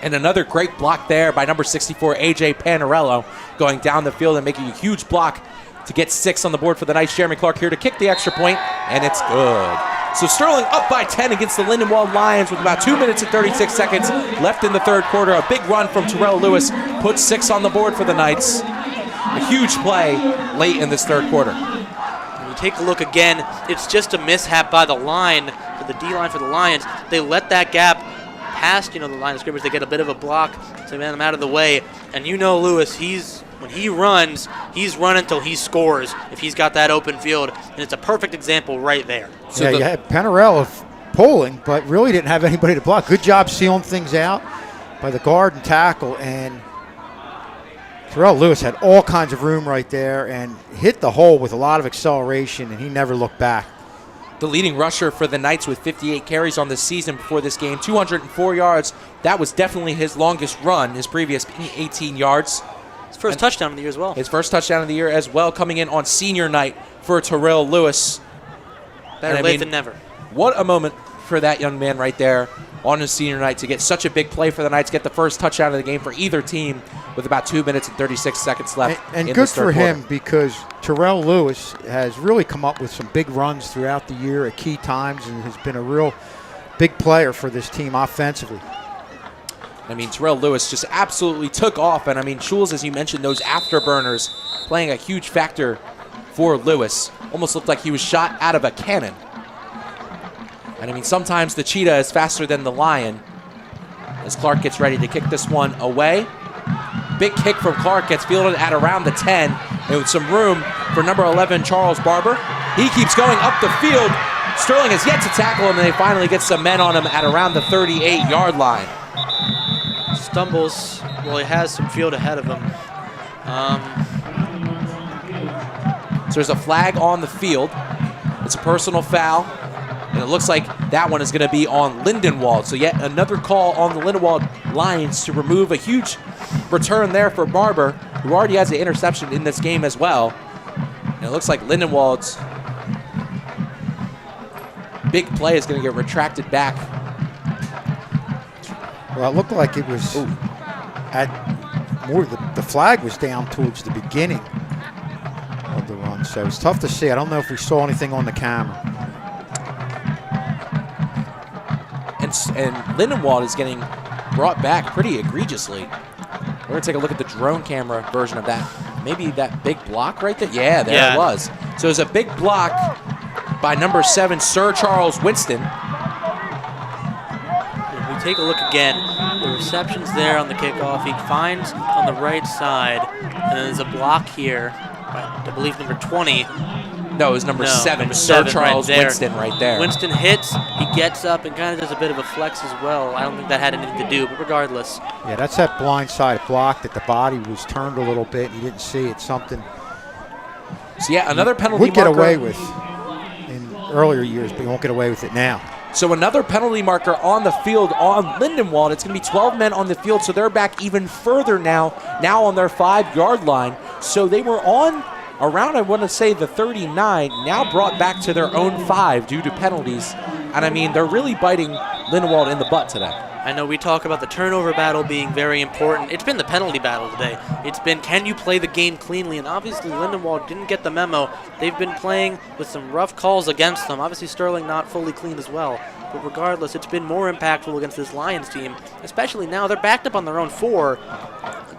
And another great block there by number 64, A.J. Panarello, going down the field and making a huge block to get 6 on the board for the Knights. Jeremy Clark here to kick the extra point, and it's good. So Sterling up by 10 against the Lindenwold Lions with about 2 minutes and 36 seconds left in the third quarter. A big run from Terrell Lewis puts 6 on the board for the Knights. A huge play late in this third quarter. When you take a look again, it's just a mishap by the line, for the D-line for the Lions. They let that gap past, the line of scrimmage. They get a bit of a block to man him out of the way. And Lewis, when he runs, he's running until he scores if he's got that open field. And it's a perfect example right there. So you had Panarello pulling, but really didn't have anybody to block. Good job sealing things out by the guard and tackle. And Terrell Lewis had all kinds of room right there and hit the hole with a lot of acceleration, and he never looked back. The leading rusher for the Knights with 58 carries on the season before this game, 204 yards. That was definitely his longest run, his previous being 18 yards. His first touchdown of the year as well. His first touchdown of the year as well, coming in on senior night for Terrell Lewis. Better late than never. What a moment for that young man right there on his senior night to get such a big play for the Knights, get the first touchdown of the game for either team with about 2 minutes and 36 seconds left. And good for him, because Terrell Lewis has really come up with some big runs throughout the year at key times and has been a real big player for this team offensively. I mean, Terrell Lewis just absolutely took off. And I mean, Schulz, as you mentioned, those afterburners playing a huge factor for Lewis. Almost looked like he was shot out of a cannon. And I mean, sometimes the cheetah is faster than the lion. As Clark gets ready to kick this one away. Big kick from Clark, gets fielded at around the 10. And with some room for number 11, Charles Barber. He keeps going up the field. Sterling has yet to tackle him, and they finally get some men on him at around the 38-yard line. Stumbles. Well, he has some field ahead of him. So there's a flag on the field. It's a personal foul. And it looks like that one is going to be on Lindenwold. So yet another call on the Lindenwold Lions to remove a huge return there for Barber, who already has the interception in this game as well. And it looks like Lindenwold's big play is going to get retracted back. Well, it looked like it was the flag was down towards the beginning of the run, so it's tough to see. I don't know if we saw anything on the camera. And Lindenwold is getting brought back pretty egregiously. We're going to take a look at the drone camera version of that. Maybe that big block right there? Yeah, there it was. So it was a big block by number 7, Sir Charles Winston. If we take a look again, the reception's there on the kickoff. He finds on the right side, and then there's a block here by, I believe, number 20. No, it was number 7, Sir Charles Winston right there. Winston hits, he gets up and kind of does a bit of a flex as well. I don't think that had anything to do, but regardless. Yeah, that's that blindside block that the body was turned a little bit. You didn't see it. Something. So yeah, another penalty would get marker away with in earlier years, but you won't get away with it now. So another penalty marker on the field on Lindenwold. It's going to be 12 men on the field, so they're back even further now on their 5-yard line. So they were on around, I want to say, the 39, now brought back to their own 5 due to penalties. And I mean, they're really biting Lindenwold in the butt today. I know we talk about the turnover battle being very important. It's been the penalty battle today. It's been, can you play the game cleanly? And obviously Lindenwold didn't get the memo. They've been playing with some rough calls against them. Obviously Sterling not fully clean as well. But regardless, it's been more impactful against this Lions team, especially now. They're backed up on their own 4.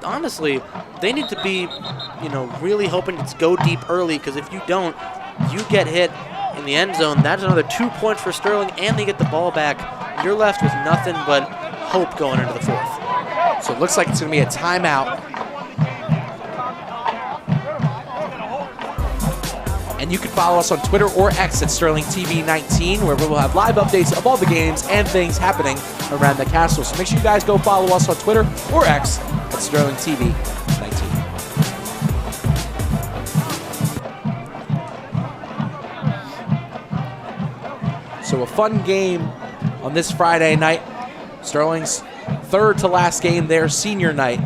Honestly, they need to be, really hoping to go deep early, because if you don't, you get hit in the end zone. That's another 2 points for Sterling, and they get the ball back. You're left with nothing but hope going into the 4th. So it looks like it's going to be a timeout. And you can follow us on Twitter or X at SterlingTV19, where we will have live updates of all the games and things happening around the castle. So make sure you guys go follow us on Twitter or X at SterlingTV19. So a fun game on this Friday night. Sterling's third to last game, their senior night,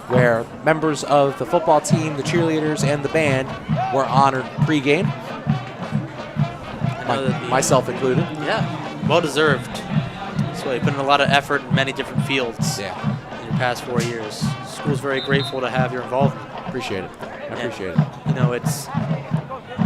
where members of the football team, the cheerleaders, and the band were honored pregame. Myself included. Yeah, well deserved. So you put in a lot of effort in many different fields in your past 4 years. School's very grateful to have your involvement. Appreciate it. I appreciate it. You know, it's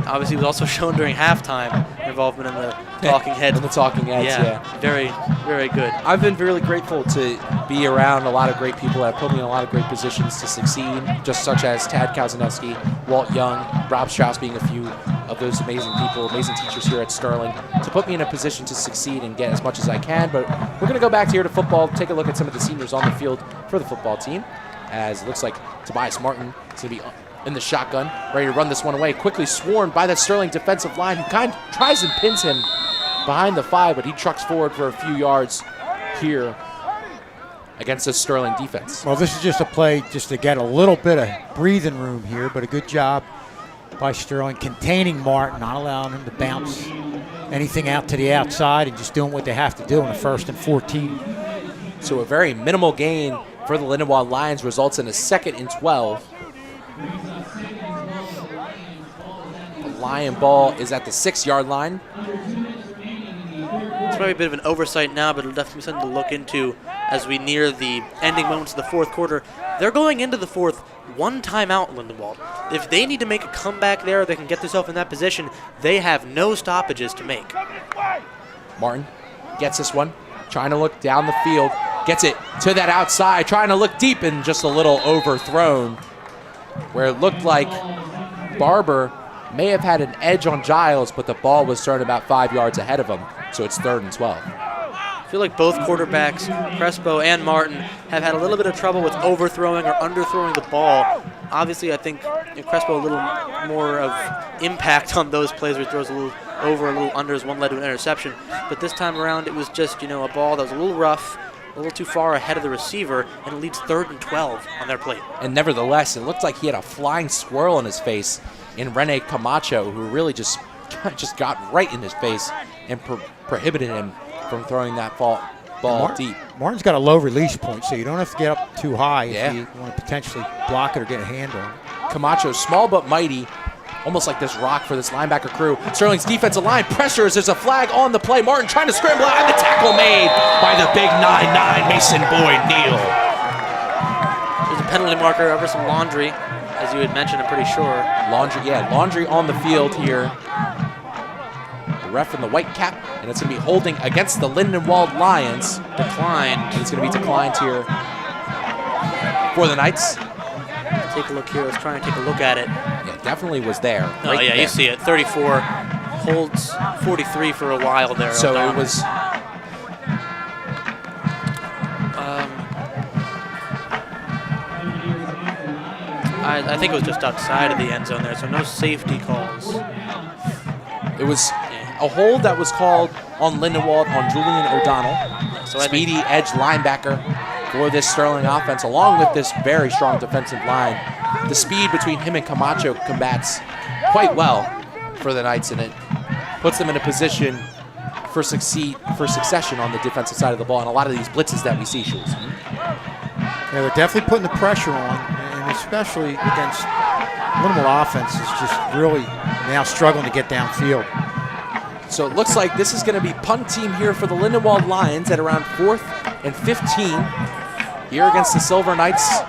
obviously it was also shown during halftime, involvement in the talking heads. In the talking heads, yeah. Very, very good. I've been really grateful to be around a lot of great people that have put me in a lot of great positions to succeed, just such as Tad Kazanowski, Walt Young, Rob Strauss being a few of those amazing people, amazing teachers here at Sterling, to put me in a position to succeed and get as much as I can. But we're going to go back here to football, take a look at some of the seniors on the field for the football team, as it looks like Tobias Martin is going to be in the shotgun, ready to run this one away. Quickly swarmed by that Sterling defensive line, who kind of tries and pins him behind the 5, but he trucks forward for a few yards here against the Sterling defense. Well, this is just a play just to get a little bit of breathing room here, but a good job by Sterling containing Martin, not allowing him to bounce anything out to the outside and just doing what they have to do in the 1st and 14. So a very minimal gain for the Lindenwold Lions results in a 2nd and 12. The Lion ball is at the 6-yard line. It's probably a bit of an oversight now, but it'll definitely be something to look into as we near the ending moments of the 4th quarter. They're going into the 4th, 1 timeout, Lindenwold. If they need to make a comeback there, they can get themselves in that position. They have no stoppages to make. Martin gets this one, trying to look down the field, gets it to that outside, trying to look deep, and just a little overthrown, where it looked like Barber may have had an edge on Giles, but the ball was thrown about 5 yards ahead of him, so it's 3rd and 12. I feel like both quarterbacks, Crespo and Martin, have had a little bit of trouble with overthrowing or underthrowing the ball. Obviously, I think Crespo a little more of impact on those plays where he throws a little over, a little under, as one led to an interception. But this time around, it was just, a ball that was a little rough, a little too far ahead of the receiver, and it leads 3rd and 12 on their plate. And nevertheless, it looked like he had a flying squirrel in his face in Rene Camacho, who really just got right in his face and prohibited him from throwing that ball deep. Martin's got a low release point, so you don't have to get up too high if you want to potentially block it or get a hand on it. Camacho, small but mighty, almost like this rock for this linebacker crew. Sterling's defensive line pressures. There's a flag on the play. Martin trying to scramble out, and the tackle made by the big 9'9" Mason Boyd-Neal. There's a penalty marker over some laundry, as you had mentioned, I'm pretty sure. Laundry on the field here. The ref in the white cap, and it's going to be holding against the Lindenwold Lions. Declined. And it's going to be declined here for the Knights. Take a look here. Let's try and take a look at it. Yeah, definitely was there. Oh, right yeah, there. you see it. 34 holds 43 for a while there. So it was... I think it was just outside of the end zone there, so no safety calls. It was a hold that was called on Lindenwold on Julian O'Donnell, speedy edge linebacker for this Sterling offense, along with this very strong defensive line. The speed between him and Camacho combats quite well for the Knights, and it puts them in a position for succession on the defensive side of the ball, and a lot of these blitzes that we see, Schultz. Yeah, they're definitely putting the pressure on, and especially against Lindenwold offense is just really now struggling to get downfield. So it looks like this is going to be punt team here for the Lindenwold Lions at around 4th and 15 here against the Silver Knights.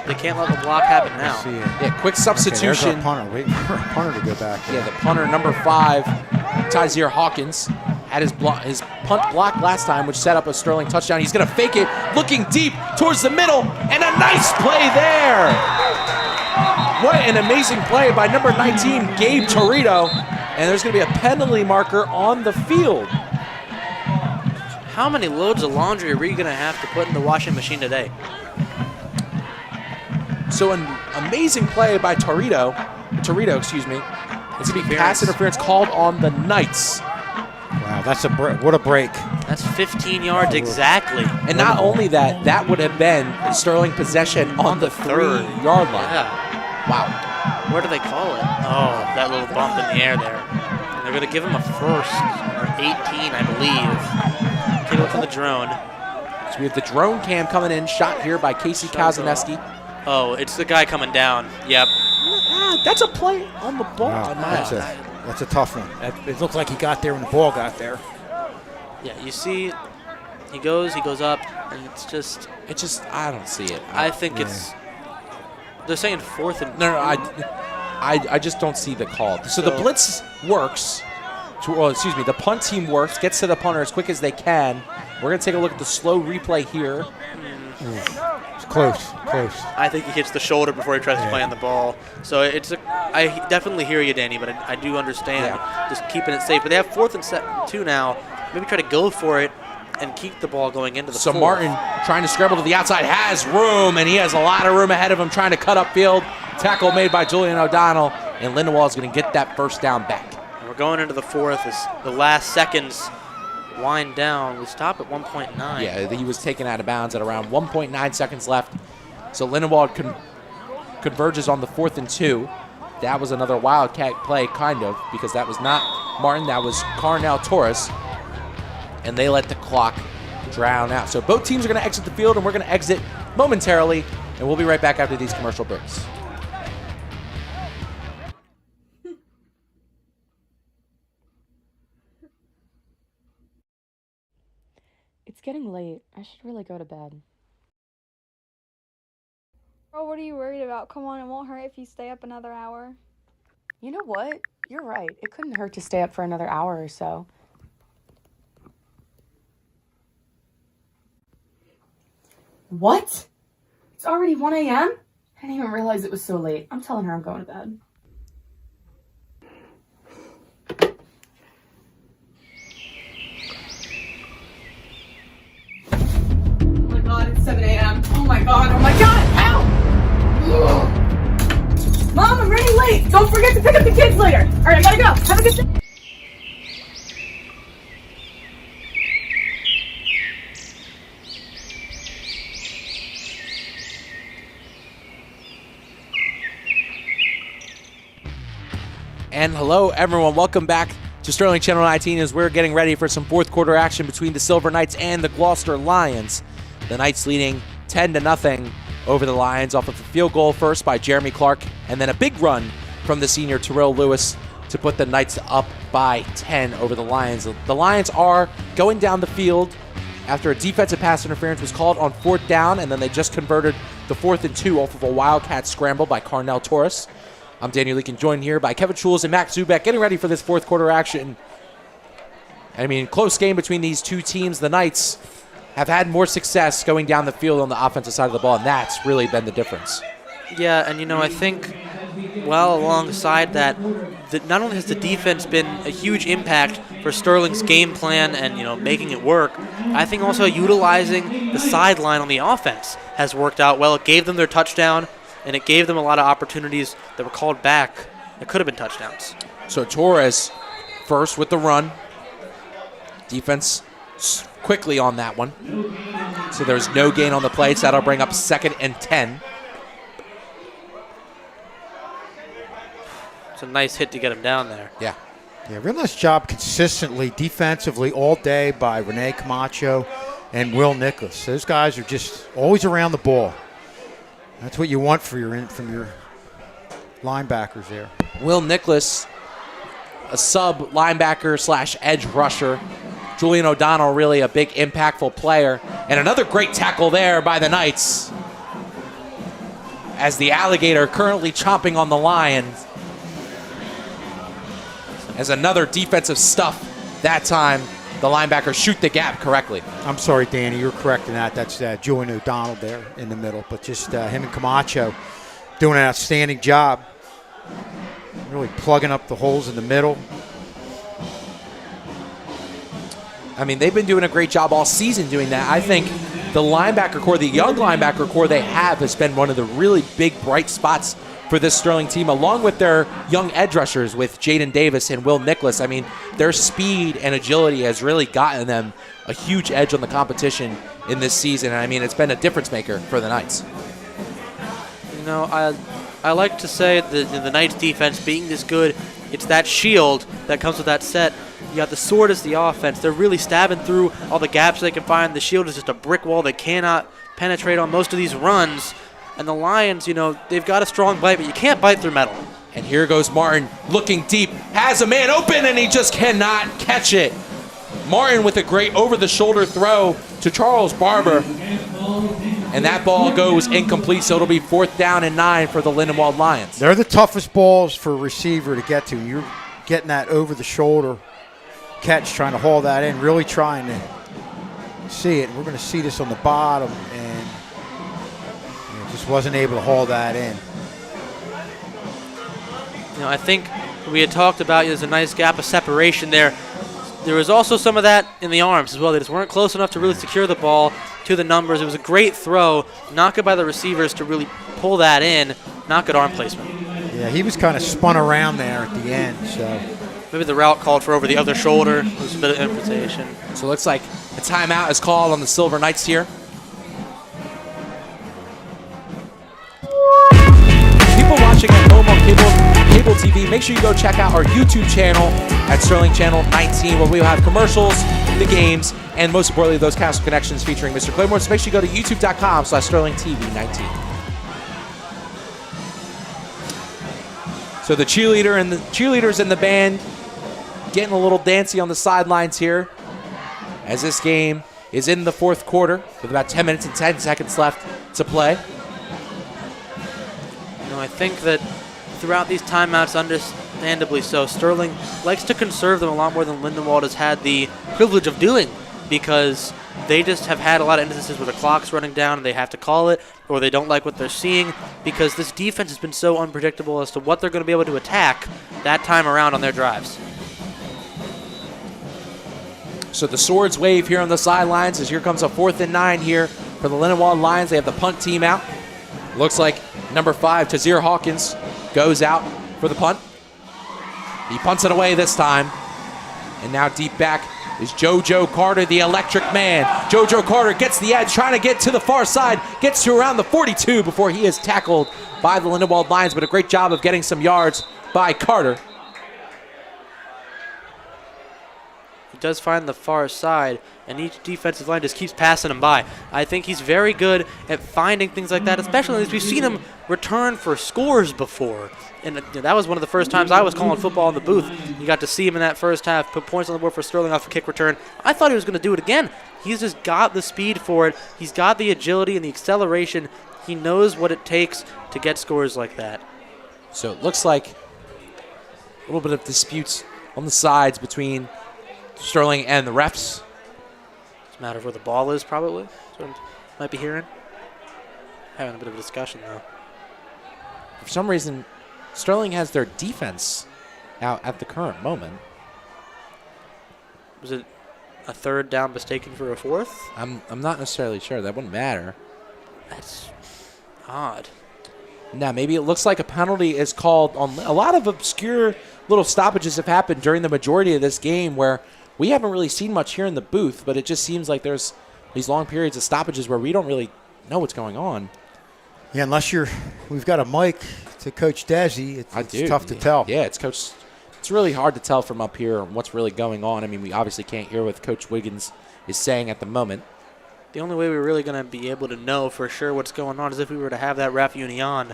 They can't let the block happen now. Yeah, quick substitution. Okay, there's our punter. Waiting for a punter to go back. Yeah, the punter, number 5, Tyzier Hawkins, had his punt block last time, which set up a Sterling touchdown. He's going to fake it, looking deep towards the middle, and a nice play there. What an amazing play by number 19, Gabe Torito. And there's going to be a penalty marker on the field. How many loads of laundry are we going to have to put in the washing machine today? So an amazing play by Torito, excuse me. It's going to be pass interference called on the Knights. Wow, that's what a break. That's 15 yards exactly. And not only that, that would have been Sterling possession on the 3-yard line. Yeah. Wow. Where do they call it? Oh, that little bump in the air there. And they're going to give him a first, or 18, I believe. Take a look at the drone. So we have the drone cam coming in, shot here by Casey Kazaneski. Oh, it's the guy coming down. Yep. That's a play on the ball. That's a tough one. It looked like he got there when the ball got there. Yeah, you see, he goes up, and it's just, I don't see it. I think it's, they're saying 4th and... No, I just don't see the call. So the blitz works. The punt team works, gets to the punter as quick as they can. We're going to take a look at the slow replay here. It's close. I think he hits the shoulder before he tries to play on the ball. So I definitely hear you, Danny, but I do understand just keeping it safe. But they have 4th and 2 now. Maybe try to go for it and keep the ball going into the So 4th. Martin trying to scramble to the outside, has room, and he has a lot of room ahead of him trying to cut upfield. Tackle made by Julian O'Donnell, and Lindenwold is going to get that first down back. And we're going into the 4th as the last seconds wind down. We stop at 1.9. Yeah, he was taken out of bounds at around 1.9 seconds left. So Lindenwold converges on the 4th and 2. That was another Wildcat play, kind of, because that was not Martin, that was Carnell Torres. And they let the clock drown out. So both teams are going to exit the field, and we're going to exit momentarily, and we'll be right back after these commercial breaks. It's getting late. I should really go to bed. Oh, what are you worried about? Come on, it won't hurt if you stay up another hour. You know what? You're right. It couldn't hurt to stay up for another hour or so. What? It's already 1 a.m.? I didn't even realize it was so late. I'm telling her I'm going to bed. Oh my god, it's 7 a.m. Oh my god, ow! Ugh. Mom, I'm running late! Don't forget to pick up the kids later! Alright, I gotta go! Have a good day! And hello, everyone. Welcome back to Sterling Channel 19 as we're getting ready for some fourth quarter action between the Silver Knights and the Gloucester Lions. The Knights leading 10-0 over the Lions off of a field goal first by Jeremy Clark, and then a big run from the senior Terrell Lewis to put the Knights up by 10 over the Lions. The Lions are going down the field after a defensive pass interference was called on 4th down, and then they just converted the 4th and 2 off of a Wildcat scramble by Carnell Torres. I'm Daniel Leakin, joined here by Kevin Schulz and Max Zubek, getting ready for this fourth quarter action. I mean, close game between these two teams. The Knights have had more success going down the field on the offensive side of the ball, and that's really been the difference. Yeah, and I think, well, alongside that, not only has the defense been a huge impact for Sterling's game plan and, making it work, I think also utilizing the sideline on the offense has worked out well. It gave them their touchdown, and it gave them a lot of opportunities that were called back that could have been touchdowns. So Torres first with the run. Defense quickly on that one. So there's no gain on the play. So that'll bring up 2nd and 10. It's a nice hit to get him down there. Yeah. Yeah, real nice job consistently, defensively all day by Rene Camacho and Will Nicholas. Those guys are just always around the ball. That's what you want from your linebackers there. Will Nicholas, a sub linebacker / edge rusher. Julian O'Donnell, really a big impactful player. And another great tackle there by the Knights, as the alligator currently chomping on the Lions. As another defensive stuff that time, the linebackers shoot the gap correctly. I'm sorry, Danny, you're correct in that. That's Julian O'Donnell there in the middle. But just him and Camacho doing an outstanding job. Really plugging up the holes in the middle. I mean, they've been doing a great job all season doing that. I think the linebacker core, the young linebacker core they have, has been one of the really big, bright spots for this Sterling team, along with their young edge rushers with Jaden Davis and Will Nicholas. I mean, their speed and agility has really gotten them a huge edge on the competition in this season. And I mean, it's been a difference maker for the Knights. I like to say that the Knights defense being this good It's that shield that comes with that set. You got the sword as the offense. They're really stabbing through all the gaps they can find. The shield is just a brick wall they cannot penetrate on most of these runs. And the Lions, you know, they've got a strong bite, but you can't bite through metal. And here goes Martin looking deep, has a man open, and he just cannot catch it. Martin with a great over-the-shoulder throw to Charles Barber. And that ball goes incomplete, so it'll be 4th down and 9 for the Lindenwold Lions. They're the toughest balls for a receiver to get to. You're getting that over-the-shoulder catch, trying to haul that in, really trying to see it. We're going to see this on the bottom, and just wasn't able to haul that in. You know, I think we had talked about there's a nice gap of separation there. There was also some of that in the arms as well. They just weren't close enough to really secure the ball to the numbers. It was a great throw. Not good by the receivers to really pull that in. Not good arm placement. Yeah, he was kind of spun around there at the end. So maybe the route called for over the other shoulder. It was a bit of improvisation. So it looks like a timeout is called on the Silver Knights here. People watching at home on cable TV, make sure you go check out our YouTube channel at Sterling Channel 19, where we will have commercials, the games, and most importantly, those Castle Connections featuring Mr. Claymore. So make sure you go to youtube.com/SterlingTV19. So the cheerleaders and the band getting a little dancy on the sidelines here as this game is in the 4th quarter with about 10 minutes and 10 seconds left to play. You know, I think that throughout these timeouts, understandably so, Sterling likes to conserve them a lot more than Lindenwold has had the privilege of doing, because they just have had a lot of instances where the clock's running down and they have to call it, or they don't like what they're seeing, because this defense has been so unpredictable as to what they're going to be able to attack that time around on their drives. So the swords wave here on the sidelines as here comes a 4th and 9 here for the Lindenwold Lions. They have the punt team out. Looks like number 5, Tazir Hawkins, goes out for the punt. He punts it away this time. And now deep back is JoJo Carter, the electric man. JoJo Carter gets the edge, trying to get to the far side, gets to around the 42 before he is tackled by the Lindenwold Lions, but a great job of getting some yards by Carter. He does find the far side, and each defensive line just keeps passing him by. I think he's very good at finding things like that, especially as we've seen him return for scores before. And that was one of the first times I was calling football in the booth. You got to see him in that first half, put points on the board for Sterling off a kick return. I thought he was going to do it again. He's just got the speed for it. He's got the agility and the acceleration. He knows what it takes to get scores like that. So it looks like a little bit of disputes on the sides between Sterling and the refs. It's a matter of where the ball is, probably. That's what I might be hearing. Having a bit of a discussion, though. For some reason, Sterling has their defense out at the current moment. Was it a 3rd down mistaken for a 4th? I'm not necessarily sure. That wouldn't matter. That's odd. Now, maybe it looks like a penalty is called on a lot of obscure little stoppages have happened during the majority of this game where we haven't really seen much here in the booth, but it just seems like there's these long periods of stoppages where we don't really know what's going on. Yeah, unless we've got a mic to Coach Desi, it's tough to tell. Yeah, it's really hard to tell from up here what's really going on. I mean, we obviously can't hear what Coach Wiggins is saying at the moment. The only way we're really going to be able to know for sure what's going on is if we were to have that Ref Union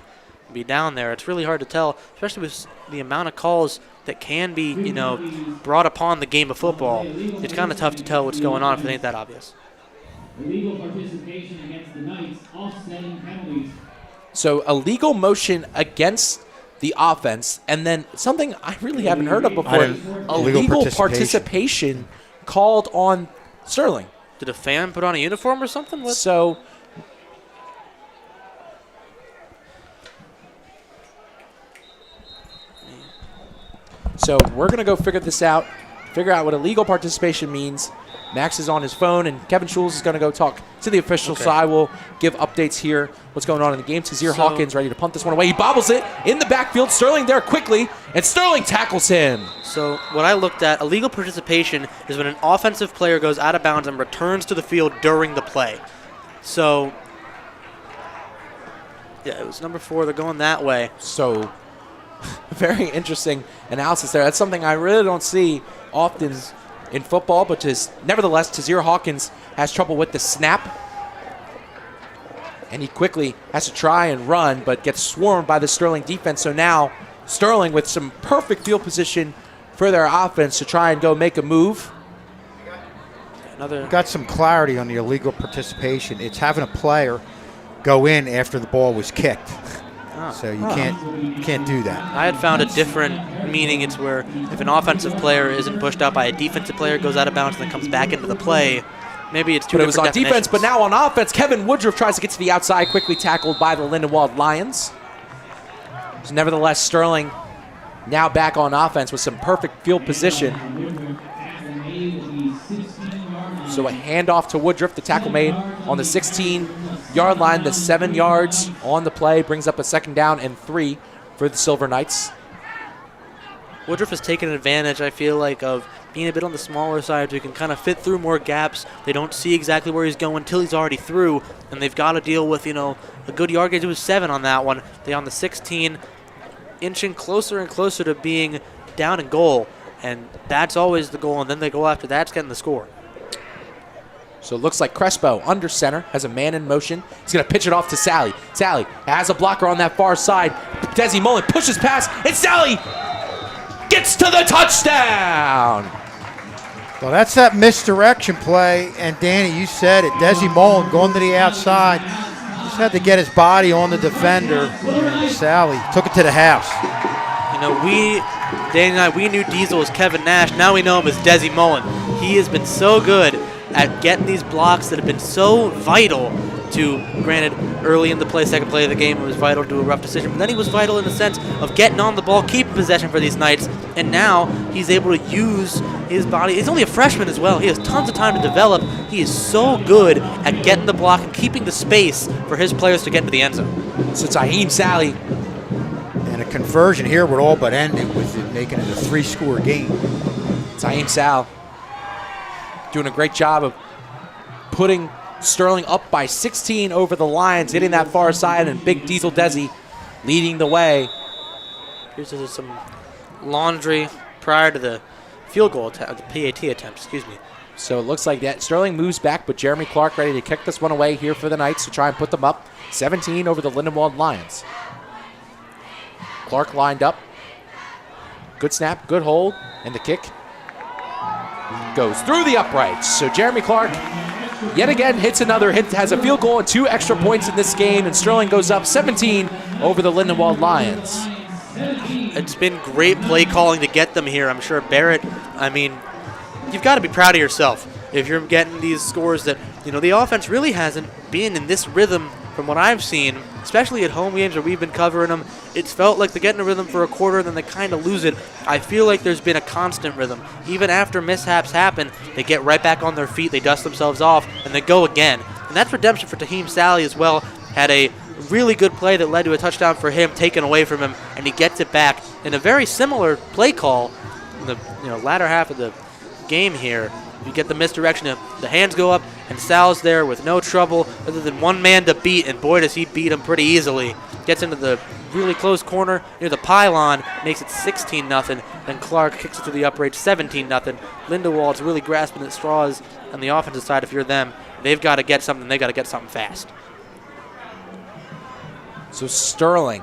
be down there. It's really hard to tell, especially with the amount of calls that can be, brought upon the game of football. It's kind of tough to tell what's going on if it ain't that obvious. Illegal participation against the Knights, offsetting penalties. So illegal motion against the offense, and then something I really haven't heard of before, illegal participation called on Sterling. Did a fan put on a uniform or something? What? So we're going to go figure this out, figure out what illegal participation means. Max is on his phone, and Kevin Schulz is going to go talk to the officials, so I will give updates here, what's going on in the game. Tazir Hawkins ready to punt this one away. He bobbles it in the backfield. Sterling there quickly, and Sterling tackles him. So what I looked at, illegal participation is when an offensive player goes out of bounds and returns to the field during the play. So, yeah, it was number 4. They're going that way. So Very interesting analysis there. That's something I really don't see often in football, but nevertheless, Tazir Hawkins has trouble with the snap. And he quickly has to try and run, but gets swarmed by the Sterling defense. So now Sterling with some perfect field position for their offense to try and go make a move. Got some clarity on the illegal participation. It's having a player go in after the ball was kicked. So you can't do that. I had found a different meaning. It's where if an offensive player isn't pushed out by a defensive player, goes out of bounds, and then comes back into the play, maybe it's two different definitions. But it was on defense, but now on offense, Kevin Woodruff tries to get to the outside, quickly tackled by the Lindenwold Lions. So nevertheless, Sterling now back on offense with some perfect field position. So a handoff to Woodruff, the tackle made on the 16-yard line, the 7 yards on the play, brings up a 2nd down and 3 for the Silver Knights. Woodruff has taken advantage, I feel like, of being a bit on the smaller side so he can kind of fit through more gaps. They don't see exactly where he's going until he's already through, and they've got to deal with, a good yard gain. It was 7 on that one. They on the 16, inching closer and closer to being down and goal, and that's always the goal, and then they go after that's getting the score. So it looks like Crespo under center, has a man in motion. He's going to pitch it off to Sally. Sally has a blocker on that far side. Desi Mullen pushes past, and Sally gets to the touchdown. Well, that's that misdirection play, and Danny, you said it. Desi Mullen going to the outside. Just had to get his body on the defender. And Sally took it to the house. Danny and I, we knew Diesel was Kevin Nash. Now we know him as Desi Mullen. He has been so good at getting these blocks that have been so vital to, granted, early in the play, second play of the game, it was vital to a rough decision, but then he was vital in the sense of getting on the ball, keeping possession for these Knights, and now he's able to use his body. He's only a freshman as well. He has tons of time to develop. He is so good at getting the block and keeping the space for his players to get into the end zone. So Tahim Sally. And a conversion here would all but end it with it making it a 3-score game. Tahim Sal doing a great job of putting Sterling up by 16 over the Lions, hitting that far side, and Big Diesel Desi leading the way. Here's some laundry prior to the field goal attempt, the PAT attempt, excuse me. So it looks like that Sterling moves back, but Jeremy Clark ready to kick this one away here for the Knights to try and put them up 17 over the Lindenwold Lions. Clark lined up. Good snap, good hold, and the kick goes through the uprights. So Jeremy Clark yet again hits another hit, has a field goal and 2 extra points in this game, and Sterling goes up 17 over the Lindenwold Lions. It's been great play calling to get them here. I'm sure Barrett, you've got to be proud of yourself if you're getting these scores that, the offense really hasn't been in this rhythm from what I've seen, especially at home games where we've been covering them. It's felt like they're getting a rhythm for a quarter and then they kind of lose it. I feel like there's been a constant rhythm. Even after mishaps happen, they get right back on their feet, they dust themselves off, and they go again. And that's redemption for Tahim Sally as well. Had a really good play that led to a touchdown for him, taken away from him, and he gets it back in a very similar play call in the latter half of the game here. You get the misdirection, the hands go up, and Sal's there with no trouble other than one man to beat, and boy does he beat him pretty easily. Gets into the really close corner near the pylon, makes it 16-0. Then Clark kicks it to the upright, 17-0. Lindenwold's really grasping at straws on the offensive side. If you're them, they've got to get something. They've got to get something fast. So Sterling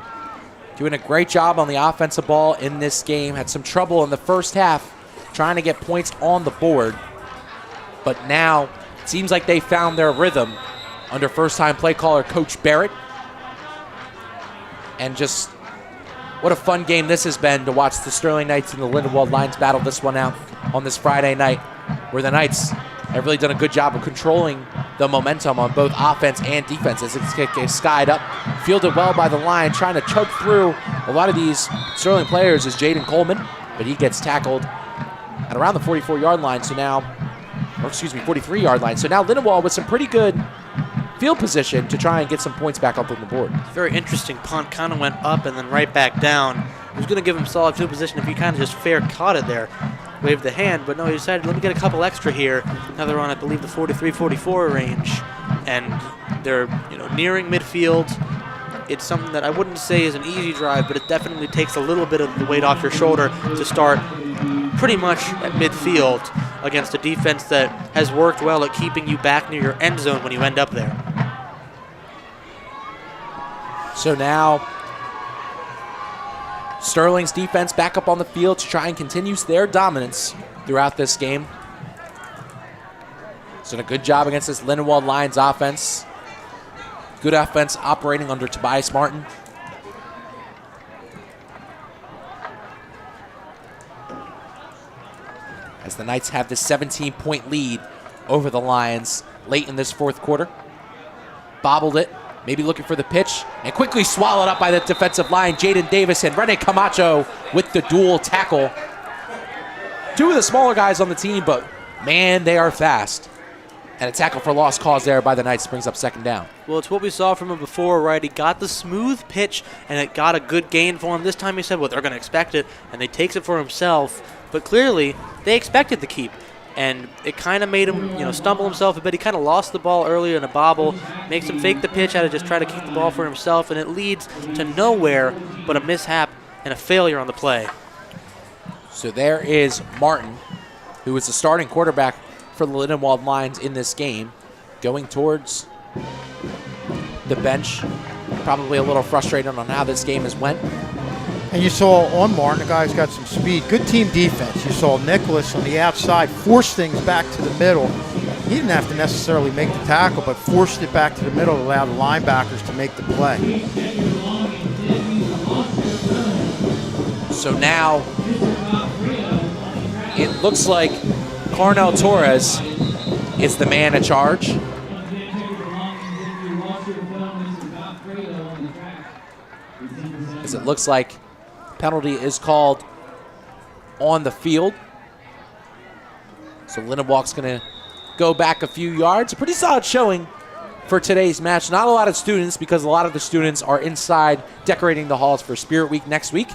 doing a great job on the offensive ball in this game. Had some trouble in the first half trying to get points on the board. But now it seems like they found their rhythm under first-time play caller Coach Barrett. And just what a fun game this has been to watch the Sterling Knights and the Lindenwold Lions battle this one out on this Friday night, where the Knights have really done a good job of controlling the momentum on both offense and defense as it's skied up, fielded well by the line, trying to choke through a lot of these Sterling players is Jaden Coleman, but he gets tackled at around the 44-yard line, 43-yard line. So now Lindenwold with some pretty good field position to try and get some points back up on the board. Very interesting punt, kind of went up and then right back down. He was going to give him solid field position if he kind of just fair caught it there. Waved the hand, but no, he decided, let me get a couple extra here. Now they're on, I believe, the 43-44 range, and they're nearing midfield. it's something that I wouldn't say is an easy drive, but it definitely takes a little bit of the weight off your shoulder to start pretty much at midfield against a defense that has worked well at keeping you back near your end zone when you end up there. So now Sterling's defense back up on the field to try and continue their dominance throughout this game. It's done a good job against this Lindenwold Lions offense. Good offense operating under Tobias Martin. As the Knights have this 17-point lead over the Lions late in this fourth quarter. Bobbled it, maybe looking for the pitch, and quickly swallowed up by the defensive line. Jaden Davis and Rene Camacho with the dual tackle. Two of the smaller guys on the team, but man, they are fast. And a tackle for lost cause there by the Knights brings up second down. Well, it's what we saw from him before, right? He got the smooth pitch, and it got a good gain for him. This time he said, well, they're going to expect it, and he takes it for himself. But clearly, they expected the keep. And it kind of made him, stumble himself a bit. He kind of lost the ball earlier in a bobble, makes him fake the pitch out of just try to keep the ball for himself, and it leads to nowhere but a mishap and a failure on the play. So there is Martin, who is the starting quarterback for the Lindenwold Lions in this game, going towards the bench. Probably a little frustrated on how this game has went. And you saw on Martin, the guy's got some speed. Good team defense. You saw Nicholas on the outside force things back to the middle. He didn't have to necessarily make the tackle, but forced it back to the middle to allow the linebackers to make the play. So now it looks like Carnell Torres is the man in charge. As it looks like penalty is called on the field. So Lindenwold's going to go back a few yards. A pretty solid showing for today's match. Not a lot of students because a lot of the students are inside decorating the halls for Spirit Week next week.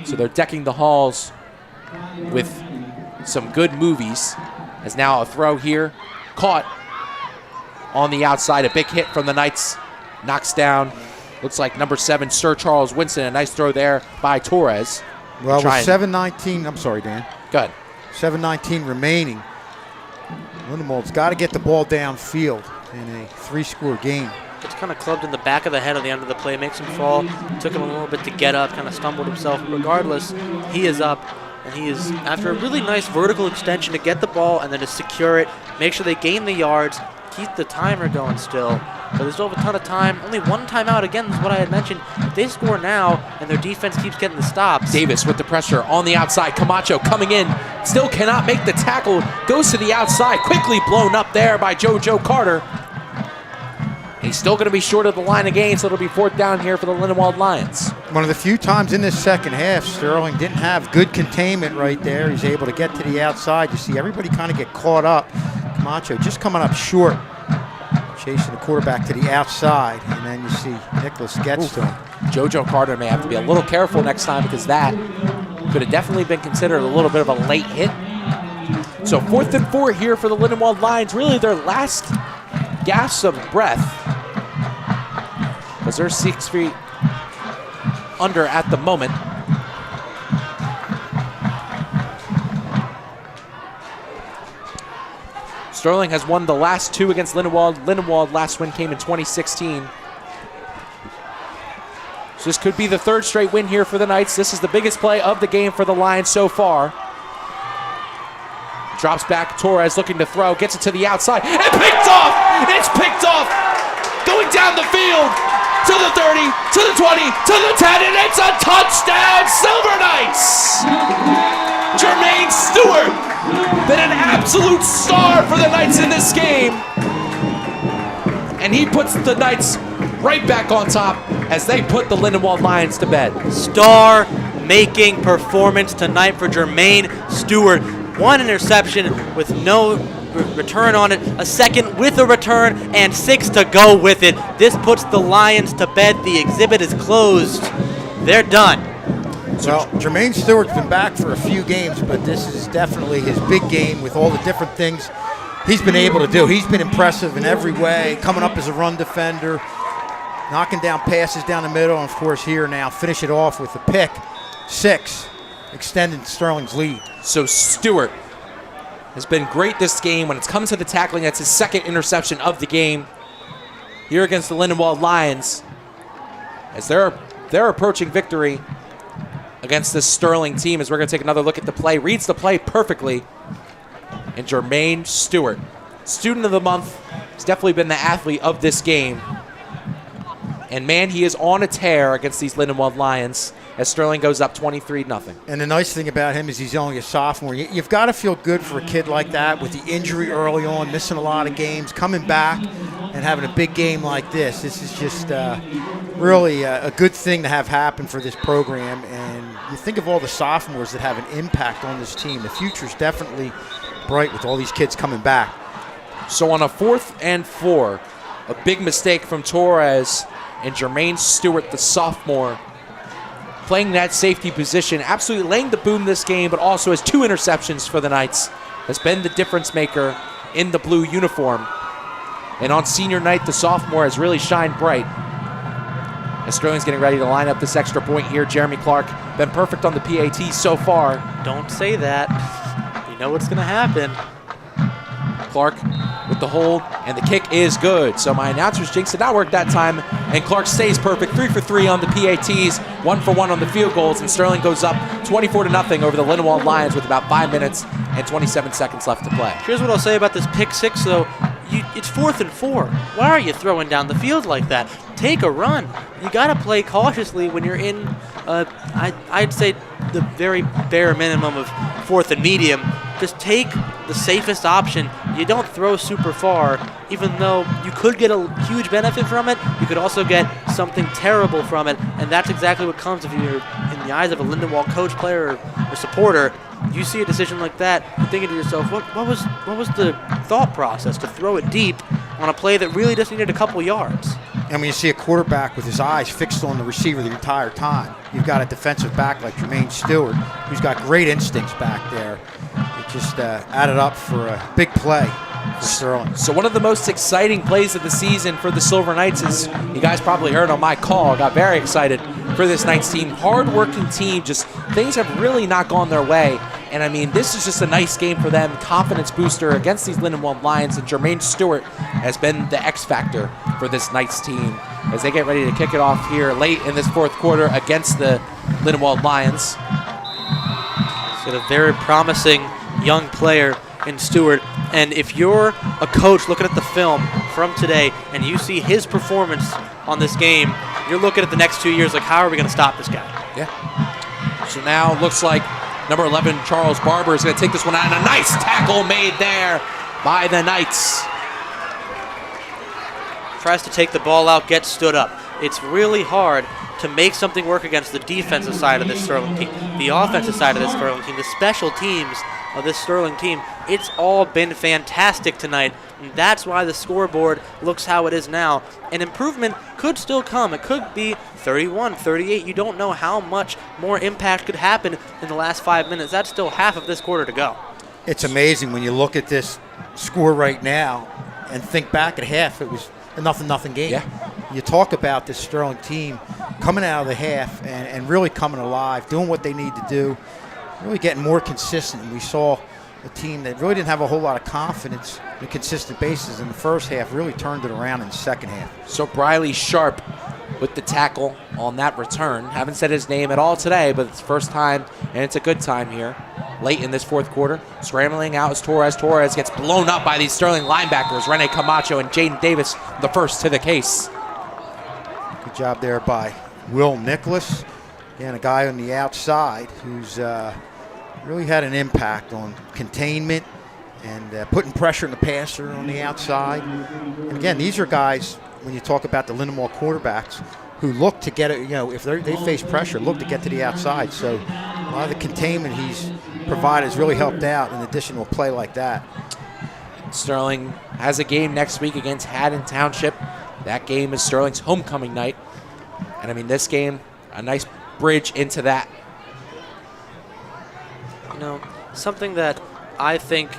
So they're decking the halls with some good movies. As now a throw here, caught on the outside. A big hit from the Knights, knocks down, looks like number 7, Sir Charles Winston. A nice throw there by Torres. Well, with 7:19, I'm sorry, Dan. Go ahead. 7:19 remaining. Lindenwold's got to get the ball downfield in a 3-score game. It's kind of clubbed in the back of the head on the end of the play, makes him fall. Took him a little bit to get up, kind of stumbled himself. Regardless, he is up, and he is, after a really nice vertical extension to get the ball and then to secure it, make sure they gain the yards, keep the timer going still. But they still have a ton of time. Only one timeout, again, is what I had mentioned. If they score now and their defense keeps getting the stops. Davis with the pressure on the outside. Camacho coming in. Still cannot make the tackle. Goes to the outside. Quickly blown up there by JoJo Carter. He's still going to be short of the line of gain, so it'll be 4th down here for the Lindenwold Lions. One of the few times in this second half, Sterling didn't have good containment right there. He's able to get to the outside. You see everybody kind of get caught up. Camacho just coming up short, chasing the quarterback to the outside, and then you see Nicholas gets to him. JoJo Carter may have to be a little careful next time because that could have definitely been considered a little bit of a late hit. So 4th and 4 here for the Lindenwold Lions. Really their last gasp of breath, because they're 6 feet under at the moment. Sterling has won the last 2 against Lindenwold. Lindenwold last win came in 2016. So this could be the 3rd straight win here for the Knights. This is the biggest play of the game for the Lions so far. Drops back, Torres looking to throw, gets it to the outside, and picked off! It's picked off! Going down the field, to the 30, to the 20, to the 10, and it's a touchdown, Silver Knights! Jermaine Stewart, been an absolute star for the Knights in this game. And he puts the Knights right back on top as they put the Lindenwold Lions to bed. Star-making performance tonight for Jermaine Stewart. 1 interception with no return on it, a second with a return, and 6 to go with it. This puts the Lions to bed. The exhibit is closed. They're done. Well, Jermaine Stewart's been back for a few games, but this is definitely his big game with all the different things he's been able to do. He's been impressive in every way, coming up as a run defender, knocking down passes down the middle, and of course here now finish it off with the pick 6, extending Sterling's lead. So Stewart has been great this game. When it's come to the tackling, that's his second interception of the game here against the Lindenwold Lions, as they're approaching victory against this Sterling team. As we're going to take another look at the play. Reads the play perfectly. And Jermaine Stewart, student of the month, has definitely been the athlete of this game. And man, he is on a tear against these Lindenwold Lions as Sterling goes up 23-0. And the nice thing about him is he's only a sophomore. You've got to feel good for a kid like that with the injury early on, missing a lot of games, coming back and having a big game like this. This is just really a good thing to have happen for this program. And you think of all the sophomores that have an impact on this team. The future's definitely bright with all these kids coming back. So on a 4th and 4, a big mistake from Torres, and Jermaine Stewart, the sophomore, playing that safety position, absolutely laying the boom this game, but also has 2 interceptions for the Knights, has been the difference maker in the blue uniform. And on senior night, the sophomore has really shined bright. As Sterling's getting ready to line up this extra point here, Jeremy Clark, been perfect on the PAT so far. Don't say that. You know what's going to happen. Clark with the hold, and the kick is good. So my announcer's jinx did not work that time, and Clark stays perfect. 3 for 3 on the PATs, 1 for 1 on the field goals, and Sterling goes up 24-0 over the Lindenwold Lions with about 5 minutes and 27 seconds left to play. Here's what I'll say about this pick 6, though. It's 4th and 4. Why are you throwing down the field like that? Take a run. You got to play cautiously when you're in, I'd say, the very bare minimum of 4th and medium. Just take the safest option. You don't throw super far, even though you could get a huge benefit from it. You could also get something terrible from it, and that's exactly what comes if you're in the eyes of a Lindenwold coach, player, or supporter. You see a decision like that, you're thinking to yourself, what was the thought process to throw it deep on a play that really just needed a couple yards? And when you see a quarterback with his eyes fixed on the receiver the entire time, you've got a defensive back like Jermaine Stewart, who's got great instincts back there. It just added up for a big play for Sterling. So one of the most exciting plays of the season for the Silver Knights is, you guys probably heard on my call, I got very excited for this Knights team. Hard-working team, just things have really not gone their way. And I mean, this is just a nice game for them, confidence booster against these Lindenwold Lions, and Jermaine Stewart has been the X factor for this Knights team as they get ready to kick it off here late in this 4th quarter against the Lindenwold Lions. He's got a very promising young player in Stewart, and if you're a coach looking at the film from today and you see his performance on this game, you're looking at the next 2 years like, how are we going to stop this guy? Yeah. So now it looks like number 11, Charles Barber, is going to take this one out, and a nice tackle made there by the Knights. Tries to take the ball out, gets stood up. It's really hard to make something work against the defensive side of this Sterling team, the offensive side of this Sterling team, the special teams of this Sterling team. It's all been fantastic tonight, and that's why the scoreboard looks how it is now. An improvement could still come. It could be 31, 38. You don't know how much more impact could happen in the last 5 minutes. That's still half of this quarter to go. It's amazing when you look at this score right now and think back at half, it was a 0-0 game. Yeah. You talk about this Sterling team coming out of the half and really coming alive, doing what they need to do, really getting more consistent. And we saw a team that really didn't have a whole lot of confidence on a consistent basis in the first half, really turned it around in the second half. So Briley Sharp with the tackle on that return. Haven't said his name at all today, but it's the first time, and it's a good time here. Late in this 4th quarter, scrambling out is Torres. Torres gets blown up by these Sterling linebackers, Rene Camacho and Jaden Davis, the first to the case. Good job there by Will Nicholas. Again, a guy on the outside who's really had an impact on containment and putting pressure on the passer on the outside. And again, these are guys, when you talk about the Lindenwold quarterbacks, who look to get it, if they face pressure, look to get to the outside. So a lot of the containment he's provided has really helped out in addition to a play like that. Sterling has a game next week against Haddon Township. That game is Sterling's homecoming night. And I mean, this game, a nice bridge into that. Something that I think,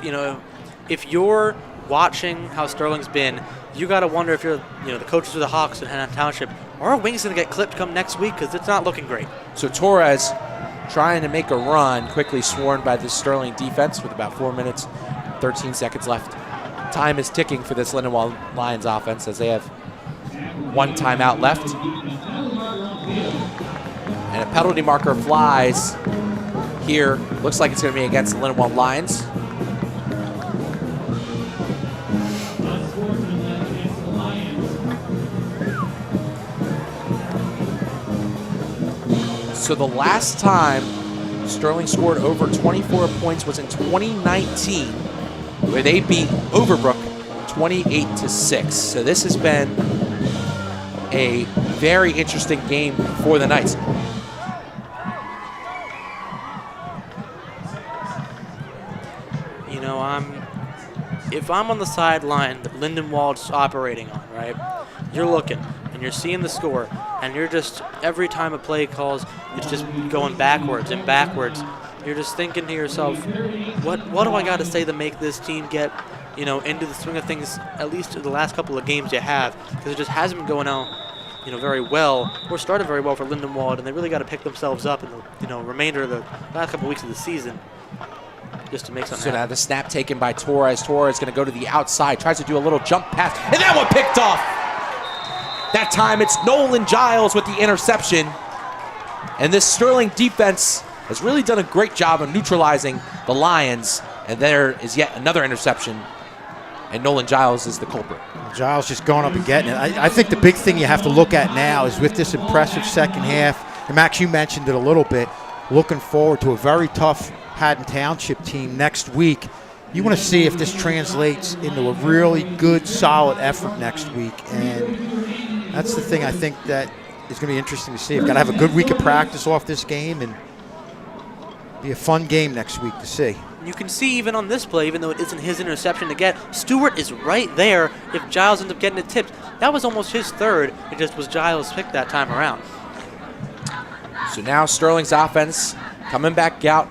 if you're watching how Sterling's been, you got to wonder if you're, the coaches of the Hawks in Hannah Township, are our wings going to get clipped come next week? Because it's not looking great. So Torres trying to make a run, quickly swarmed by the Sterling defense with about 4 minutes, 13 seconds left. Time is ticking for this Lindenwold Lions offense as they have one timeout left. And a penalty marker flies here. Looks like it's going to be against the Lindenwold Lions. So the last time Sterling scored over 24 points was in 2019, where they beat Overbrook 28-6. So this has been a very interesting game for the Knights. If I'm on the sideline that Lindenwold's operating on, right, you're looking and you're seeing the score, and you're just, every time a play calls, it's just going backwards and backwards. You're just thinking to yourself, what do I got to say to make this team get, into the swing of things, at least the last couple of games you have, because it just hasn't been going out, very well, or started very well for Lindenwold, and they really got to pick themselves up in the, remainder of the last couple of weeks of the season, just to make something happen. So now the snap taken by Torres. Torres going to go to the outside, tries to do a little jump pass, and that one picked off. That time it's Nolan Giles with the interception. And this Sterling defense has really done a great job of neutralizing the Lions. And there is yet another interception. And Nolan Giles is the culprit. Giles just going up and getting it. I think the big thing you have to look at now is with this impressive second half, and Max, you mentioned it a little bit, looking forward to a very tough Haddon Township team next week. You want to see if this translates into a really good, solid effort next week. And that's the thing I think that is going to be interesting to see. We've got to have a good week of practice off this game and be a fun game next week to see. You can see even on this play, even though it isn't his interception to get, Stewart is right there if Giles ends up getting it tipped. That was almost his third. It just was Giles' pick that time around. So now Sterling's offense coming back out.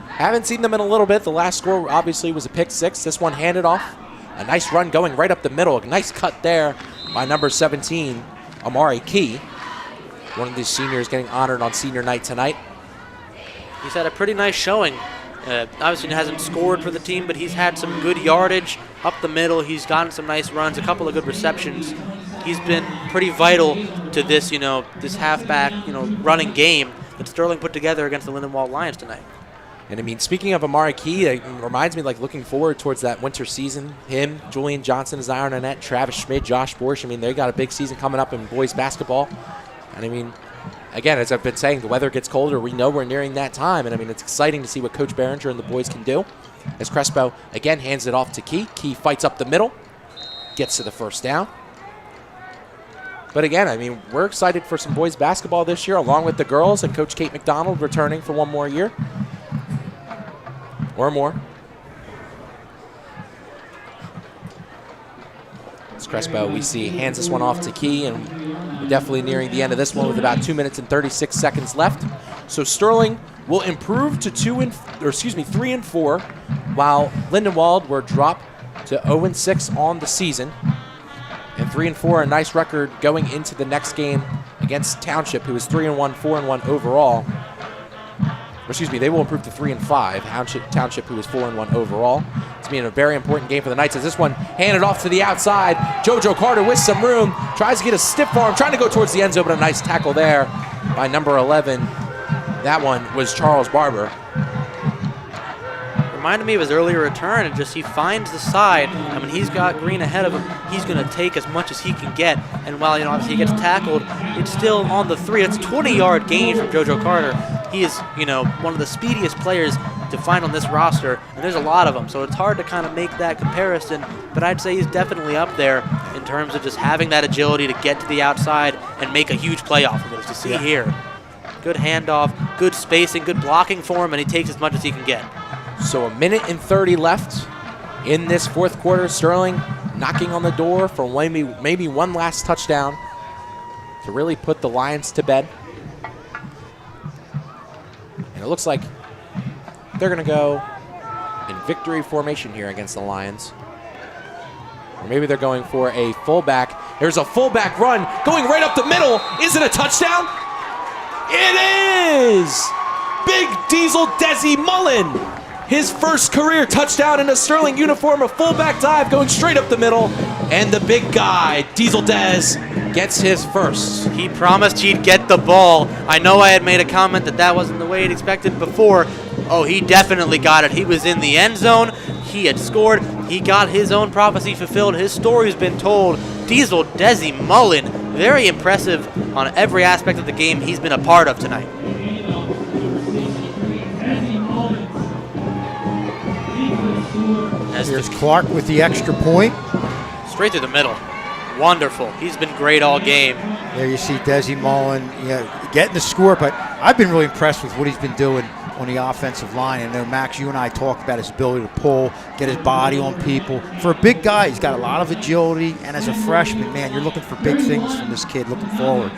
Haven't seen them in a little bit. The last score obviously was a pick six. This one handed off. A nice run going right up the middle. A nice cut there by number 17, Amari Key. One of these seniors getting honored on senior night tonight. He's had a pretty nice showing. Obviously he hasn't scored for the team, but he's had some good yardage up the middle. He's gotten some nice runs, a couple of good receptions. He's been pretty vital to this, this halfback, running game that Sterling put together against the Lindenwold Lions tonight. And I mean, speaking of Amari Key, it reminds me looking forward towards that winter season. Him, Julian Johnson is iron on net, Travis Schmid, Josh Borsch. I mean, they got a big season coming up in boys basketball. And I mean, again, as I've been saying, the weather gets colder. We know we're nearing that time. And I mean, it's exciting to see what Coach Behringer and the boys can do. As Crespo, again, hands it off to Key. Key fights up the middle, gets to the first down. But again, I mean, we're excited for some boys basketball this year, along with the girls and Coach Kate McDonald returning for one more year. Or more. As Crespo, we see, hands this one off to Key, and we're definitely nearing the end of this one with about 2 minutes and 36 seconds left. So Sterling will improve to 3 and 4, while Lindenwold will drop to 0-6 on the season. And 3 and 4, a nice record going into the next game against Township, who is 3-1, 4-1 overall. They will improve to 3 and 5. Township, who is 4-1 overall. It's being a very important game for the Knights as this one handed off to the outside. JoJo Carter with some room, tries to get a stiff arm, trying to go towards the end zone, but a nice tackle there by number 11. That one was Charles Barber. Reminded me of his earlier return, and just he finds the side. I mean, he's got Green ahead of him. He's going to take as much as he can get. And while obviously he gets tackled, it's still on the 3. It's a 20-yard gain from JoJo Carter. He is, one of the speediest players to find on this roster, and there's a lot of them. So it's hard to kind of make that comparison. But I'd say he's definitely up there in terms of just having that agility to get to the outside and make a huge play off of it. As you see here, good handoff, good spacing, good blocking for him, and he takes as much as he can get. So 1 minute and 30 left in this fourth quarter. Sterling knocking on the door for maybe one last touchdown to really put the Lions to bed. And it looks like they're going to go in victory formation here against the Lions. Or maybe they're going for a fullback. There's a fullback run going right up the middle. Is it a touchdown? It is! Big Diesel Desi Mullen. His first career touchdown in a Sterling uniform, a fullback dive going straight up the middle. And the big guy, Diesel Des, gets his first. He promised he'd get the ball. I know I had made a comment that wasn't the way he'd expected before. Oh, he definitely got it. He was in the end zone. He had scored. He got his own prophecy fulfilled. His story's been told. Diesel Desi Mullen, very impressive on every aspect of the game he's been a part of tonight. Here's Clark with the extra point. Straight through the middle. Wonderful. He's been great all game. There you see Desi Mullen getting the score, but I've been really impressed with what he's been doing on the offensive line. I know, Max, you and I talked about his ability to pull, get his body on people. For a big guy, he's got a lot of agility, and as a freshman, man, you're looking for big things from this kid moving forward.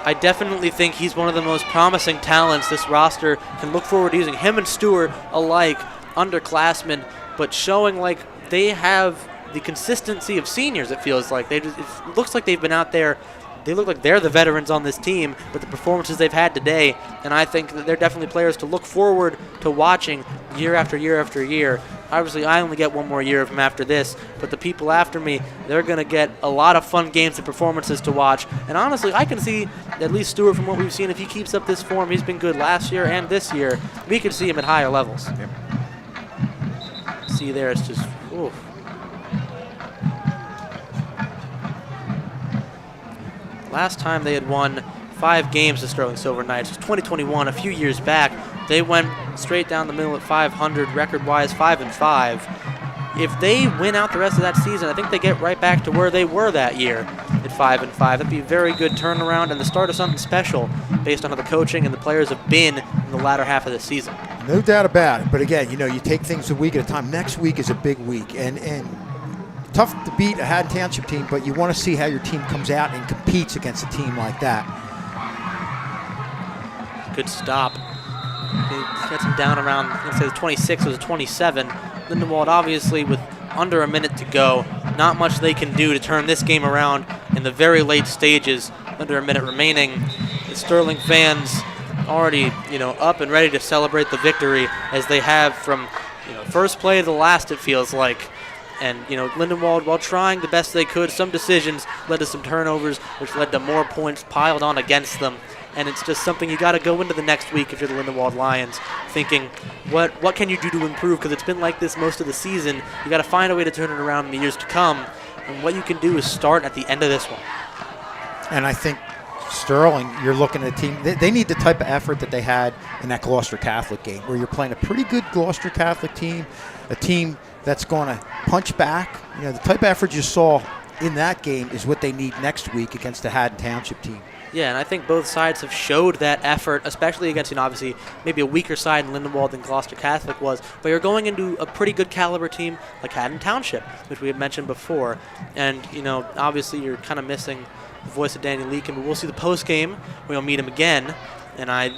I definitely think he's one of the most promising talents this roster can look forward to using. Him and Stewart alike, underclassmen, but showing like they have the consistency of seniors. It feels like it looks like they've been out there. They look like they're the veterans on this team with the performances they've had today, and I think that they're definitely players to look forward to watching year after year after year. Obviously, I only get one more year of them after this, but the people after me, they're going to get a lot of fun games and performances to watch. And honestly, I can see at least Stewart, from what we've seen, if he keeps up this form, he's been good last year and this year, we could see him at higher levels. Yep. See there, it's just, oof. Last time they had won 5 games, the Sterling Silver Knights, was 2021, a few years back. They went straight down the middle at 500, record-wise 5-5. If they win out the rest of that season, I think they get right back to where they were that year at 5-5. That'd be a very good turnaround and the start of something special based on how the coaching and the players have been in the latter half of the season. No doubt about it. But again, you take things a week at a time. Next week is a big week, and tough to beat a Haddon Township team, but you want to see how your team comes out and competes against a team like that. Good stop. He gets him down around, let's say the 26 or the 27. Lindenwold, obviously, with under a minute to go, not much they can do to turn this game around in the very late stages. Under a minute remaining. The Sterling fans already, up and ready to celebrate the victory as they have from, first play to the last, it feels like. And, Lindenwold, while trying the best they could, some decisions led to some turnovers, which led to more points piled on against them. And it's just something you got to go into the next week if you're the Lindenwold Lions, thinking, what can you do to improve? Because it's been like this most of the season. You got to find a way to turn it around in the years to come. And what you can do is start at the end of this one. And I think Sterling, you're looking at a team, they need the type of effort that they had in that Gloucester Catholic game, where you're playing a pretty good Gloucester Catholic team, a team that's going to punch back. The type of effort you saw in that game is what they need next week against the Haddon Township team. Yeah, and I think both sides have showed that effort, especially against, obviously, maybe a weaker side in Lindenwold than Gloucester Catholic was. But you're going into a pretty good caliber team like Haddon Township, which we had mentioned before. And, obviously you're kind of missing the voice of Danny Leakin, but we'll see the post game. We'll meet him again. And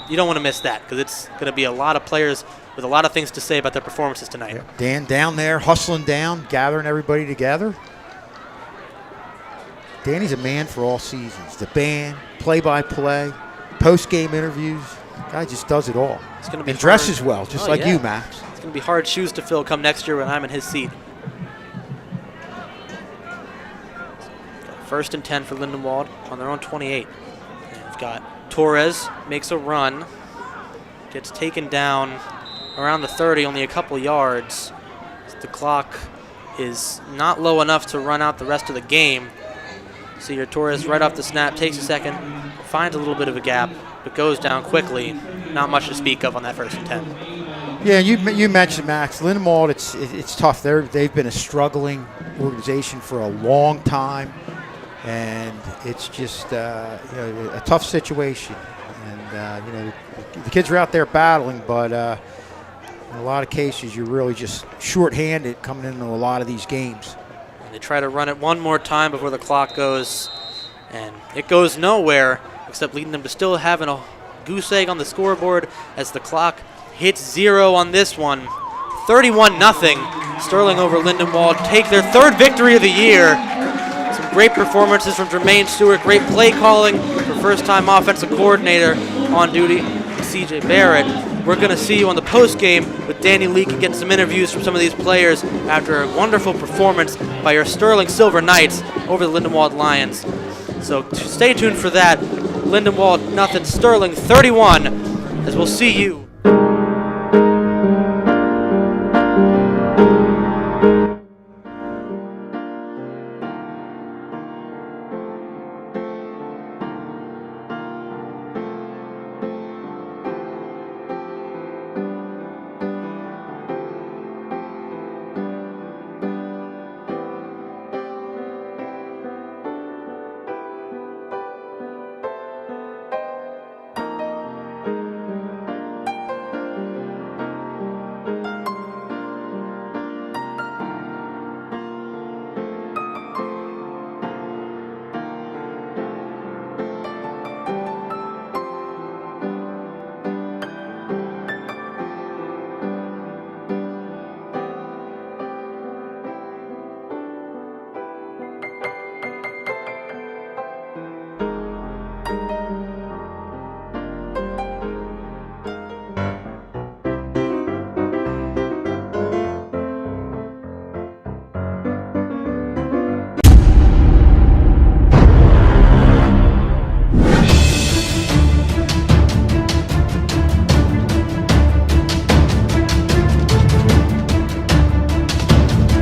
you don't want to miss that, because it's going to be a lot of players with a lot of things to say about their performances tonight. Yeah. Dan down there, hustling down, gathering everybody together. Danny's a man for all seasons. The band, play-by-play, post-game interviews. Guy just does it all. It's going to be and dresses well, just like you, Max. It's going to be hard shoes to fill come next year when I'm in his seat. First and 10 for Lindenwold on their own 28. And we've got Torres makes a run, gets taken down around the 30, only a couple yards. The clock is not low enough to run out the rest of the game. See your Torres right off the snap, takes a second, finds a little bit of a gap, but goes down quickly. Not much to speak of on that first and 10. Yeah, you mentioned, Max. Lindenwold, it's tough. They've been a struggling organization for a long time, and it's just a tough situation. And the kids are out there battling, but in a lot of cases, you're really just shorthanded coming into a lot of these games. They try to run it one more time before the clock goes, and it goes nowhere, except leading them to still having a goose egg on the scoreboard as the clock hits 0 on this one. 31-0. Sterling over Lindenwold take their third victory of the year. Some great performances from Jermaine Stewart, great play calling for first-time offensive coordinator on duty, CJ Barrett. We're going to see you on the post-game with Danny Leake and get some interviews from some of these players after a wonderful performance by your Sterling Silver Knights over the Lindenwold Lions. So stay tuned for that. Lindenwold 0, Sterling 31, as we'll see you.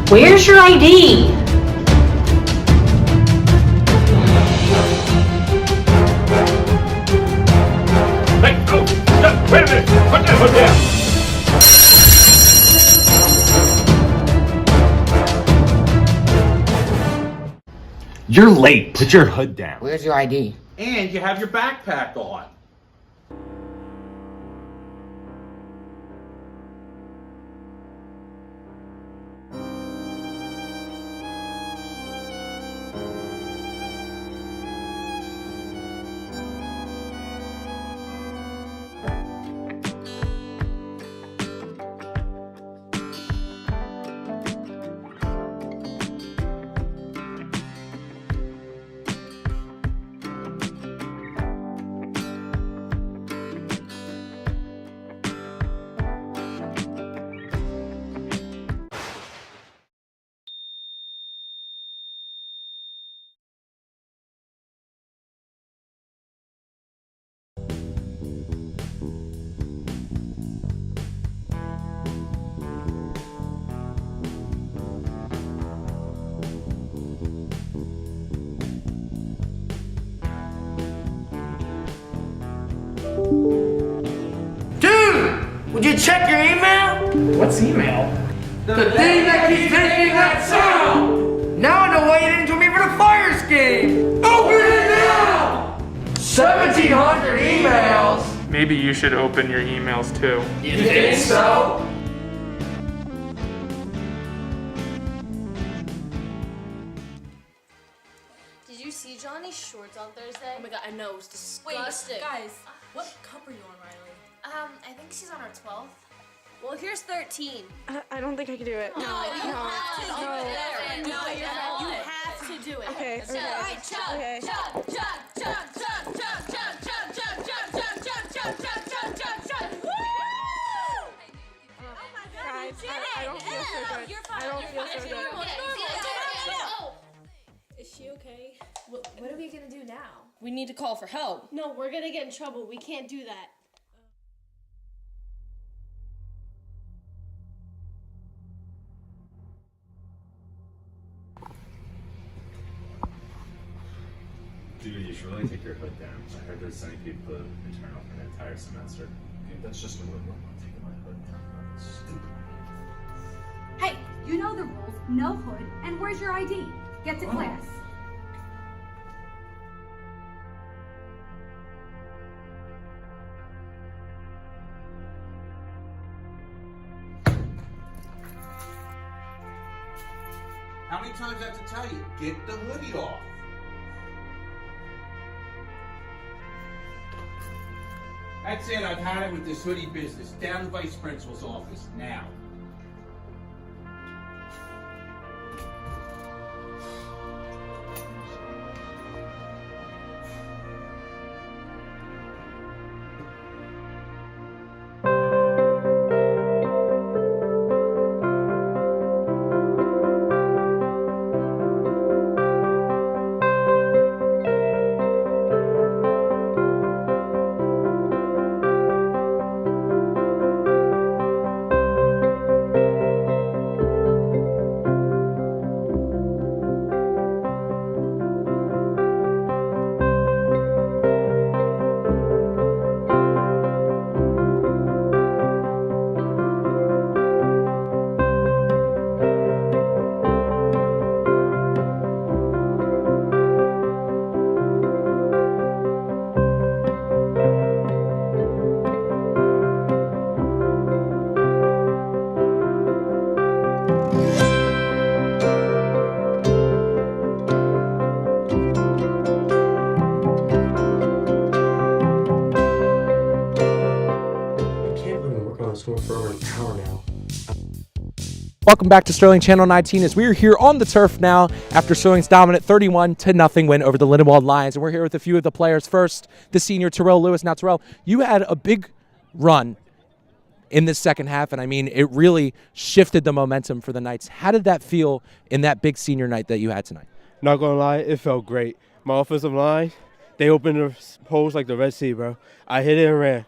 Where's your ID? Hey, oh, no, wait a minute. Put that hood down. You're late. Put your hood down. Where's your ID? And you have your backpack on. Would you check your email? What's email? The thing that keeps making that sound! Now I know why you didn't do me for the Fires game! Open it now! 1,700 emails! Maybe you should open your emails too. You think so? Did you see Johnny's shorts on Thursday? Oh my god, I know, it was disgusting. Wait, guys, What cup are you on, Riley? I think she's on her 12th. Well, here's 13. I don't think I can do it. You have to do it. Okay. All right, chug, Okay. chug, chug, chug, chug, chug, chug, chug, chug, chug, chug, chug, chug, chug, chug, chug. Woo! Guys, I don't feel so good. You're fine. I don't feel so good. Is she okay? What are we gonna do now? We need to call for help. No, we're gonna get in trouble. We can't do that. Dude, you should really take your hood down. I heard they're sending people to internal for an entire semester. Dude, that's just a rumor. I'm taking my hood down. That's stupid. Hey, you know the rules. No hood. And where's your ID? Get to class. How many times do I have to tell you? Get the hoodie off. That's it. I've had it with this hoodie business. Down to the vice principal's office now. scoring for over an hour now. Welcome back to Sterling Channel 19 as we are here on the turf now after Sterling's dominant 31-0 win over the Lindenwold Lions. And we're here with a few of the players. First, the senior Terrell Lewis. Now, Terrell, you had a big run in this second half, and I mean, it really shifted the momentum for the Knights. How did that feel in that big senior night that you had tonight? Not gonna lie, it felt great. My offensive line, they opened the holes like the Red Sea, bro. I hit it and ran.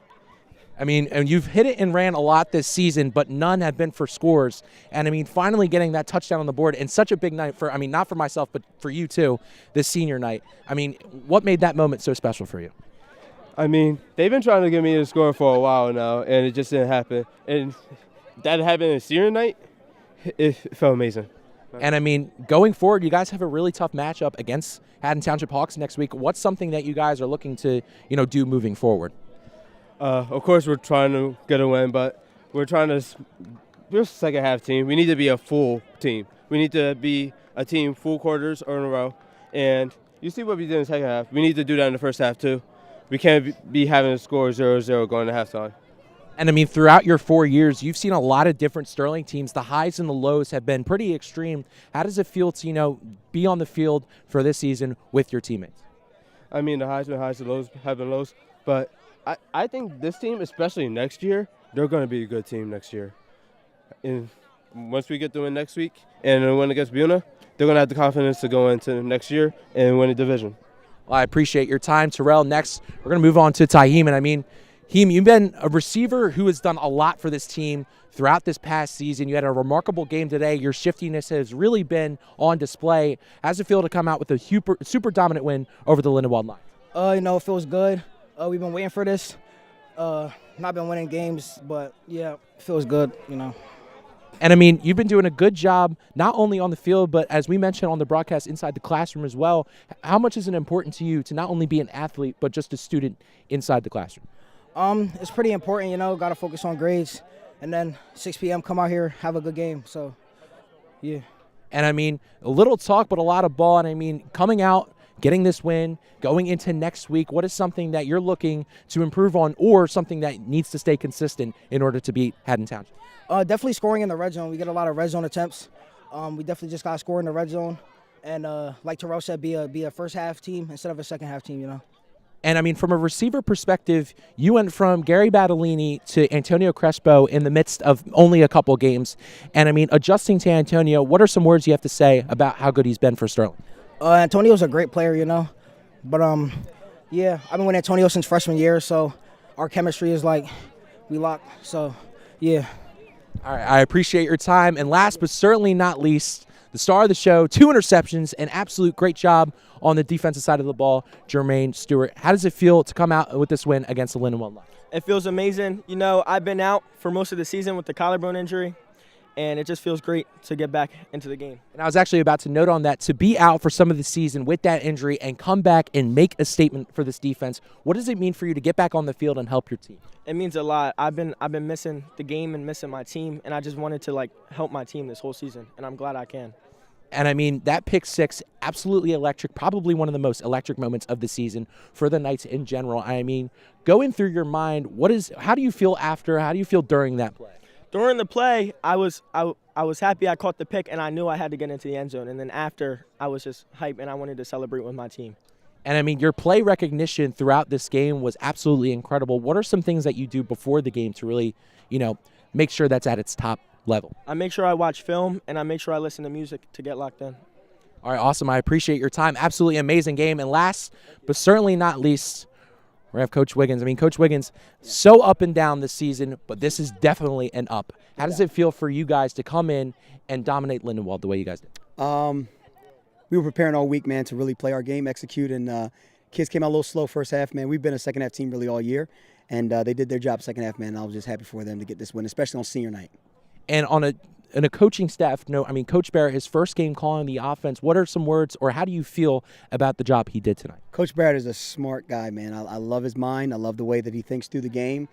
I mean, and you've hit it and ran a lot this season, but none have been for scores. And I mean, finally getting that touchdown on the board in such a big night for, I mean, not for myself, but for you too, this senior night. I mean, what made that moment so special for you? I mean, they've been trying to get me to score for a while now, and it just didn't happen. And that happened in senior night, it felt amazing. And I mean, going forward, you guys have a really tough matchup against Haddon Township Hawks next week. What's something that you guys are looking to, do moving forward? Of course, we're trying to get a win, but we're a second half team. We need to be a full team. We need to be a team full quarters or in a row. And you see what we did in the second half. We need to do that in the first half too. We can't be having a score 0-0 going to halftime. And I mean, throughout your 4 years, you've seen a lot of different Sterling teams. The highs and the lows have been pretty extreme. How does it feel to, be on the field for this season with your teammates? I mean, the highs and lows have been lows, but I think this team, especially next year, they're going to be a good team next year. And once we get through it next week and win against Buna, they're going to have the confidence to go into next year and win a division. Well, I appreciate your time, Terrell. Next, we're going to move on to Taheem. And I mean, Heem, you've been a receiver who has done a lot for this team throughout this past season. You had a remarkable game today. Your shiftiness has really been on display. How does it feel to come out with a super dominant win over the Lindenwold Lions? It feels good. We've been waiting for this. Not been winning games, but yeah, it feels good, And I mean, you've been doing a good job, not only on the field, but as we mentioned on the broadcast, inside the classroom as well. How much is it important to you to not only be an athlete, but just a student inside the classroom? It's pretty important, got to focus on grades. And then 6 p.m., come out here, have a good game. So, yeah. And I mean, a little talk, but a lot of ball. And I mean, coming out, getting this win, going into next week, what is something that you're looking to improve on or something that needs to stay consistent in order to beat Haddon Township? Definitely scoring in the red zone. We get a lot of red zone attempts. We definitely just got to score in the red zone. And like Terrell said, be a first half team instead of a second half team, And I mean, from a receiver perspective, you went from Gary Battolini to Antonio Crespo in the midst of only a couple games. And I mean, adjusting to Antonio, what are some words you have to say about how good he's been for Sterling? Antonio's a great player, But, yeah, I've been with Antonio since freshman year, so our chemistry is like we lock. So, yeah. All right, I appreciate your time. And last but certainly not least, the star of the show, 2 interceptions, an absolute great job on the defensive side of the ball, Jermaine Stewart. How does it feel to come out with this win against the Lindenwold Lions? It feels amazing. I've been out for most of the season with the collarbone injury, and it just feels great to get back into the game. And I was actually about to note on that, to be out for some of the season with that injury and come back and make a statement for this defense, what does it mean for you to get back on the field and help your team? It means a lot. I've been missing the game and missing my team, and I just wanted to help my team this whole season, and I'm glad I can. And I mean, that pick six, absolutely electric, probably one of the most electric moments of the season for the Knights in general. I mean, going through your mind, how do you feel after, how do you feel during that play? During the play, I was happy I caught the pick, and I knew I had to get into the end zone. And then after, I was just hyped, and I wanted to celebrate with my team. And I mean, your play recognition throughout this game was absolutely incredible. What are some things that you do before the game to really, make sure that's at its top level? I make sure I watch film, and I make sure I listen to music to get locked in. All right, awesome. I appreciate your time. Absolutely amazing game. And last, but certainly not least, we have Coach Wiggins. I mean, Coach Wiggins, so up and down this season, but this is definitely an up. How does it feel for you guys to come in and dominate Lindenwold the way you guys did? We were preparing all week, man, to really play our game, execute, and kids came out a little slow first half, man. We've been a second half team really all year, and they did their job second half, man. And I was just happy for them to get this win, especially on senior night. And on a coaching staff note, I mean, Coach Barrett, his first game calling the offense, what are some words or how do you feel about the job he did tonight? Coach Barrett is a smart guy, man. I love his mind. I love the way that he thinks through the game.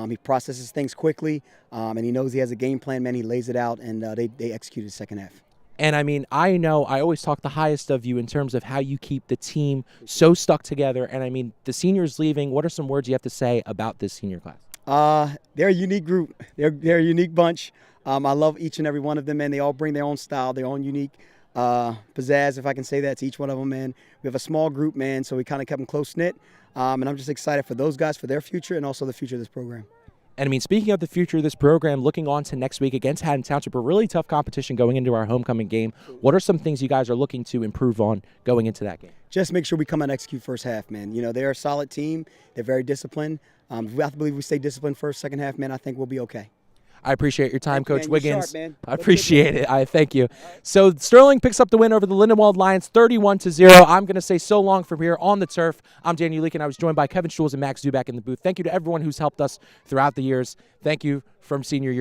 He processes things quickly, and he knows he has a game plan, man. He lays it out, and they executed the second half. And I mean, I know I always talk the highest of you in terms of how you keep the team so stuck together. And I mean, the seniors leaving, what are some words you have to say about this senior class? They're a unique group. They're a unique bunch. I love each and every one of them, man. They all bring their own style, their own unique pizzazz, if I can say that, to each one of them, man. We have a small group, man, so we kind of kept them close-knit. And I'm just excited for those guys, for their future, and also the future of this program. And I mean, speaking of the future of this program, looking on to next week against Haddon Township, a really tough competition going into our homecoming game. What are some things you guys are looking to improve on going into that game? Just make sure we come and execute first half, man. You know, they're a solid team. They're very disciplined. If we have to believe we stay disciplined first, second half, man, I think we'll be okay. I appreciate your time, Coach Man, Wiggins. you're sharp, man. I appreciate it. I thank you. So Sterling picks up the win over the Lindenwold Lions, 31-0. I'm going to say so long from here on the turf. I'm Daniel Leake, and I was joined by Kevin Schulz and Max Zuback in the booth. Thank you to everyone who's helped us throughout the years. Thank you from senior year.